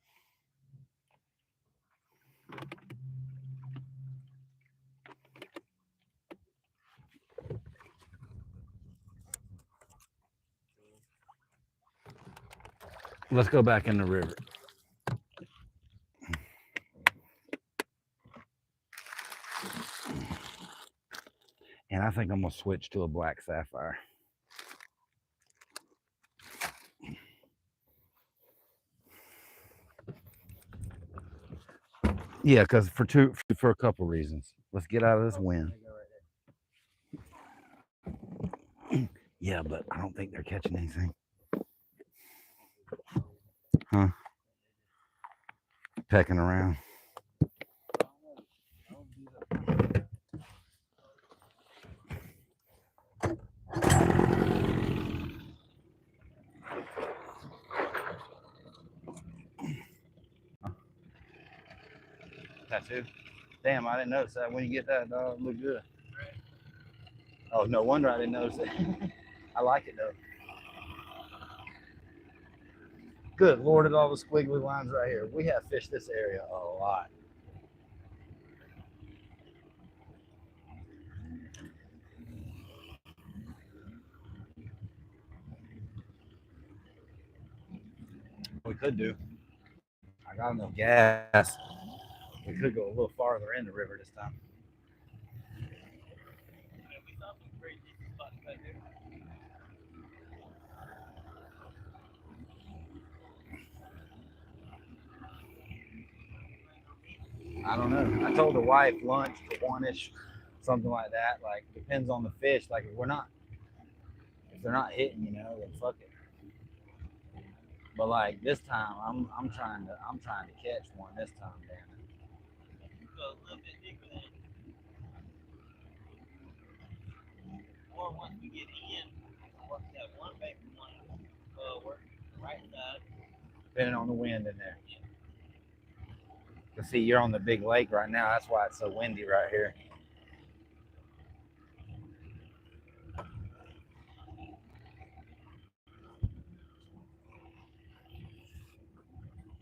Let's go back in the river. And I think I'm gonna switch to a black sapphire. Yeah, because for a couple reasons. Let's get out of this wind. Yeah, but I don't think they're catching anything. Huh? Pecking around. Tattoo? Damn, I didn't notice that. When you get that, dog, look good. Oh, no wonder I didn't notice it. I like it though. Good Lord, at all the squiggly lines right here. We have fished this area a lot. We could do. I got enough gas. We could go a little farther in the river this time. I don't know. I told the wife lunch to 1-ish, something like that. Like depends on the fish. Like if they're not hitting, then fuck it. But like this time, I'm trying to catch one this time, damn it. You go a little bit deeper than, or once we get in, once that one baby one work right side. Depending on the wind in there. Cause see, you're on the big lake right now. That's why it's so windy right here.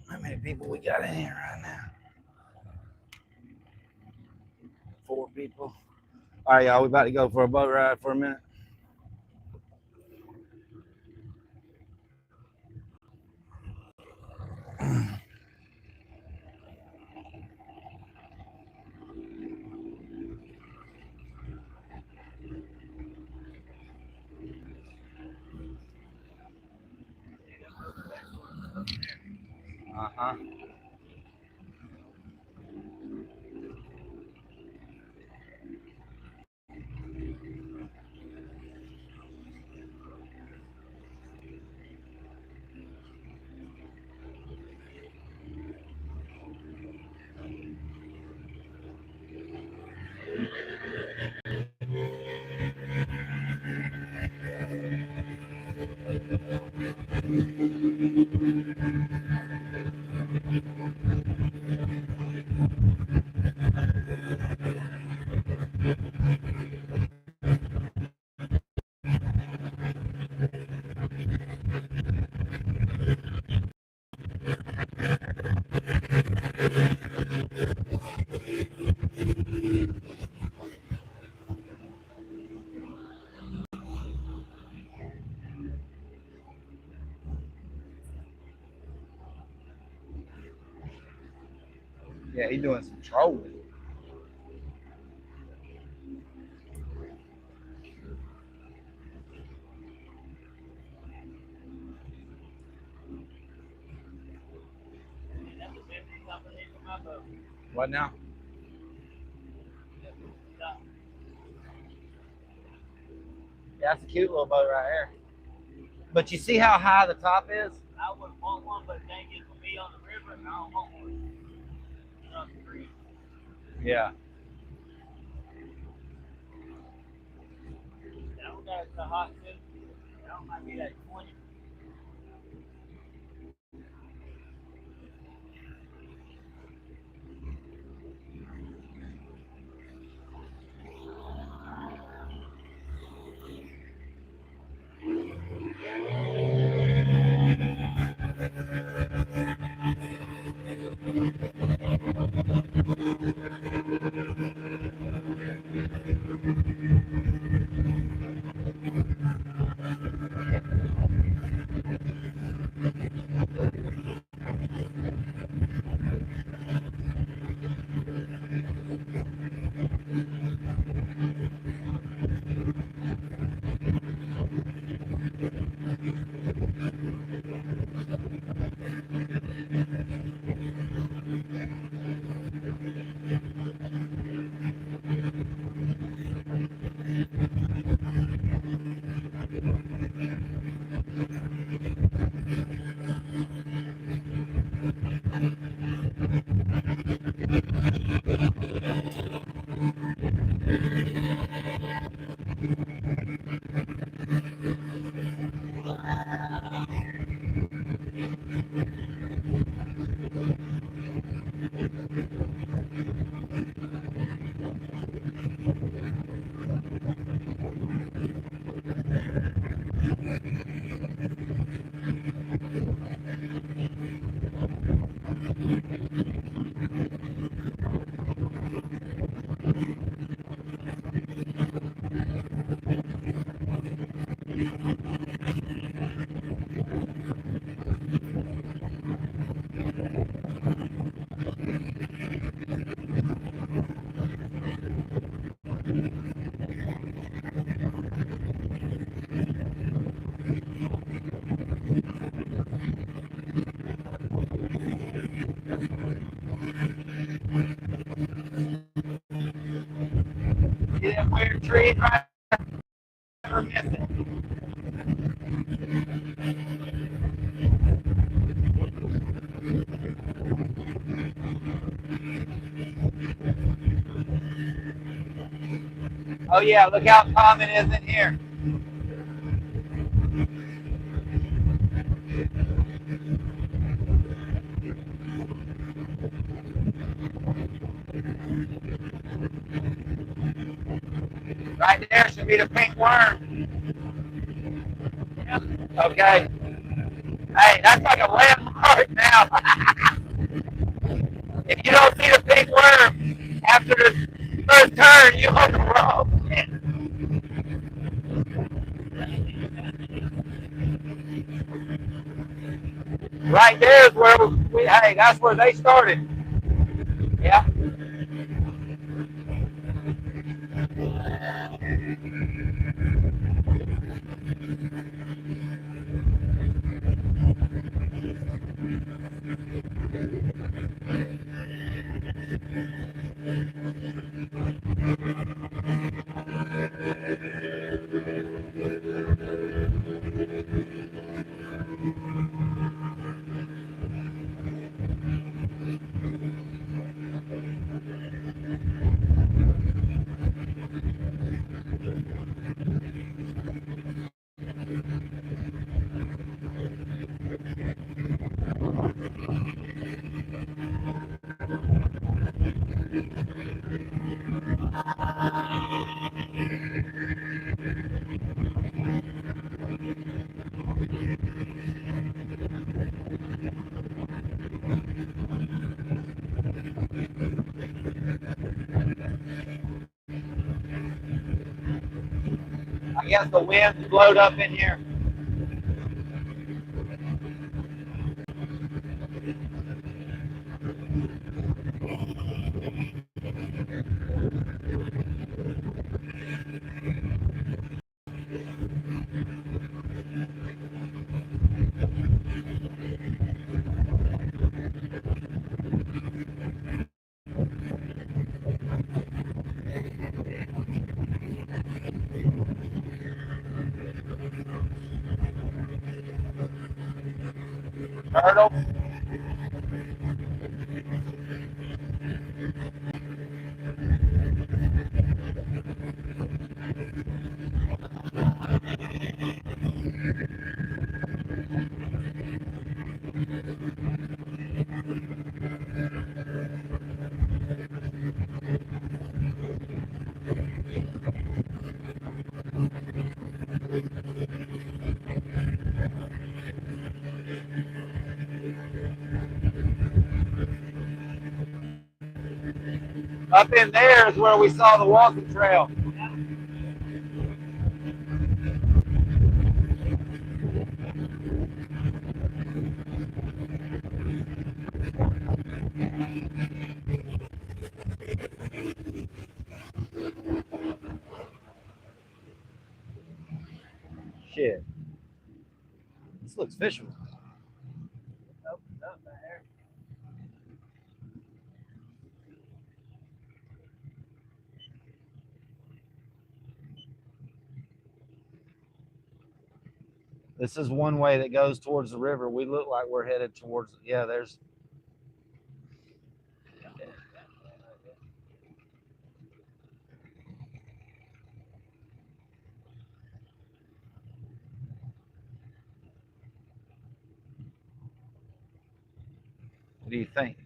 How many people we got in here right now? 4 people. All right, y'all. We about to go for a boat ride for a minute. Uh-huh. Yeah, he's doing some trolling. That's the best thing I've been from my boat. What now? Stop. Yeah, that's a cute little boat right here. But you see how high the top is? I would want one, but dang it, for me on the river, I don't want one. Across the creek. Yeah. I don't got the hot too. That one might be that 20. tree right there, miss it. Oh yeah, look how calm it is in here. Right there should be the pink worm. Okay. Hey, that's like a landmark now. If you don't see the pink worm after the first turn, you're on the wrong. Right there is where hey, that's where they started. Yeah. I guess the wind blowed up in here. Turtle. Up in there is where we saw the walking trail. Shit. This looks fishable. This is one way that goes towards the river. We look like we're headed towards, yeah, there's. What do you think?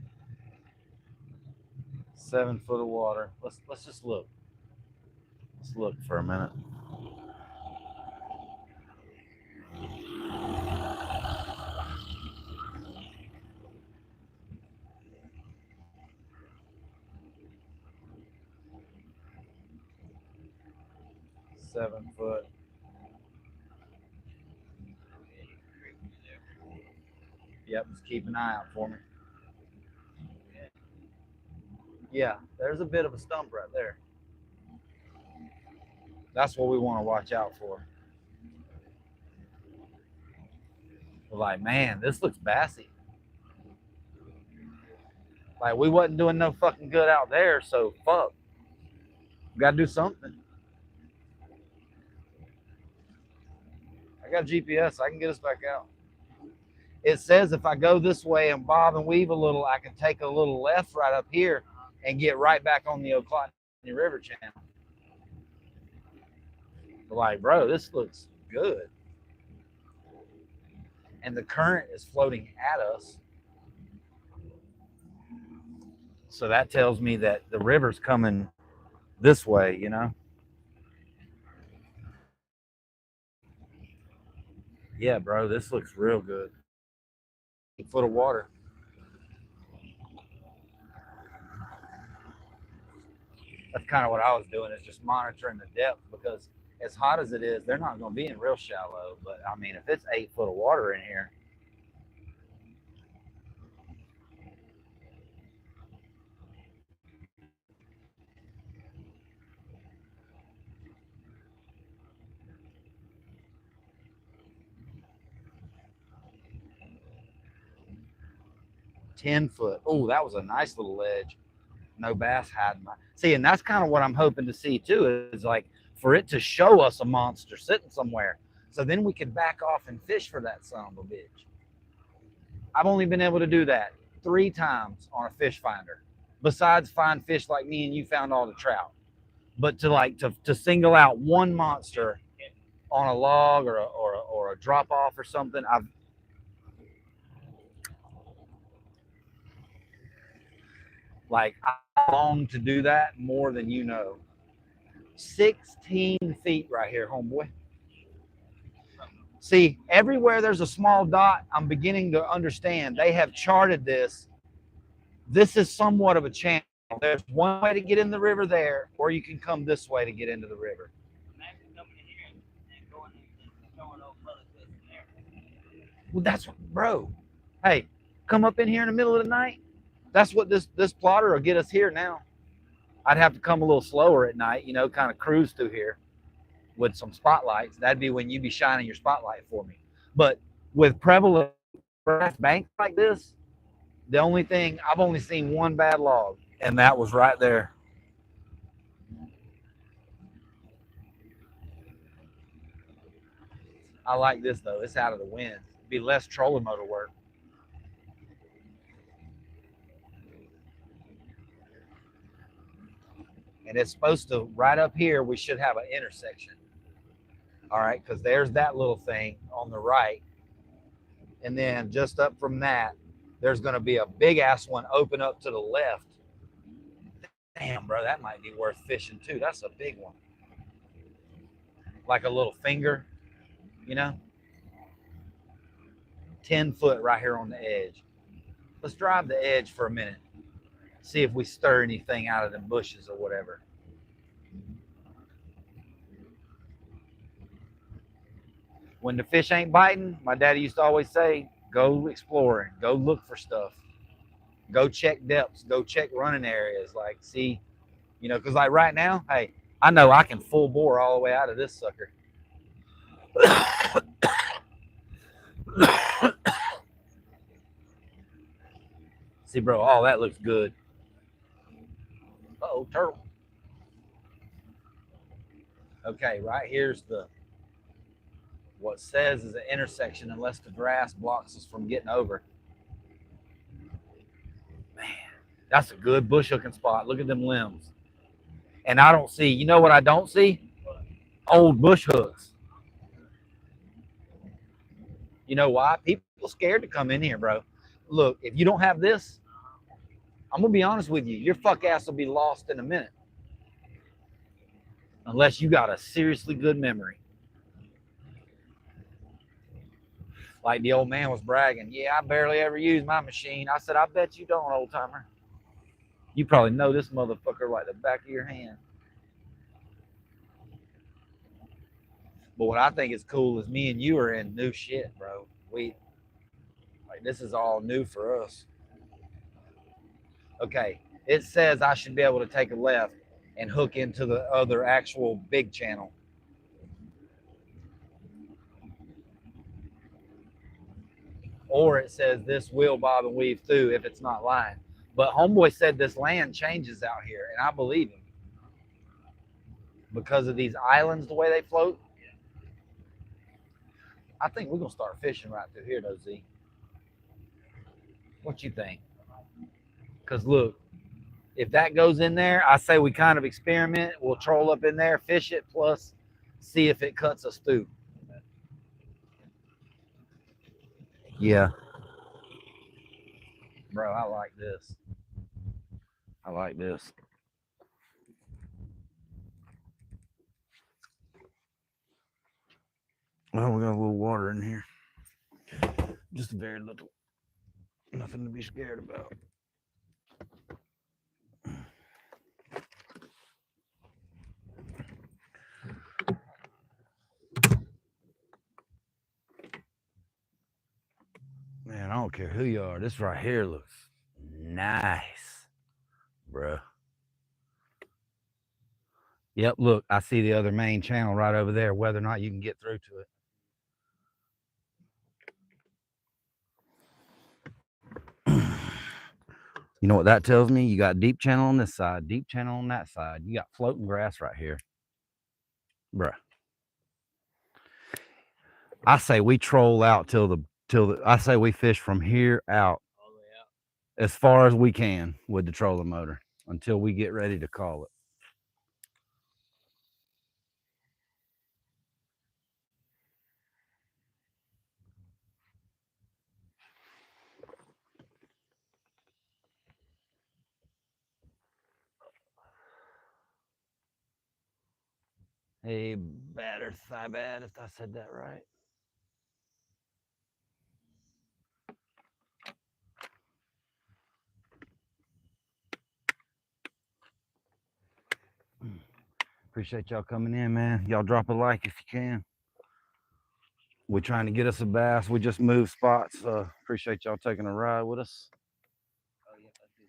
7 foot of water. Let's just look. Let's look for a minute. Seven foot. Yep, just keep an eye out for me. Yeah, there's a bit of a stump right there. That's what we want to watch out for. We're like, man, this looks bassy. Like we wasn't doing no fucking good out there, so fuck. We gotta do something. I got GPS. I can get us back out. It says if I go this way and bob and weave a little, I can take a little left right up here and get right back on the Oclotney River channel. But like, bro, this looks good. And the current is floating at us. So that tells me that the river's coming this way, you know? Yeah, bro, this looks real good. 8 foot of water. That's kind of what I was doing, is just monitoring the depth, because as hot as it is, they're not going to be in real shallow. But I mean, if it's 8 foot of water in here, 10 foot. Oh, that was a nice little ledge. No bass hiding. See, and that's kind of what I'm hoping to see too, is like for it to show us a monster sitting somewhere. So then we could back off and fish for that son of a bitch. I've only been able to do that 3 times on a fish finder, besides find fish like me and you found all the trout. But to single out one monster on a log or a drop off or something, I long to do that more than you know. 16 feet right here, homeboy. See, everywhere there's a small dot, I'm beginning to understand. They have charted this. This is somewhat of a channel. There's one way to get in the river there, or you can come this way to get into the river. Well, that's, bro. Hey, come up in here in the middle of the night. That's what this plotter will get us here now. I'd have to come a little slower at night, you know, kind of cruise through here with some spotlights. That'd be when you'd be shining your spotlight for me. But with prevalent brass banks like this, the only thing, I've only seen one bad log, and that was right there. I like this though. It's out of the wind. It'd be less trolling motor work. And it's supposed to, right up here, we should have an intersection. All right, because there's that little thing on the right. And then just up from that, there's going to be a big ass one open up to the left. Damn, bro, that might be worth fishing too. That's a big one. Like a little finger, you know? 10 foot right here on the edge. Let's drive the edge for a minute. See if we stir anything out of them bushes or whatever. When the fish ain't biting, my daddy used to always say, go exploring, go look for stuff, go check depths, go check running areas. Like, see, you know, because like right now, hey, I know I can full bore all the way out of this sucker. See, bro, all that looks good. Uh-oh, turtle. Okay, right here's the, what says is an intersection, unless the grass blocks us from getting over. Man, that's a good bush hooking spot. Look at them limbs. And I don't see, you know what I don't see? Old bush hooks. You know why? People scared to come in here, bro. Look, if you don't have this, I'm going to be honest with you, your fuck ass will be lost in a minute. Unless you got a seriously good memory. Like the old man was bragging, yeah, I barely ever use my machine. I said, I bet you don't, old timer. You probably know this motherfucker like the back of your hand. But what I think is cool is me and you are in new shit, bro. This is all new for us. Okay, it says I should be able to take a left and hook into the other actual big channel. Or it says this will bob and weave through if it's not lined. But homeboy said this land changes out here, and I believe him. Because of these islands, the way they float. I think we're gonna start fishing right through here, though, Z. What you think? Because look, if that goes in there, I say we kind of experiment. We'll troll up in there, fish it, plus see if it cuts us through. Yeah. Bro, I like this. I like this. Well, we got a little water in here. Just very little. Nothing to be scared about. Man, I don't care who you are. This right here looks nice, bruh. Yep, look, I see the other main channel right over there, whether or not you can get through to it. You know what that tells me? You got deep channel on this side, deep channel on that side. You got floating grass right here. Bruh. I say we troll out till the I say we fish from here out All the way out. as far as we can with the trolling motor until we get ready to call it. Hey, bad or thigh bad, if I said that right. Appreciate y'all coming in, man. Y'all drop a like if you can. We're trying to get us a bass. We just moved spots. Appreciate y'all taking a ride with us. Oh, yeah, let's do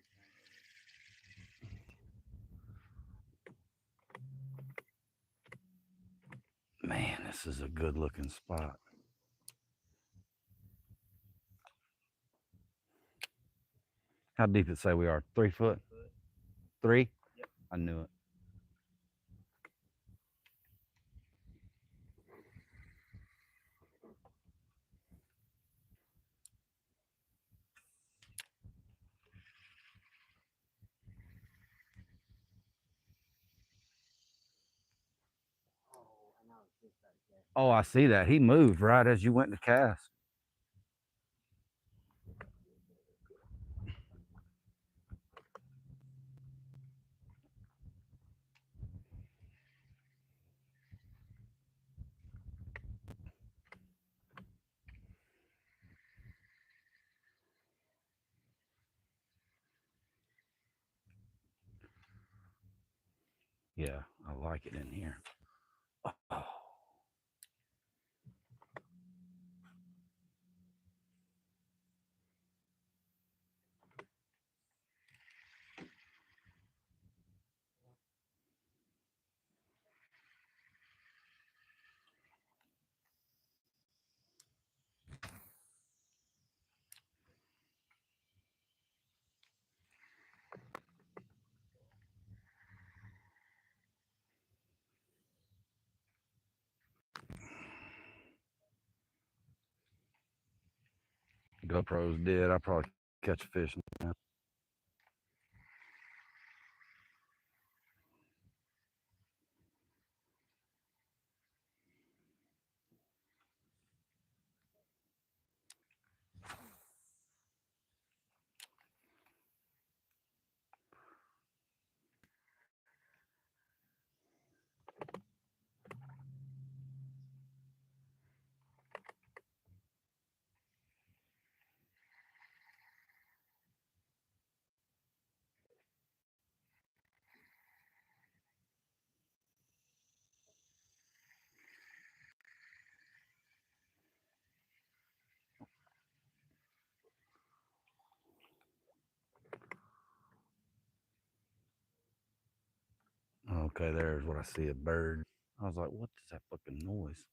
it. Man, this is a good looking spot. How deep it say we are? 3 foot? 3? Yep. I knew it. Oh, I know it's just like that. Oh, I see that. He moved right as you went to cast. Yeah, I like it in here. Oh. GoPro's dead. I'll probably catch a fish now. Okay, there's what I see, a bird. I was like, what is that fucking noise?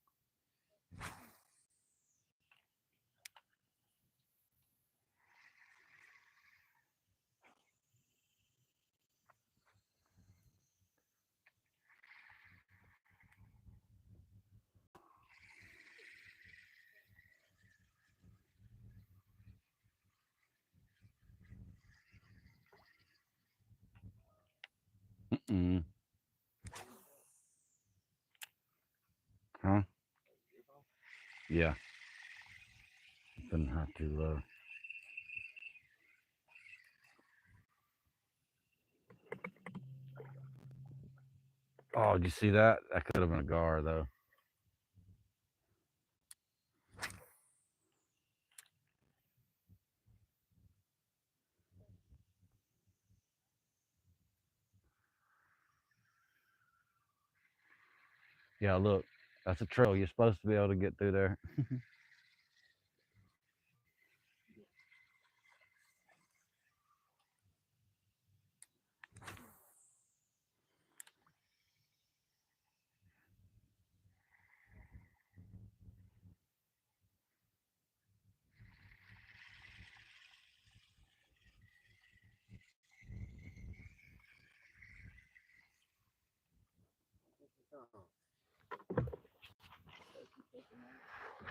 Mm. Huh? Yeah. Didn't have to low. Oh, did you see that? That could have been a gar though. Yeah, look, that's a trail. You're supposed to be able to get through there.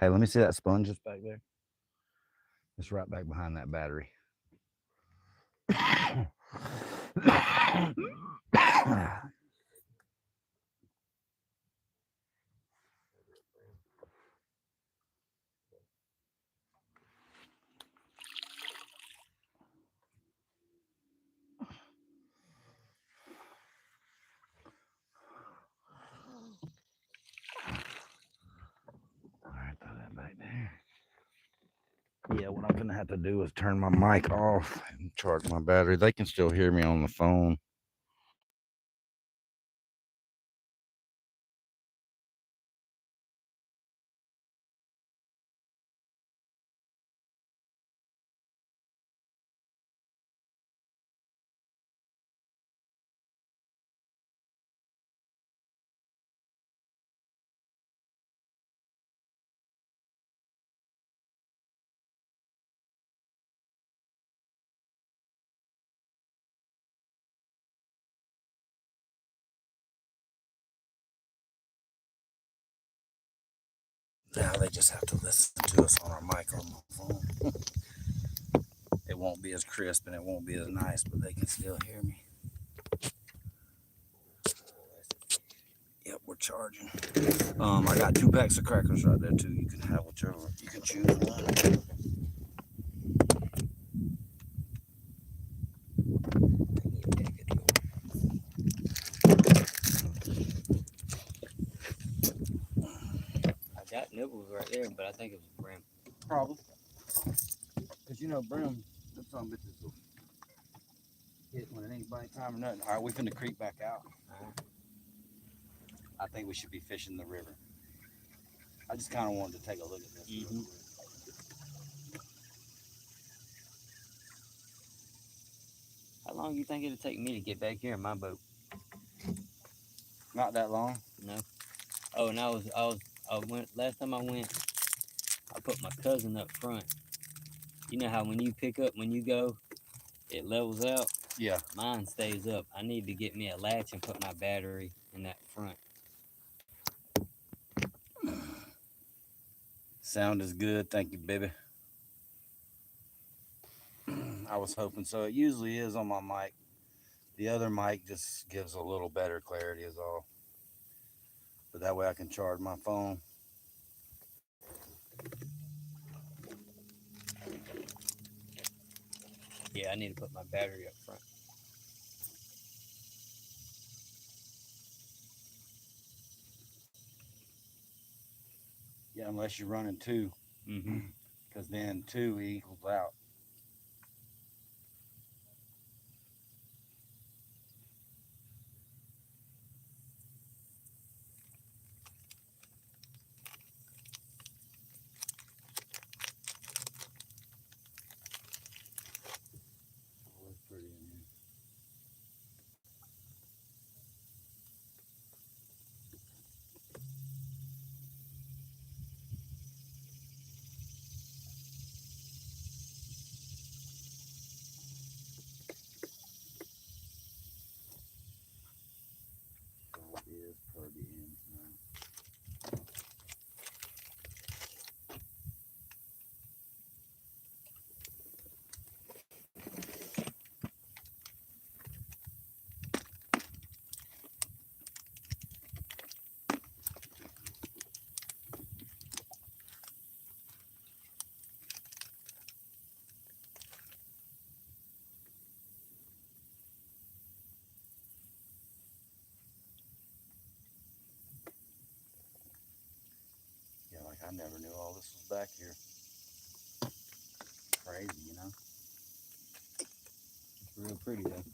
Hey, let me see that sponge that's back there. It's right back behind that battery. All right, throw that back there. Yeah, what I'm gonna have to do is turn my mic off and charge my battery. They can still hear me on the phone. Now they just have to listen to us on our mic on the phone. It won't be as crisp and it won't be as nice, but they can still hear me. Yep, we're charging. I got 2 packs of crackers right there too. You can have whichever. You can choose one. I got nibbles right there, but I think it was brim. Problem. Because you know, brim, them some bitches will hit when it ain't bite time or nothing. All right, we finna creep back out. I think we should be fishing the river. I just kind of wanted to take a look at this. Mm-hmm. How long do you think it'll take me to get back here in my boat? Not that long. No. Oh, and I went last time I went. I put my cousin up front. You know how when you pick up when you go, it levels out. Yeah. Mine stays up. I need to get me a latch and put my battery in that front. Sound is good. Thank you, baby. I was hoping so. It usually is on my mic. The other mic just gives a little better clarity is all. But that way I can charge my phone. Yeah, I need to put my battery up front. Yeah, unless you're running 2. Mm-hmm. Because then 2 equals out. Oh, that's pretty in here. never knew all this was back here. Crazy, you know? It's real pretty though.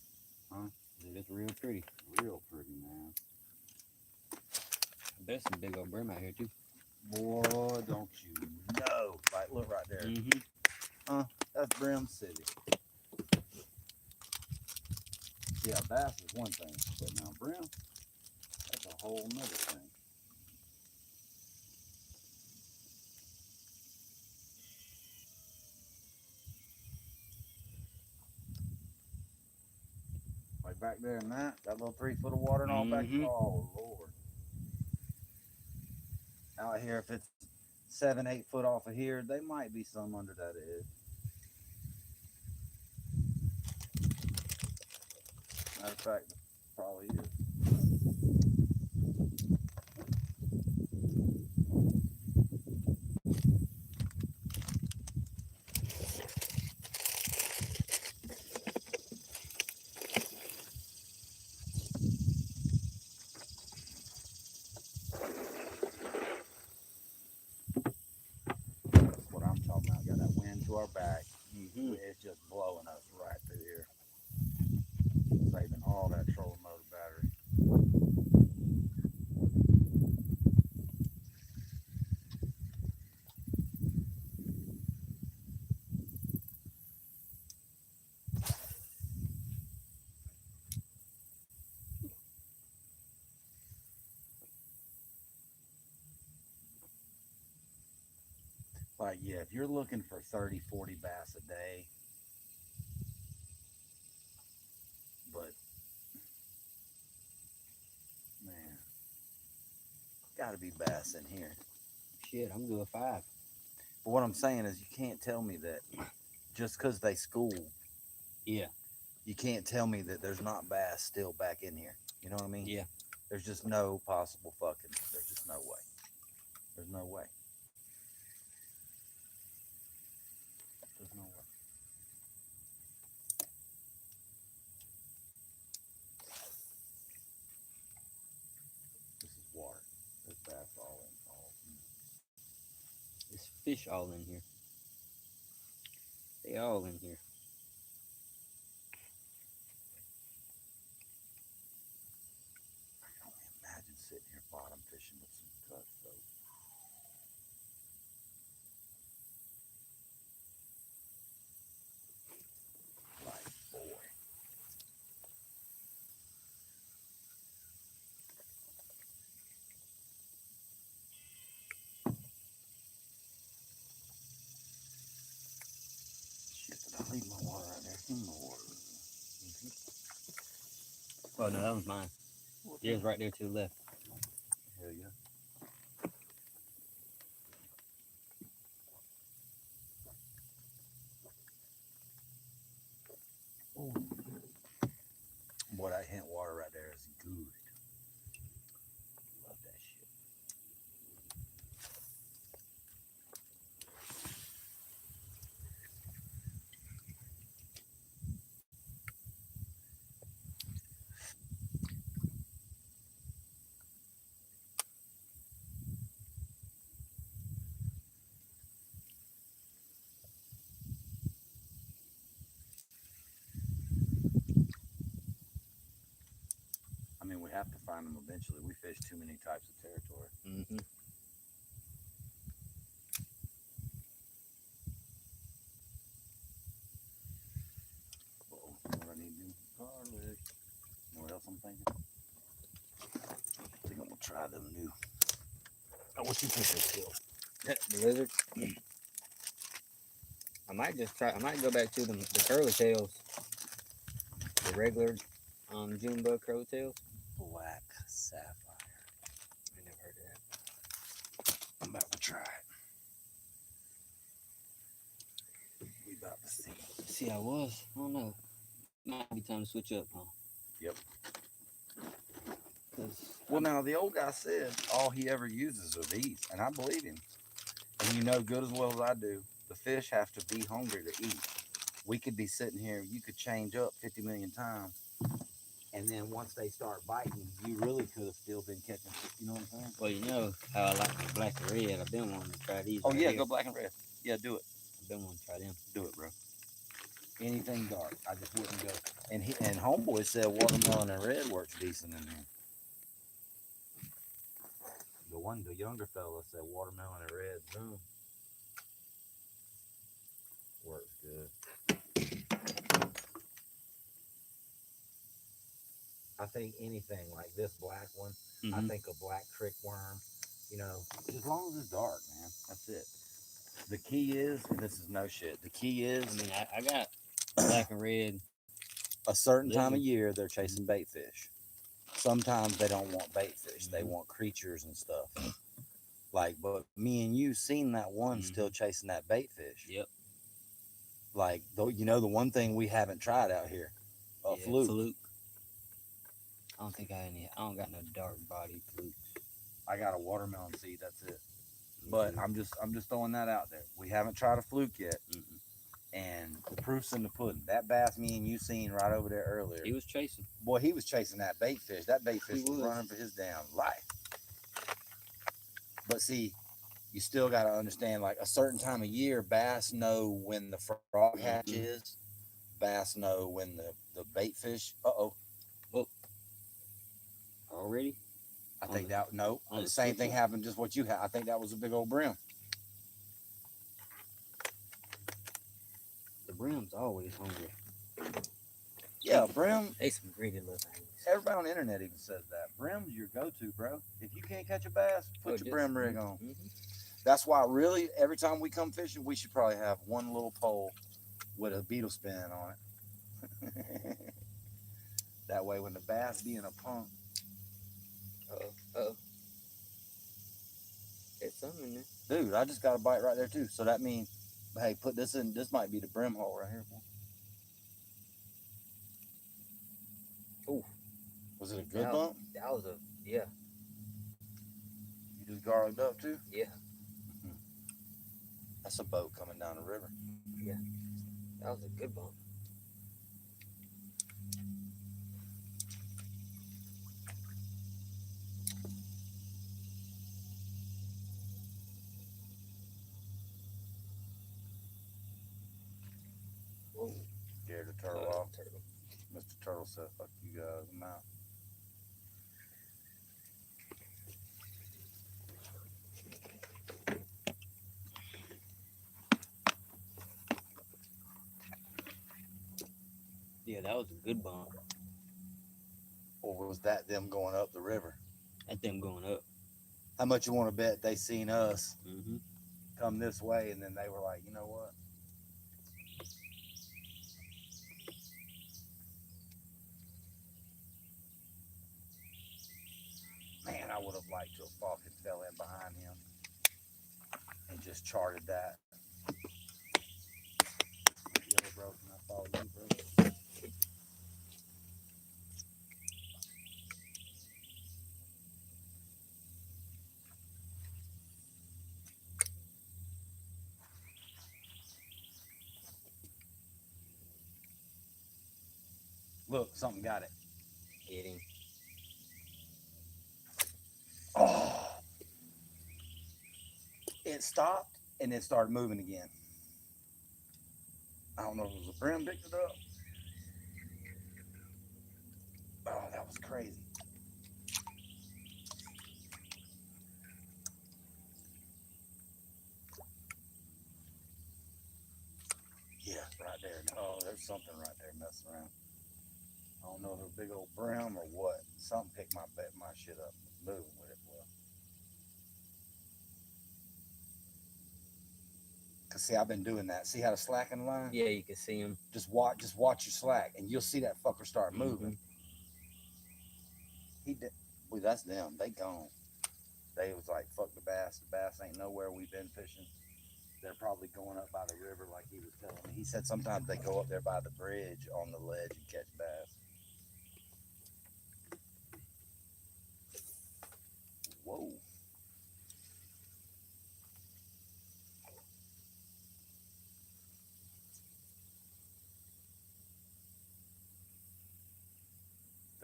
Huh? It's real pretty. Real pretty, man. There's some big old brim out here too. Boy, don't you know. Like, look right there. Mm-hmm. That's Brim City. Yeah, bass is one thing, but now brim, that's a whole nother thing. Like back there in that little 3 foot of water and all back. Oh Lord. Out here, if it's 7, 8 foot off of here, they might be some under that edge. Matter of fact, probably is. That's what I'm talking about. Got that wind to our back. It's just blowing us right through here. Saving all that trolling motor battery. Like, yeah, if you're looking for 30, 40 bass a day, but, man, gotta be bass in here. Shit, I'm doing 5. But what I'm saying is, you can't tell me that just because they school, Yeah. you can't tell me that there's not bass still back in here. You know what I mean? Yeah. There's just no possible fucking, there's just no way. There's no way. There's no way. This is water. There's bass all in. There's fish all in here. They all in here. I can only imagine sitting here bottom fishing with some cuts, though. Like, boy. Shit, did I leave my water right there? My water. Oh no, that one's mine. Yeah, it's right there to the left. Hell yeah. Ooh. Boy, that hint water right there is good. Love that shit. I mean, we have to find them eventually. We fish too many types of territory. Mm-hmm. Uh-oh, what I need to do? Garlic. You know what else I'm thinking? I think I'm gonna try them new. Oh, what you think they kill? The lizard. I might just try. I might go back to the curly tails, the regular June bug curly tails. Black sapphire. I never heard of that. I'm about to try it. We about to see. See, I don't know. Might be time to switch up, huh? Yep. 'Cause Well, now the old guy said all he ever uses are these, and I believe him. And you know good as well as I do, the fish have to be hungry to eat. We could be sitting here, you could change up 50 million times, And then once they start biting, you really could have still been catching. You know what I'm saying? Well, you know how I like the black and red. I've been wanting to try these. Oh right yeah, here. go black and red. Yeah, do it. I've been wanting to try them. Do it, bro. Anything dark, I just wouldn't go. And homeboy said watermelon and red works decent in there. The younger fella said watermelon and red works good. I think anything like this black one, I think a black crick worm, you know, as long as it's dark, man, that's it. The key is, and this is no shit, the key is, I mean, I got black and red. a certain time of year they're chasing bait fish. Sometimes they don't want bait fish, they want creatures and stuff. Like, but me and you seen that one still chasing that bait fish. Yep. Like, though, you know, the one thing we haven't tried out here, a fluke. I don't think I don't got no dark body flukes. I got a watermelon seed. That's it. But I'm just throwing that out there. We haven't tried a fluke yet, and the proof's in the pudding. That bass me and you seen right over there earlier. He was chasing. Boy, he was chasing that bait fish. That bait fish was running for his damn life. But see, you still got to understand, like a certain time of year, bass know when the frog hatch is. Bass know when the bait fish. Oh. Already? I think that no. The same thing happened. Just what you had. I think that was a big old brim. The brim's always hungry. Yeah, brim. They some greedy little things. Everybody on the internet even says that. Brim's your go-to, bro. If you can't catch a bass, put your brim rig on. That's why, really, every time we come fishing, we should probably have one little pole with a beetle spin on it. That way, when the bass be in a pump. There's something in there. Dude, I just got a bite right there, too. So that means, hey, put this in. This might be the brim hole right here. Oh. Was it a good bump? That was yeah. You just garlicked up, too? Yeah. That's a boat coming down the river. Yeah. That was a good bump. Whoa. Scared the turtle off. Mr. Turtle said, fuck you guys, I'm out. Yeah, that was a good bump. Or was that them going up the river? That's them going up. How much you want to bet they seen us come this way, and then they were like, you know what? Man, I would have liked to have fucking fell in behind him and just charted that. Yellow, bro, can I follow you, bro? Look, something got it. Hit him. Oh! It stopped and then started moving again. I don't know if it was a brim picked it up. Oh, that was crazy. Yeah, right there. Oh, there's something right there messing around. I don't know if it's a big old brim or what. Something picked my shit up. Moving with it, well. Cause see, I've been doing that. See how the slack in the line? Yeah, you can see him. Just watch your slack, and you'll see that fucker start moving. He did. Well, that's them. They gone. They was like, fuck the bass. The bass ain't nowhere. We've been fishing. They're probably going up by the river, like he was telling me. He said sometimes they go up there by the bridge on the ledge and catch bass. Whoa.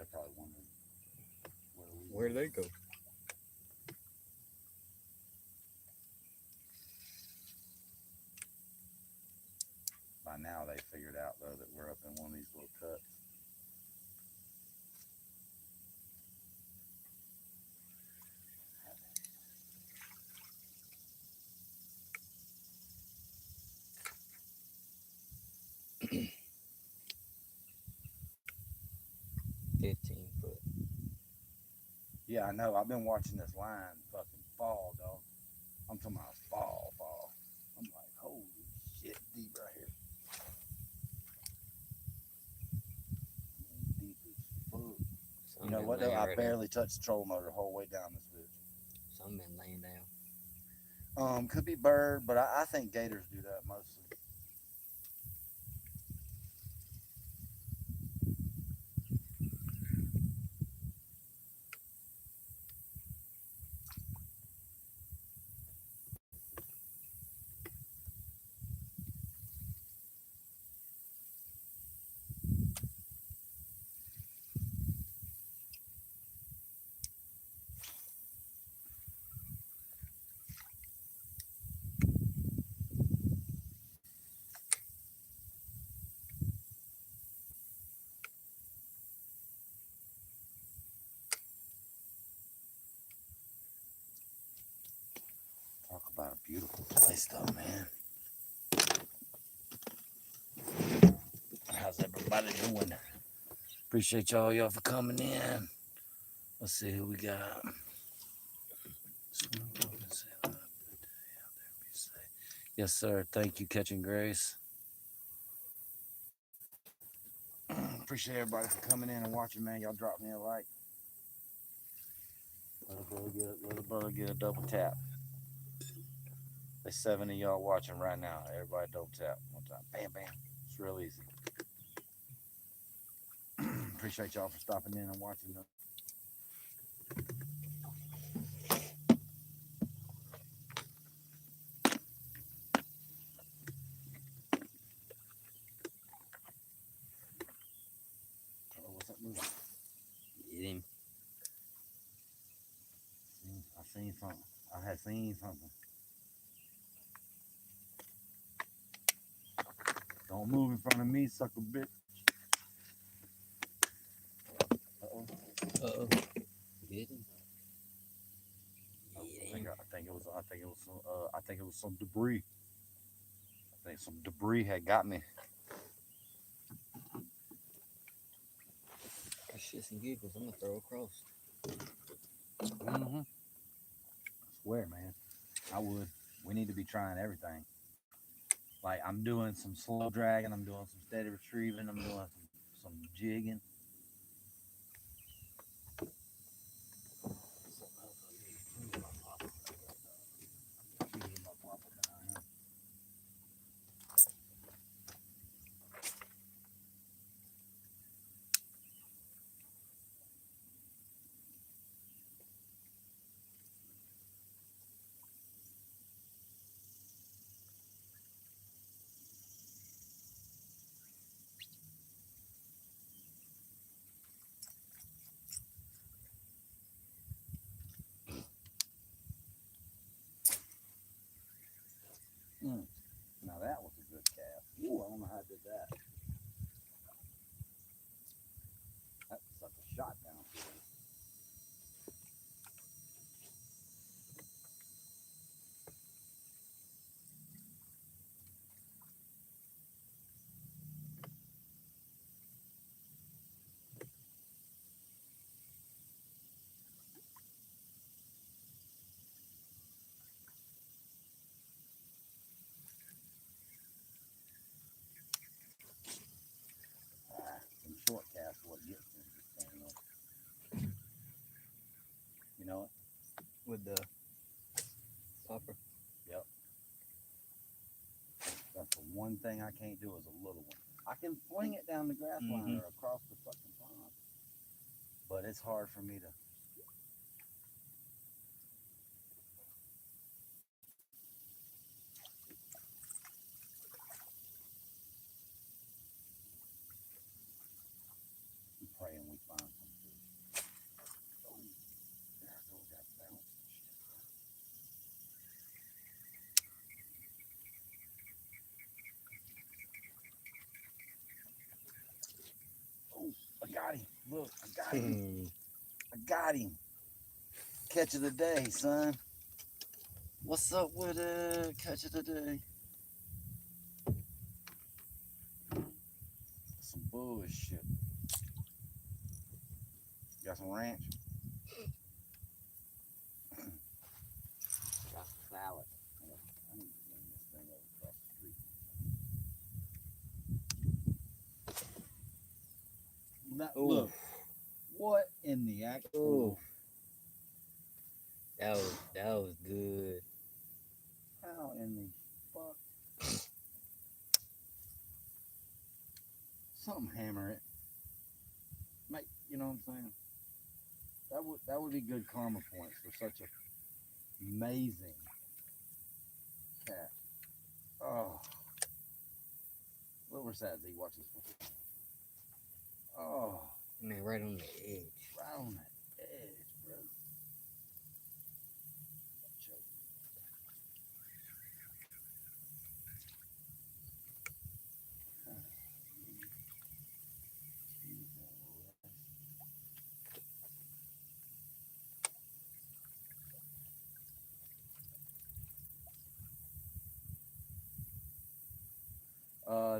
They're probably wondering Where do they go? By now they figured out though that we're up in one of these little cuts. $15 foot. Yeah, I know. I've been watching this line fucking fall, dog. I'm talking about fall. I'm like, holy shit, deep right here. Deep as fuck. Some You know been what though? laying I right barely touched the troll motor the whole way down this bitch. Some been laying down. Could be bird, but I think gators do that mostly. Talk about a beautiful place though, man. How's everybody doing? Appreciate y'all for coming in. Let's see who we got. Yes, sir. Thank you, Catching Grace. Appreciate everybody for coming in and watching, man. Y'all drop me a like. Let a brother get a double tap. There's 7 of y'all watching right now. Everybody double tap one time. Bam, bam. It's real easy. Appreciate y'all for stopping in and watching. Oh, what's that movie? Get him. I seen something. I had seen something. Don't move in front of me, sucker bitch. Uh-oh. Uh-oh. Get him. I think it was some debris. I think some debris had got me. Got shits and giggles. I'm gonna throw across. Mm-hmm. I swear, man. I would. We need to be trying everything. Like I'm doing some slow dragging, I'm doing some steady retrieving, I'm doing some jigging. Now that was a good cast. Ooh, I don't know how I did that. That such a shot down here. Some short cast what gets me. You know it? With the popper. Yep. That's the one thing I can't do is a little one. I can fling it down the grass line or across the fucking pond. But it's hard for me to. I'm praying we find some. Look, I got him. I got him. Catch of the day, son. What's up with it? Catch of the day. Some bullshit. Got some ranch? Got salad. I need to bring this thing over across the street. Now, look, what in the actual? That was good. How in the fuck? Something hammer it. Make, you know what I'm saying? That would be good karma points for such a amazing cat. Oh. Where's that? Z? Watch this one. Oh. Man, right on the edge. Right on that edge, bro.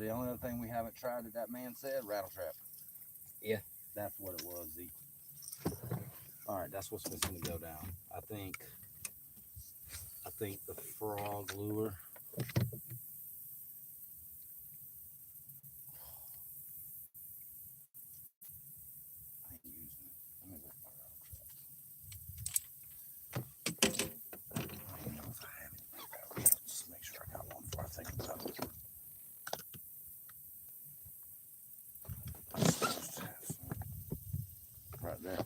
The only other thing we haven't tried that man said, rattle trap. Yeah. That's what it was, Z. All right, that's what's going to go down. I think the frog lure. I ain't using it. Let me look at my rattle traps. I don't even know if I have any rattle traps. Just make sure I got one before I think about it. I'm supposed to have some. Right there.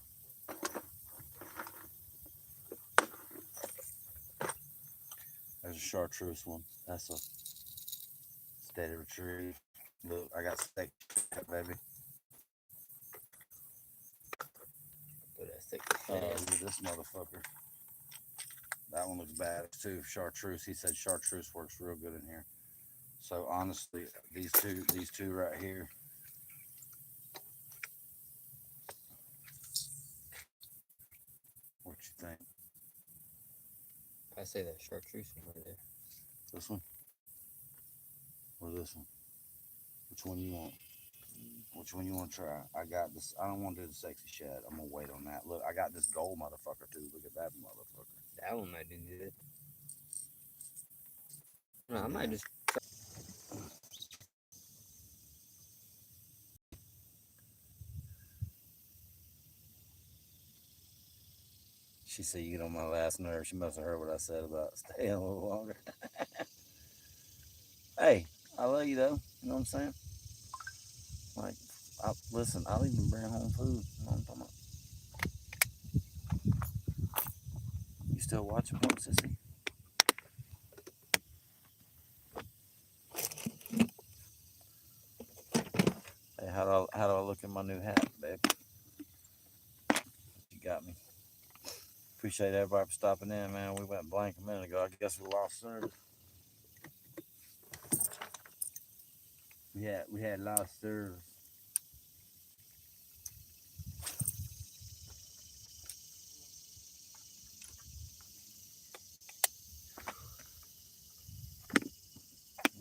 There's a chartreuse one. That's a steady retrieve. Look, I got steak, baby. Look at that Look at this motherfucker. That one looks bad too. Chartreuse. He said chartreuse works real good in here. So honestly, these two right here. What you think? I say that chartreuse one right there. This one? Or this one? Which one you want? Which one you want to try? I got this. I don't want to do the sexy shad. I'm going to wait on that. Look, I got this gold motherfucker too. Look at that motherfucker. That one might do good. No, I might just try. She said you get on my last nerve. She must have heard what I said about staying a little longer. Hey, I love you though. You know what I'm saying? Like, listen, I'll even bring home food. You know what I'm talking about? You still watching, Punk Sissy? Hey, how do I look in my new hat, babe? You got me. Appreciate everybody for stopping in, man. We went blank a minute ago. I guess we lost service. We had lost service.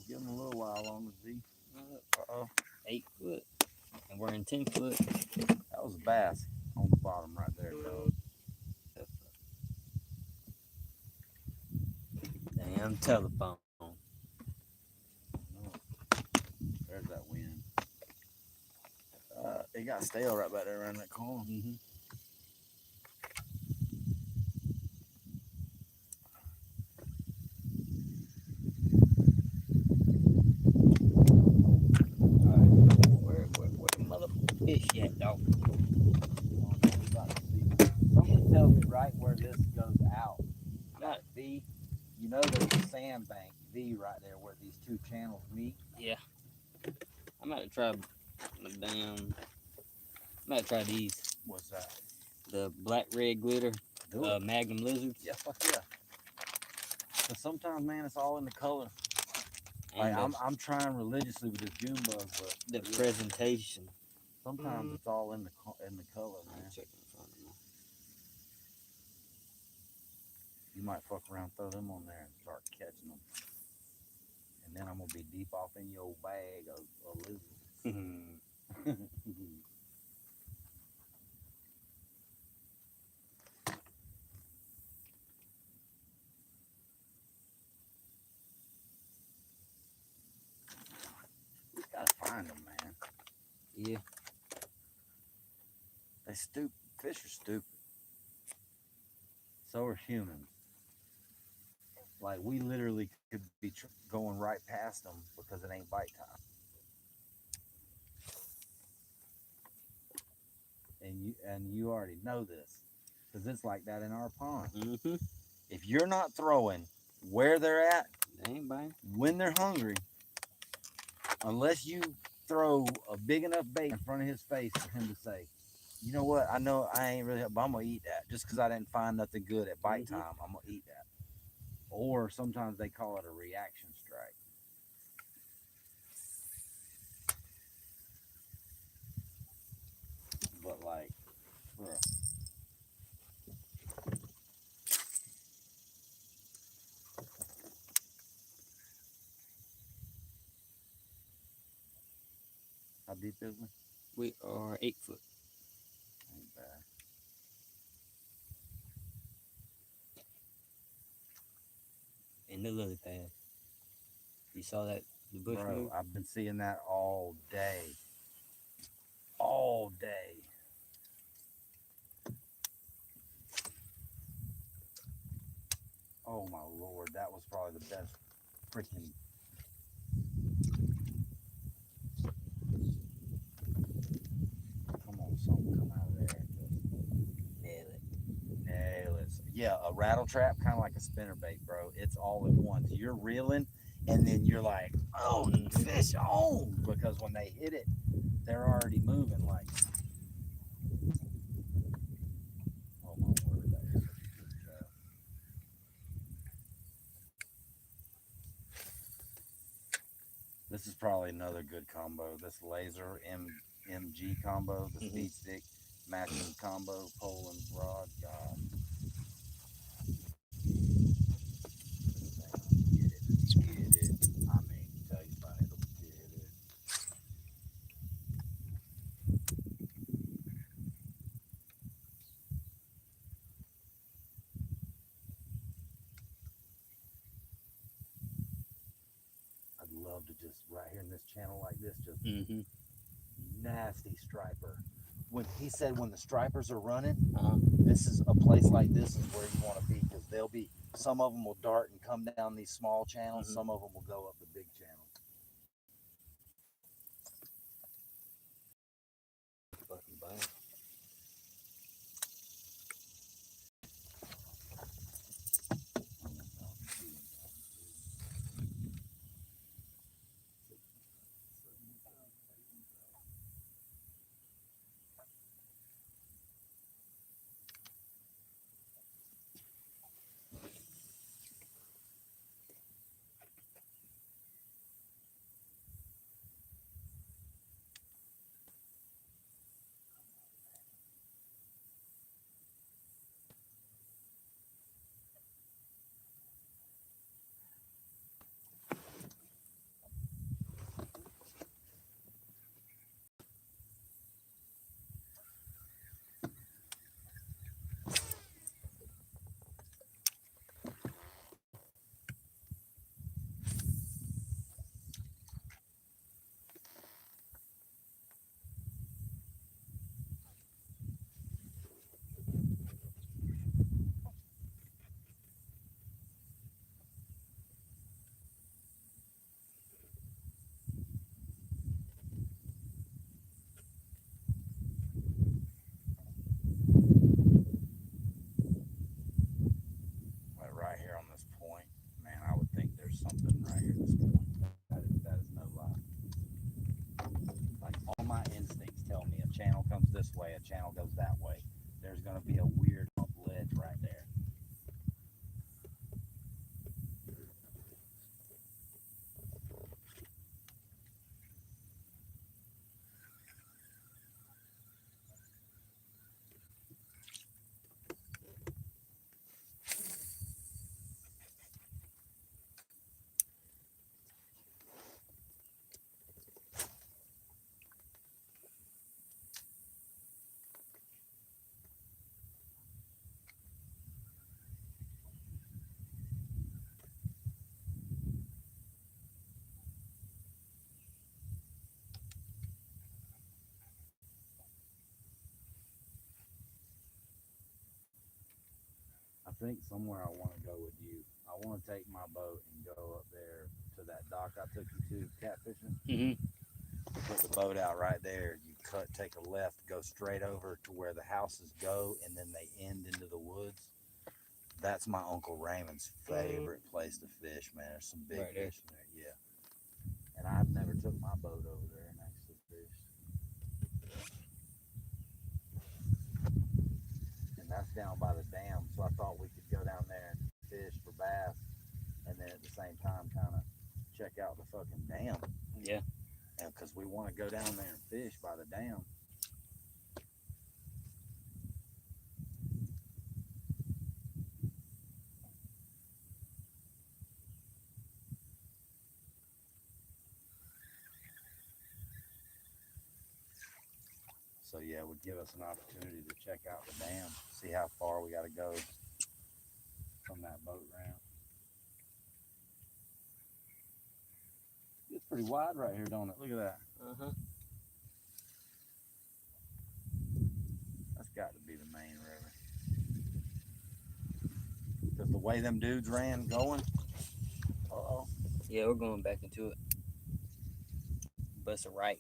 Give them a little while on the Z. Uh-oh. 8 foot. And we're in 10 foot. That was a bass on the bottom right there, dog. Damn telephone. There's that wind. It got stale right back there around that corner. Mm-hmm. Where the mother fish at, dog? Something tells me right where this goes out. Not V. You know there's a sandbank V right there where these two channels meet. Yeah. I'm about to try the damn. I'm about to try these. What's that? The black red glitter Magnum lizards. Yeah, fuck yeah. But sometimes, man, it's all in the color. And Like, I'm trying religiously with this June bug, but the presentation. Sometimes it's all in the color, I'm man. checking in front of me. You might fuck around, throw them on there, and start catching them, and then I'm gonna be deep off in your bag of lizards. You gotta find them, man. Yeah. They stupid. Fish are stupid. So are humans. Like we literally could be going right past them because it ain't bite time. And you already know this because it's like that in our pond. Mm-hmm. If you're not throwing where they're at They ain't biting. when they're hungry, unless you throw a big enough bait in front of his face for him to say, you know what, I know I ain't really, but I'm gonna eat that just because I didn't find nothing good at bite time. I'm gonna eat that. Or sometimes they call it a reaction strike. But like, bro, how deep is we? We are 8 foot. Ain't bad. In the lily pad. You saw that the bush Bro, move? I've been seeing that all day. All day. Oh my lord, that was probably the best freaking. Come on, something come out of there. Nail it. Nail it. Yeah, a rattle trap, kind of like a spinner bait, bro. It's all at once. You're reeling, and then you're like, oh, fish on, because when they hit it, they're already moving. Like, oh my word, that was such a good trap. This is probably another good combo. This laser MG combo, the speed stick matching combo, pole and rod. God. Get it. I mean, tell you about it, it'll get it. I'd love to just right here in this channel like this, just nasty striper. When he said when the stripers are running, this is a place like this is where you want to be because they'll be. Some of them will dart and come down these small channels. Some of them will go up the big channel. Fucking bite. Like right here on this point, man, I would think there's something right here at this point. That is no lie. Like all my instincts tell me a channel comes this way, a channel goes that way. There's gonna be a weird ledge right there. think somewhere I want to go with you. I want to take my boat and go up there to that dock I took you to catfishing. Mm-hmm. Put the boat out right there. You take a left, go straight over to where the houses go, and then they end into the woods. That's my Uncle Raymond's favorite place to fish, man. There's some big Right there. fish in there, yeah. And I've never took my boat over there and actually fished. And that's down by the dam, so I thought we could go down there and fish for bass, and then at the same time kind of check out the fucking dam. Yeah. And because we want to go down there and fish by the dam. So yeah, it would give us an opportunity to check out the dam, see how far we got to go from that boat ramp. It's pretty wide right here, don't it? Look at that. Uh-huh. That's got to be the main river. Because the way them dudes ran going, uh-oh. Yeah, we're going back into it. Bust a right.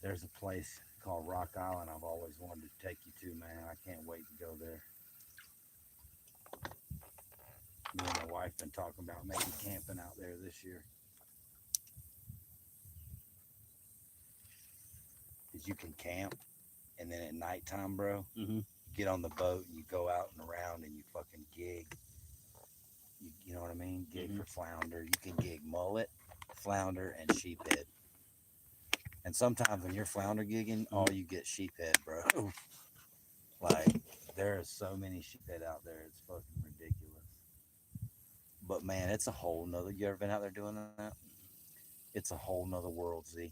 There's a place called Rock Island I've always wanted to take you to, man. I can't wait to go there. Me and my wife been talking about maybe camping out there this year. Because you can camp, and then at nighttime, bro, Mm-hmm. get on the boat and you go out and around and you fucking gig. You know what I mean? Gig for flounder. You can gig mullet, flounder, and sheephead. And sometimes when you're flounder gigging, all you get sheephead, bro. Like, there are so many sheephead out there, it's fucking ridiculous. But man, it's a whole nother. You ever been out there doing that? It's a whole nother world, Z.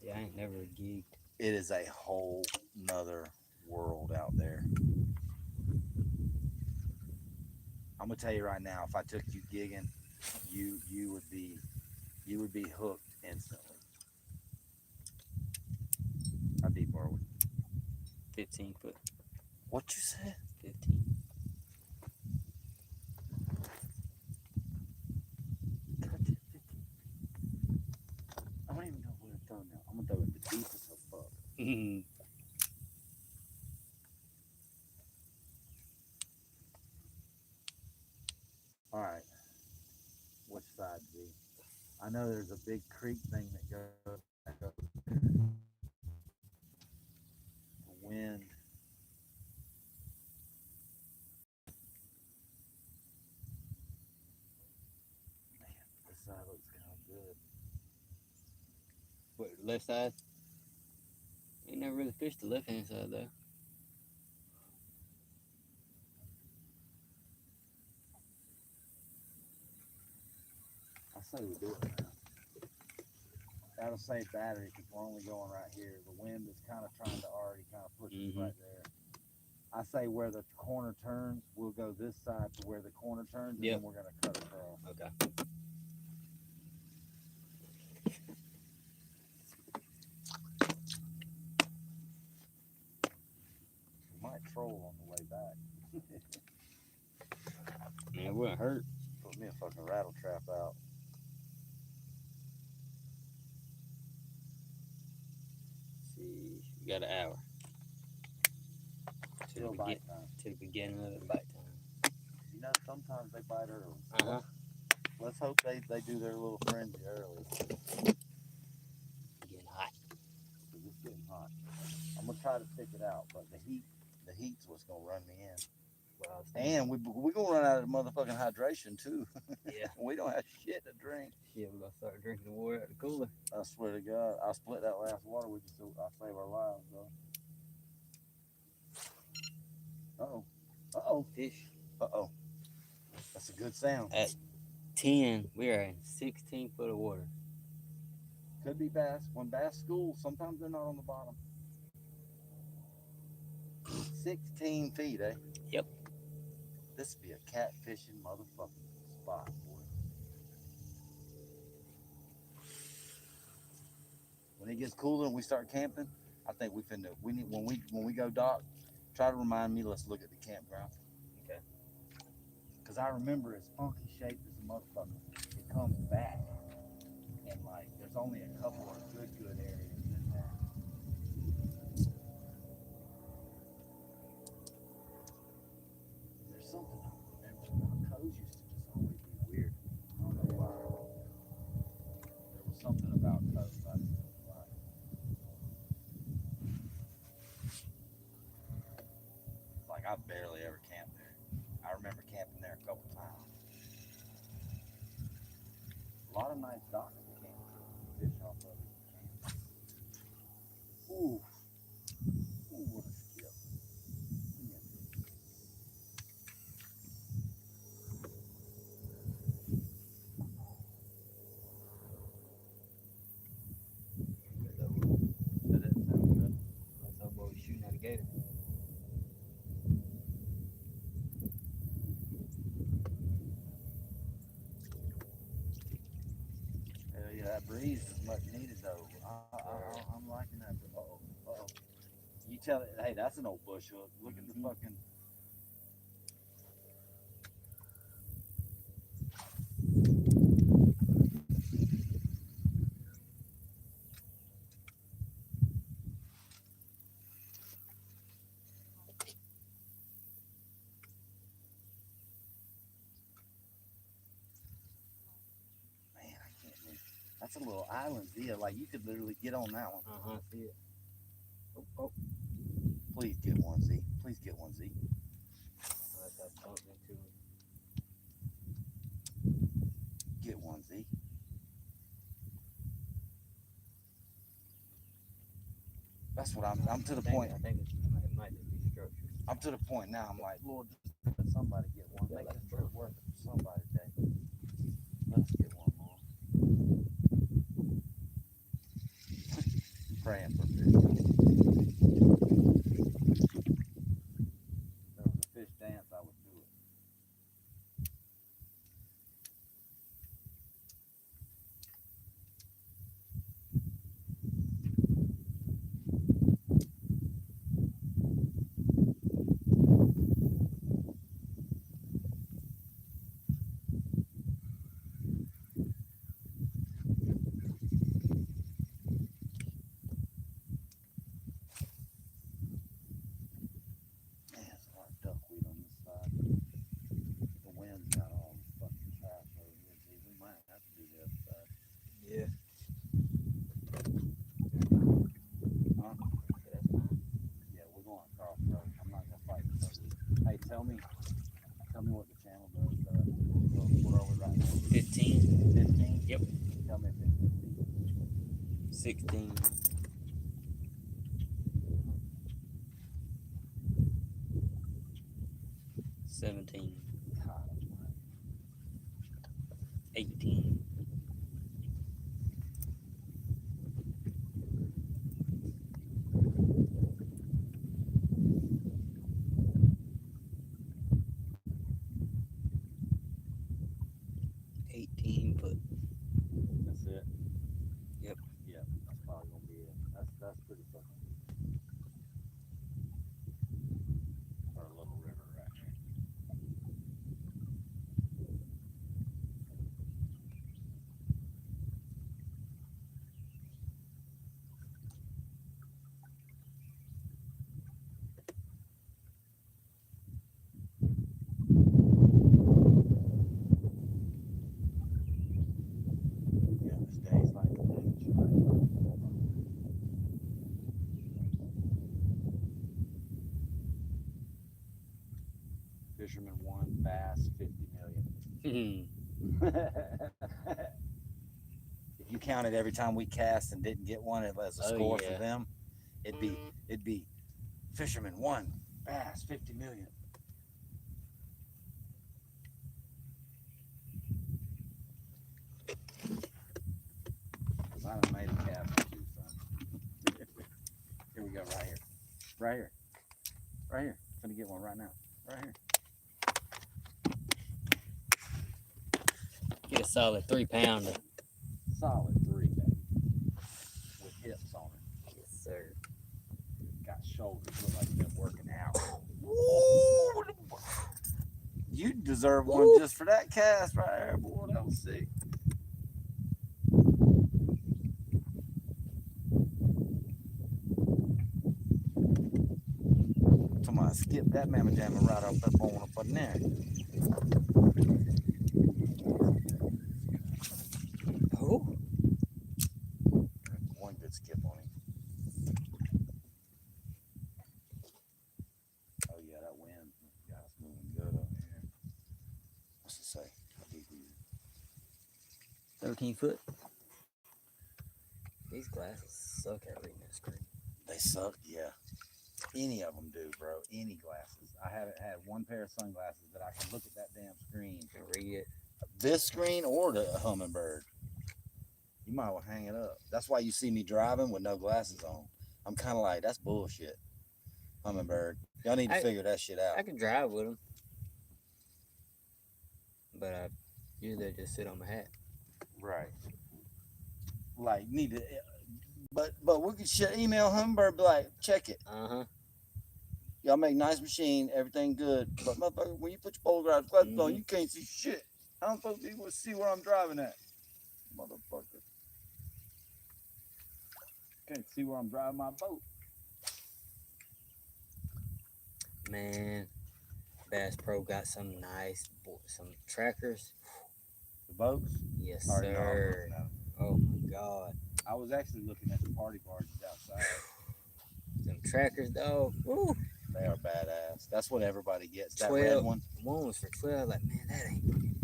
Yeah, I ain't never geeked. It is a whole nother world out there. I'm gonna tell you right now, if I took you gigging, you would be hooked instantly. How deep are we? 15 foot. What you said? 15. I don't even know where to throw now. I'm gonna throw it the deepest of fuck. Mm-hmm. All right. Which side, Z? I know there's a big creek thing that goes back up there. The wind. Man, this side looks kind of good. What, left side? Ain't never really fished the left hand side though. I say we do it now. That'll save battery because we're only going right here. The wind is kind of trying to already kind of push us right there. I say where the corner turns, we'll go this side to where the corner turns, and then we're going to cut across. Okay. We might troll on the way back. Man, it wouldn't hurt. Put me a fucking rattle trap out. See, we got an hour. Till bite time. To the beginning of the bite time. You know, sometimes they bite early. Uh-huh. Let's hope they do their little frenzy early. Getting hot. Because it's getting hot. I'm going to try to stick it out, but the heat's what's going to run me in. Well, And we're going to run out of motherfucking hydration, too. Yeah. We don't have shit to drink. Yeah, we're going to start drinking the water out of the cooler. I swear to God, I split that last water with you, so I save our lives, though. Uh-oh. Uh-oh. Fish. Uh-oh. That's a good sound. At 10, we are in 16 foot of water. Could be bass. When bass school, sometimes they're not on the bottom. 16 feet, eh? Yep. This would be a catfishing motherfucking spot, boy. When it gets cooler and we start camping, I think we need when we go dock, try to remind me, let's look at the campground. Okay. Cause I remember it's funky shaped as a motherfucker. It comes back. And like there's only a couple of good areas in there. There's something I remember about Coast used to just always be weird. I don't know why. There was something about Coast I didn't know why. Like I barely ever camped there. I remember camping there a couple times. A lot of nice docks to camp fish off of it. Ooh. Ooh, what a skill. Give me a fish. That doesn't sound good. That's our boy shooting at a gator. Hell yeah, that breeze is much needed though. I'm liking that. Uh-oh. Uh-oh. You tell it, hey, that's an old bush hook. Look at the fucking. Man, I can't believe. That's a little island deal. Like you could literally get on that one. See it. Oh. Please get one, Z. Please get one, Z. Unless I bumped into him. Get one, Z. That's what I'm to the point. I think it might just be structured. I'm to the point now. I'm like, Lord, just let somebody get one. Make this trip worth it for somebody today. Let's get one more. Praying for fish. If there was a fish dance, I would do it. Man, there's a lot of duckweed on this side. The wind's got all this fucking trash over here, Z. We might have to do the other side. Yeah. Huh? That's fine. Yeah, we're going across road. I'm not gonna fight this over. Hey, tell me what the channel does. What are we right now? 15. 15? Yep. Tell me if it's 16. 17. 18. 18 foot. That's it. Yep. Yeah, that's probably gonna be it. That's pretty fucking deep. For a little river right here. Yeah, this day's like a beach. Fisherman won bass 50 million. If you counted every time we cast and didn't get one as a score for them, it'd be fisherman won Bass, 50 million. Because I done made a cast or two, son. Here we go, right here. Right here. Right here. I'm gonna get one right now. Right here. Get a solid 3-pounder. Solid 3, baby. With hips on it. Yes, sir. Got shoulders, look like they've been working out. You deserve one just for that cast right there, boy. That was sick. Somebody skip that mamma jamma right off that bone up in there. Oh. One good skip on him. Oh yeah, that wind got us moving good over here. What's it say? How deep are you? 13 foot. These glasses suck at reading that screen. They suck, yeah. Any of them do, bro. Any glasses. I haven't had one pair of sunglasses that I can look at that damn screen and read it. This screen or the Humminbird. You might well hang it up. That's why you see me driving with no glasses on. I'm kind of like, that's bullshit. Humminbird. Y'all need to figure that shit out. I can drive with them, but I usually just sit on my hat. Right. Like, need to, but we could email Humminbird, be like, check it. Y'all make nice machine, everything good. But motherfucker, when you put your polarized glasses on, you can't see shit. I don't supposed to be able to see where I'm driving at. Motherfucker. Can't see where I'm driving my boat. Man, Bass Pro got some nice, some trackers. The boats? Yes, sir. Oh my God. I was actually looking at the party barges outside. Them trackers, though. Woo. They are badass. That's what everybody gets. That 12, red one. One was for 12. Like, man, that ain't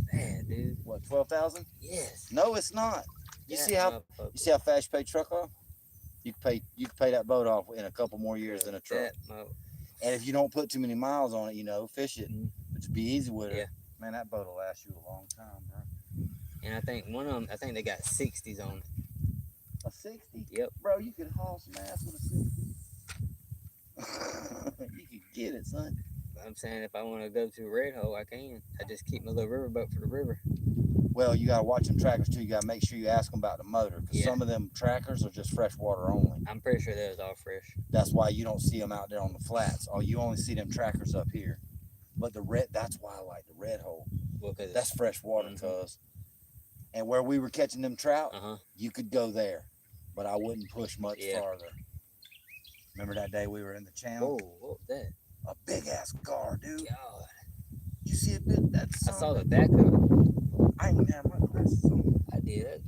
bad, dude. What, 12,000? Yes. No, it's not. You see how fast you pay truck off? You can pay that boat off in a couple more years than a truck. And if you don't put too many miles on it, you know, fish it, just be easy with it. Yeah. Man, that boat will last you a long time, bro. And I think one of them, I think they got 60s on it. A 60? Yep. Bro, you can haul some ass with a 60. You can get it, son. I'm saying if I want to go to a red hole, I can. I just keep my little river boat for the river. Well, you got to watch them trackers too. You got to make sure you ask them about the motor, because some of them trackers are just fresh water only. I'm pretty sure those all fresh. That's why you don't see them out there on the flats. Oh, you only see them trackers up here. But the red, that's why I like the red hole. Well, cause that's fresh water, cuz. And where we were catching them trout, you could go there, but I wouldn't push much farther. Remember that day we were in the channel? Oh, what was that? A big ass gar, dude. God. You see it? That's I saw the back of it. I ain't even have my glasses on. I did. That's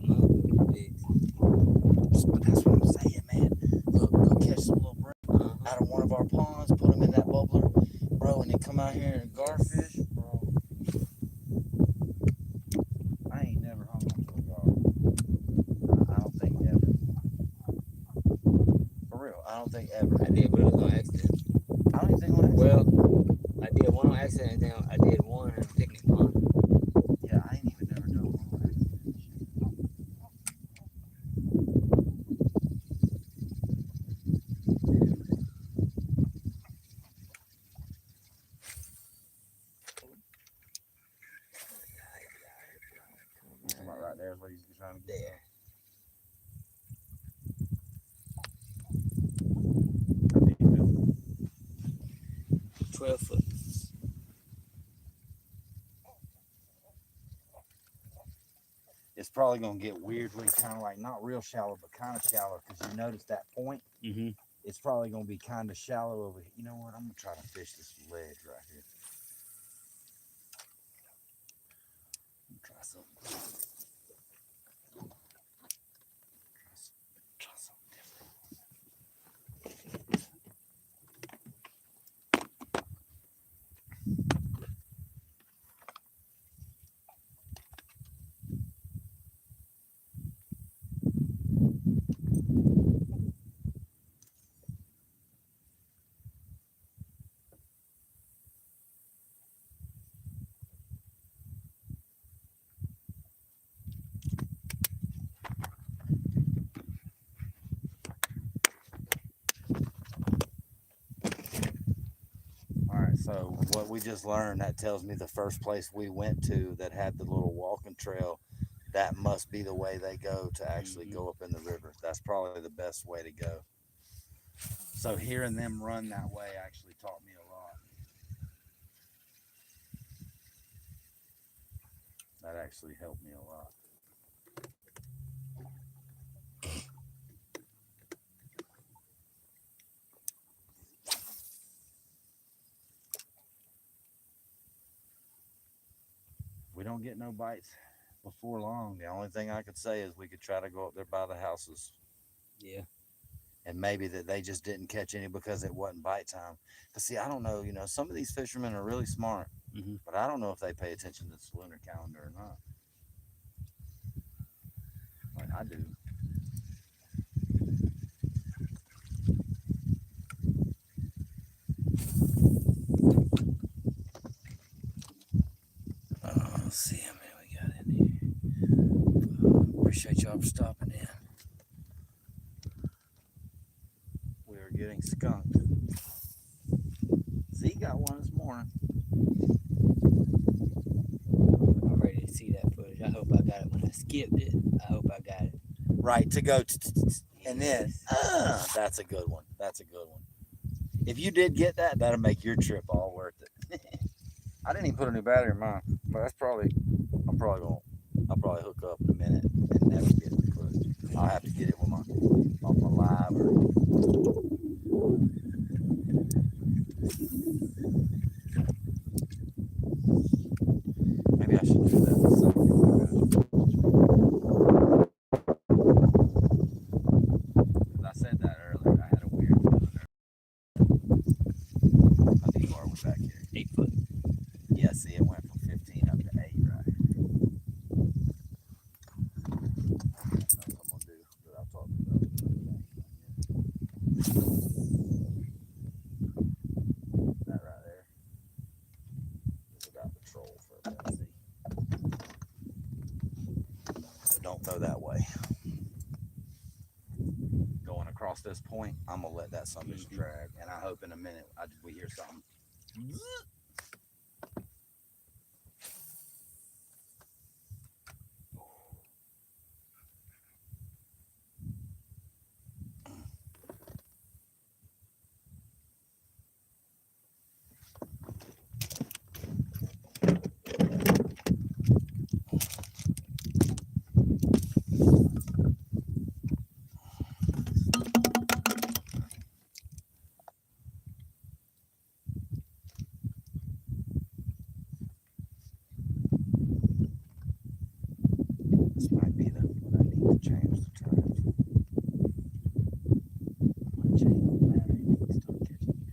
big. But that's what I'm saying, man. Look, go catch some little bro out of one of our ponds, put them in that bubbler, bro, and then come out here and garfish, bro. I ain't never hung on to a gar. I don't think ever. For real, I don't think ever. I did, but it was on accident. I don't even think on accident. Well, I did one on accident, and then I did one in a picnic pond. Yeah, I ain't even never done one on accident. Come on, right there is what he's trying to get. There. How deep is it? 12 foot. It's probably going to get weirdly kind of like not real shallow, but kind of shallow, because you notice that point. It's probably going to be kind of shallow over here. You know what? I'm going to try to fish this ledge right here. Try something. Try something different. what we just learned, that tells me the first place we went to that had the little walking trail, that must be the way they go to actually go up in the river. That's probably the best way to go. So hearing them run that way actually taught me a lot. That actually helped me a lot. We don't get no bites before long. The only thing I could say is we could try to go up there by the houses. Yeah. And maybe that they just didn't catch any because it wasn't bite time. Because, see, I don't know, some of these fishermen are really smart, but I don't know if they pay attention to the lunar calendar or not. Like I do. Let's see how many we got in here. Appreciate y'all for stopping in. We are getting skunked. Z got one this morning. I'm ready to see that footage. I hope I got it when I skipped it. I hope I got it. Right, to go, and then, that's a good one. That's a good one. If you did get that, that'll make your trip all worth it. I didn't even put a new battery in mine, but I'll probably hook up in a minute and never get the footage. I'll have to get it with my live or. Maybe I should do that with something. Because I said that earlier. I had a weird feeling there. How deep are we back here? 8 foot. Yeah, see, it went from 15 up to 8 right here. That's what I'm going to do. That I'll talk about. That right there is about the troll for that, see. So don't throw that way. Going across this point, I'm going to let that son bitch drag. And I hope in a minute we hear something. This might be what I need to change the times. My chain battery needs to start catching fish.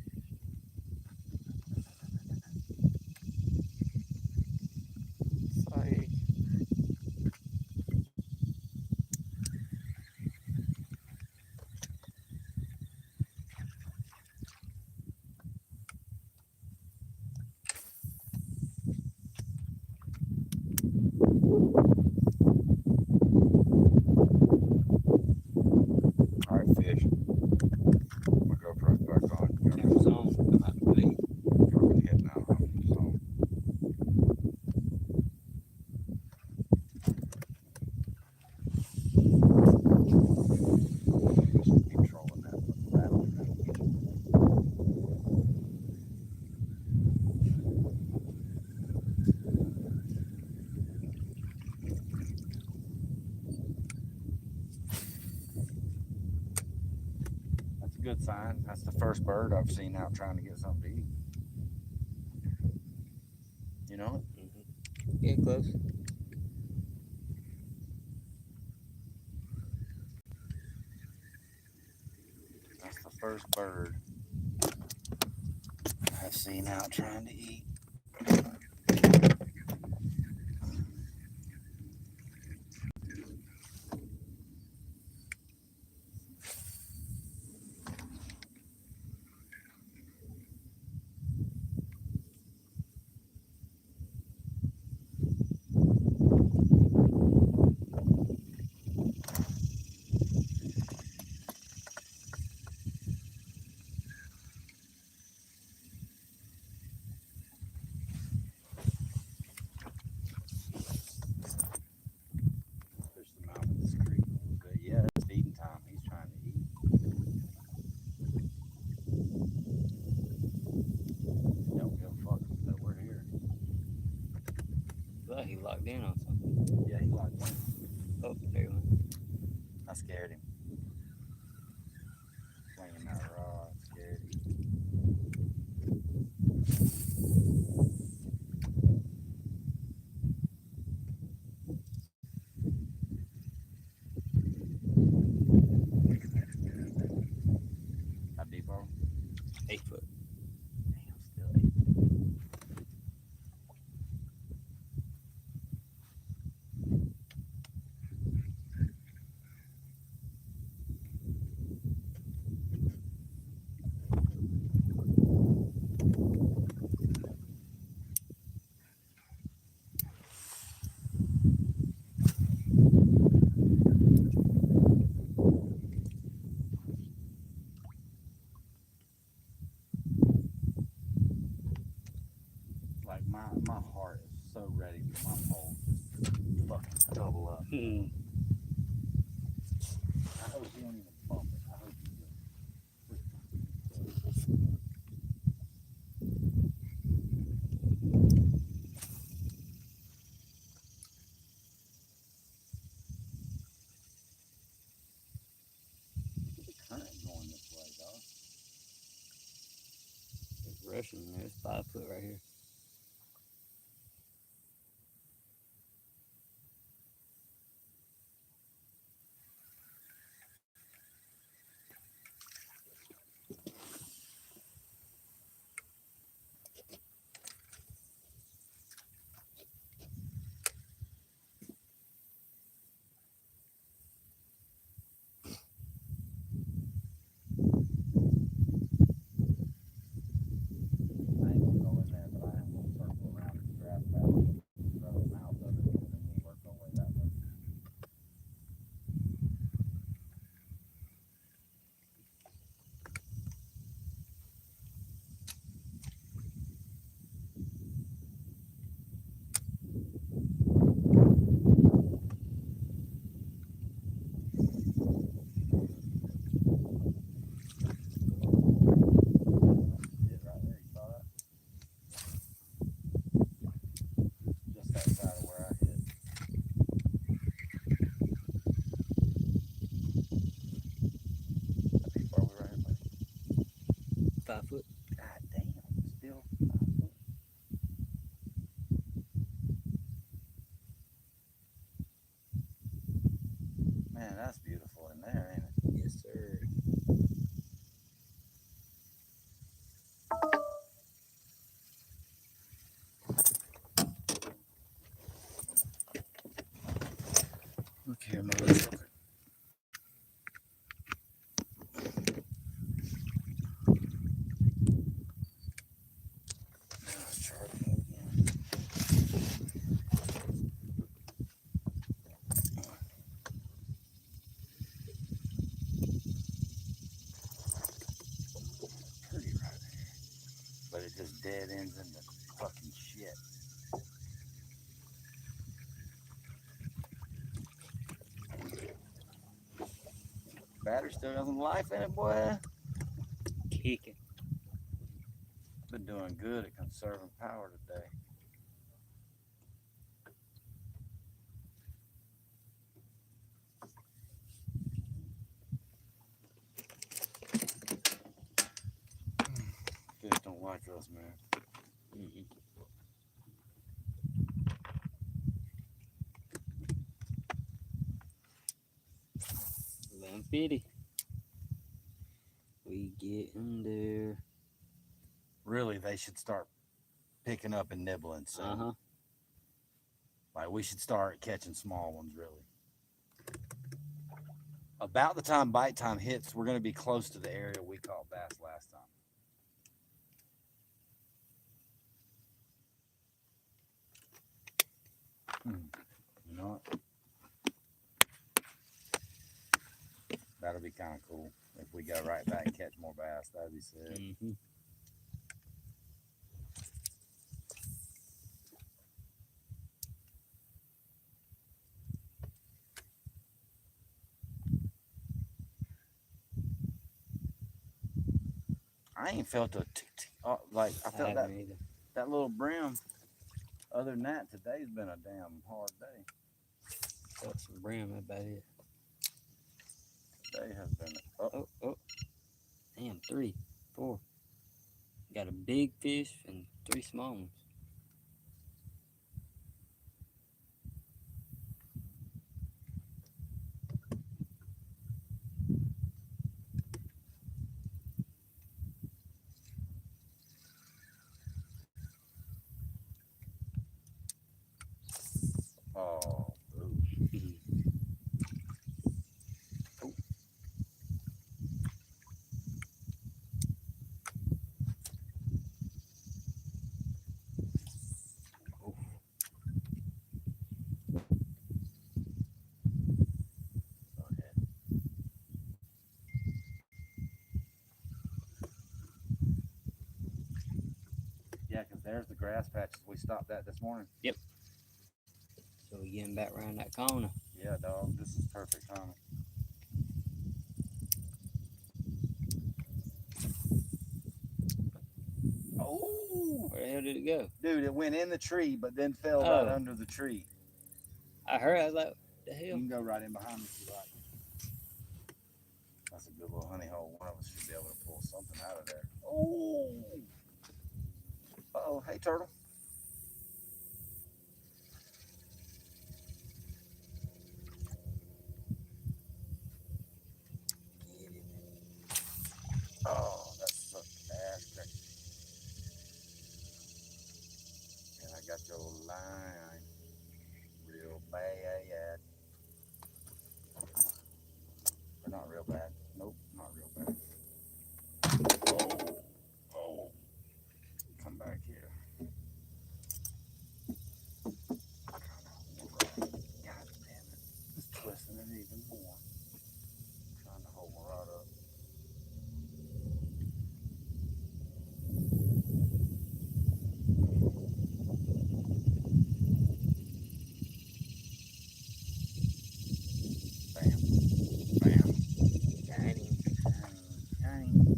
Sorry. All right, fish. My GoPro's back on. Camera's on. I'm out to bait. Fucking hitting out on the zone. Keep trolling that fucking rattle. That's a good sign. That's the first bird I've seen out trying to get something to eat. You know it? Get close. That's the first bird I've seen out trying to eat. locked in on something. Yeah, he locked in. Oh, there he went. I scared him. Swinging that rod, scared him. How deep are we? 8 foot. Damn, still 8. Like my heart is so ready for my pole just to fucking double up. I hope you don't even bump it. I hope you just the current going this way, dog. It's rushing. There's 5 foot right here. I ain't gonna go in there, but I am gonna circle around and grab that grab the mouth of it, and then we'll work our way that way. Hit right there, you saw that? Just that side of where I hit. How deep are we right here, buddy? 5 foot. God damn, still 5 foot. Man, that's beautiful in there, ain't it? Yes, sir. Look here, motherfucker. Now it's charging again. Pretty right there. But it just dead ends into fucking shit. Battery still got some life in it, boy. Kicking. Been doing good at conserving power today. Fish don't like us, man. Mm-mm. 1150. We getting there. Really, they should start picking up and nibbling soon. Uh-huh. Like, we should start catching small ones, really. About the time bite time hits, we're going to be close to the area we caught bass last time. You know what? That'll be kind of cool if we go right back and catch more bass. That'd be sick. Mm-hmm. I ain't felt a like I felt that either. that little brim Other than that, today's been a damn hard day. Got some brim, that's about it. Today has been. Oh, Oh. Damn, 3, 4. Got a big fish and 3 small ones. oh, ooh. Oh. Oh. Okay. Yeah, because there's the grass patches we stopped at this morning. Yep. So we getting back around that corner. Yeah, dog. This is perfect timing. Oh, Where the hell did it go? dude, it went in the tree, but then fell right Oh. under the tree. I heard. I was like, what the You hell? can go right in behind me if you like. That's a good little honey hole. One of us should be able to pull something out of there. Oh, oh, hey turtle. Get it. Oh, that's such ass crack. And I got your line real bad. Or not real bad. Nope, not real bad. Oh, oh. Come back here. God damn it. It's twisting it even more. Trying to hold my rod up. Bam. Bam. Got him. Dang.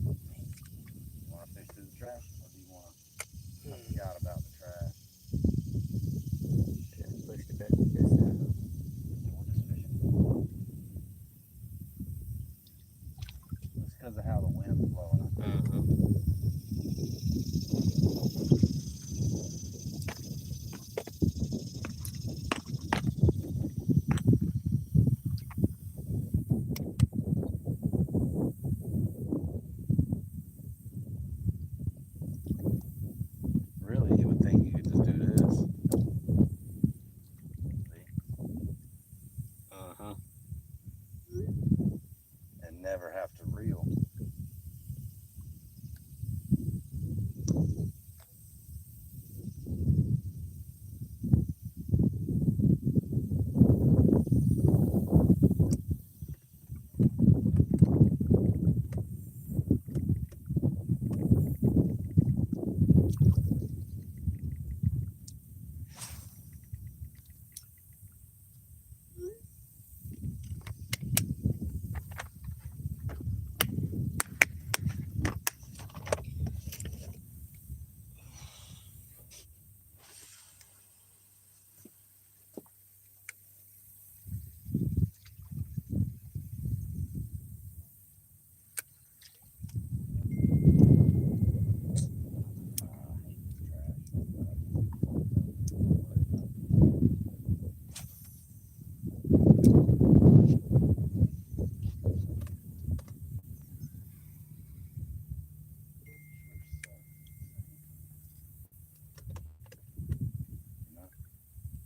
You want to fish through the trash, or do you want to? I forgot about the trash. Should have pushed it back to this side. We'll just fish it. It's because of how the wind's blowing. Really, you would think you could just do this. And never have to reel.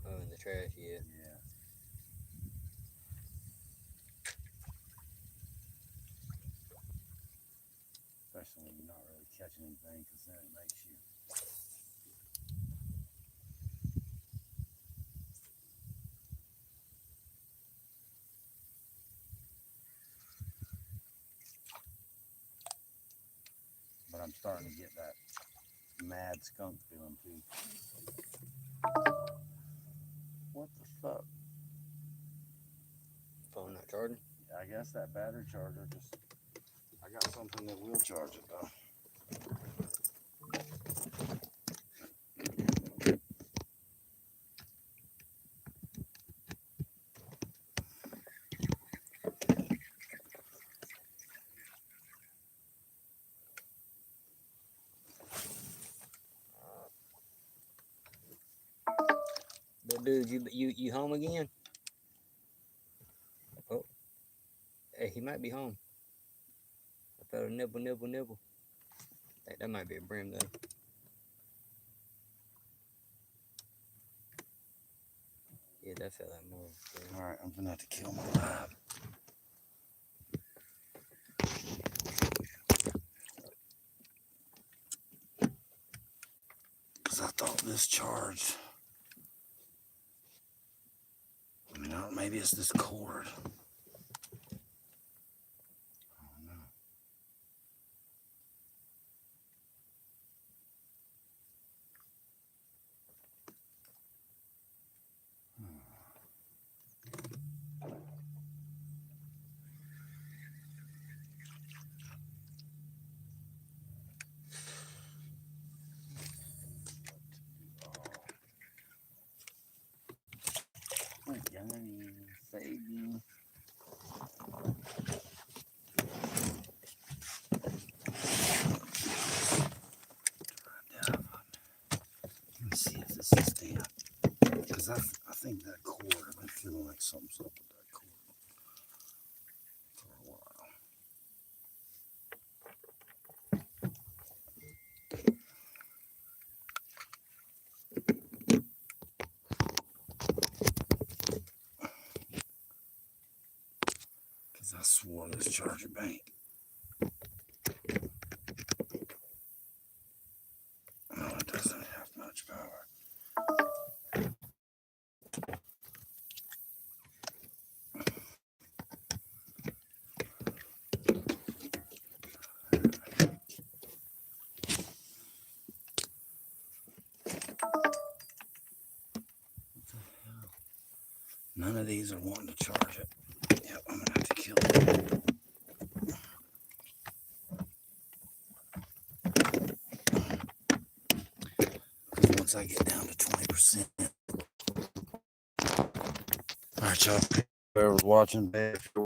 Oh, in the trash, yeah. Yeah. Especially when you're not really catching anything because then it makes you. But I'm starting to get that mad skunk feeling too. What the fuck? Phone not charging? I guess that battery charger just. I got something that will charge it though. But dude, you home again? Oh, hey, he might be home. I felt a nibble, nibble, nibble. Hey, that might be a brim though. Yeah, that felt like more. Yeah. All right, I'm gonna have to kill my lab. Because I thought this charged. I mean, maybe it's this cord. I don't know. Johnny, save me. Let's see if this is damp. Because I think that cord, I've been feeling like something's up with that cord for a while. Because I swore this charger bank. No, it doesn't have much power. None of these are wanting to charge it. Yep, I'm gonna have to kill it. Because once I get down to 20%. Alright, y'all. Whoever's watching,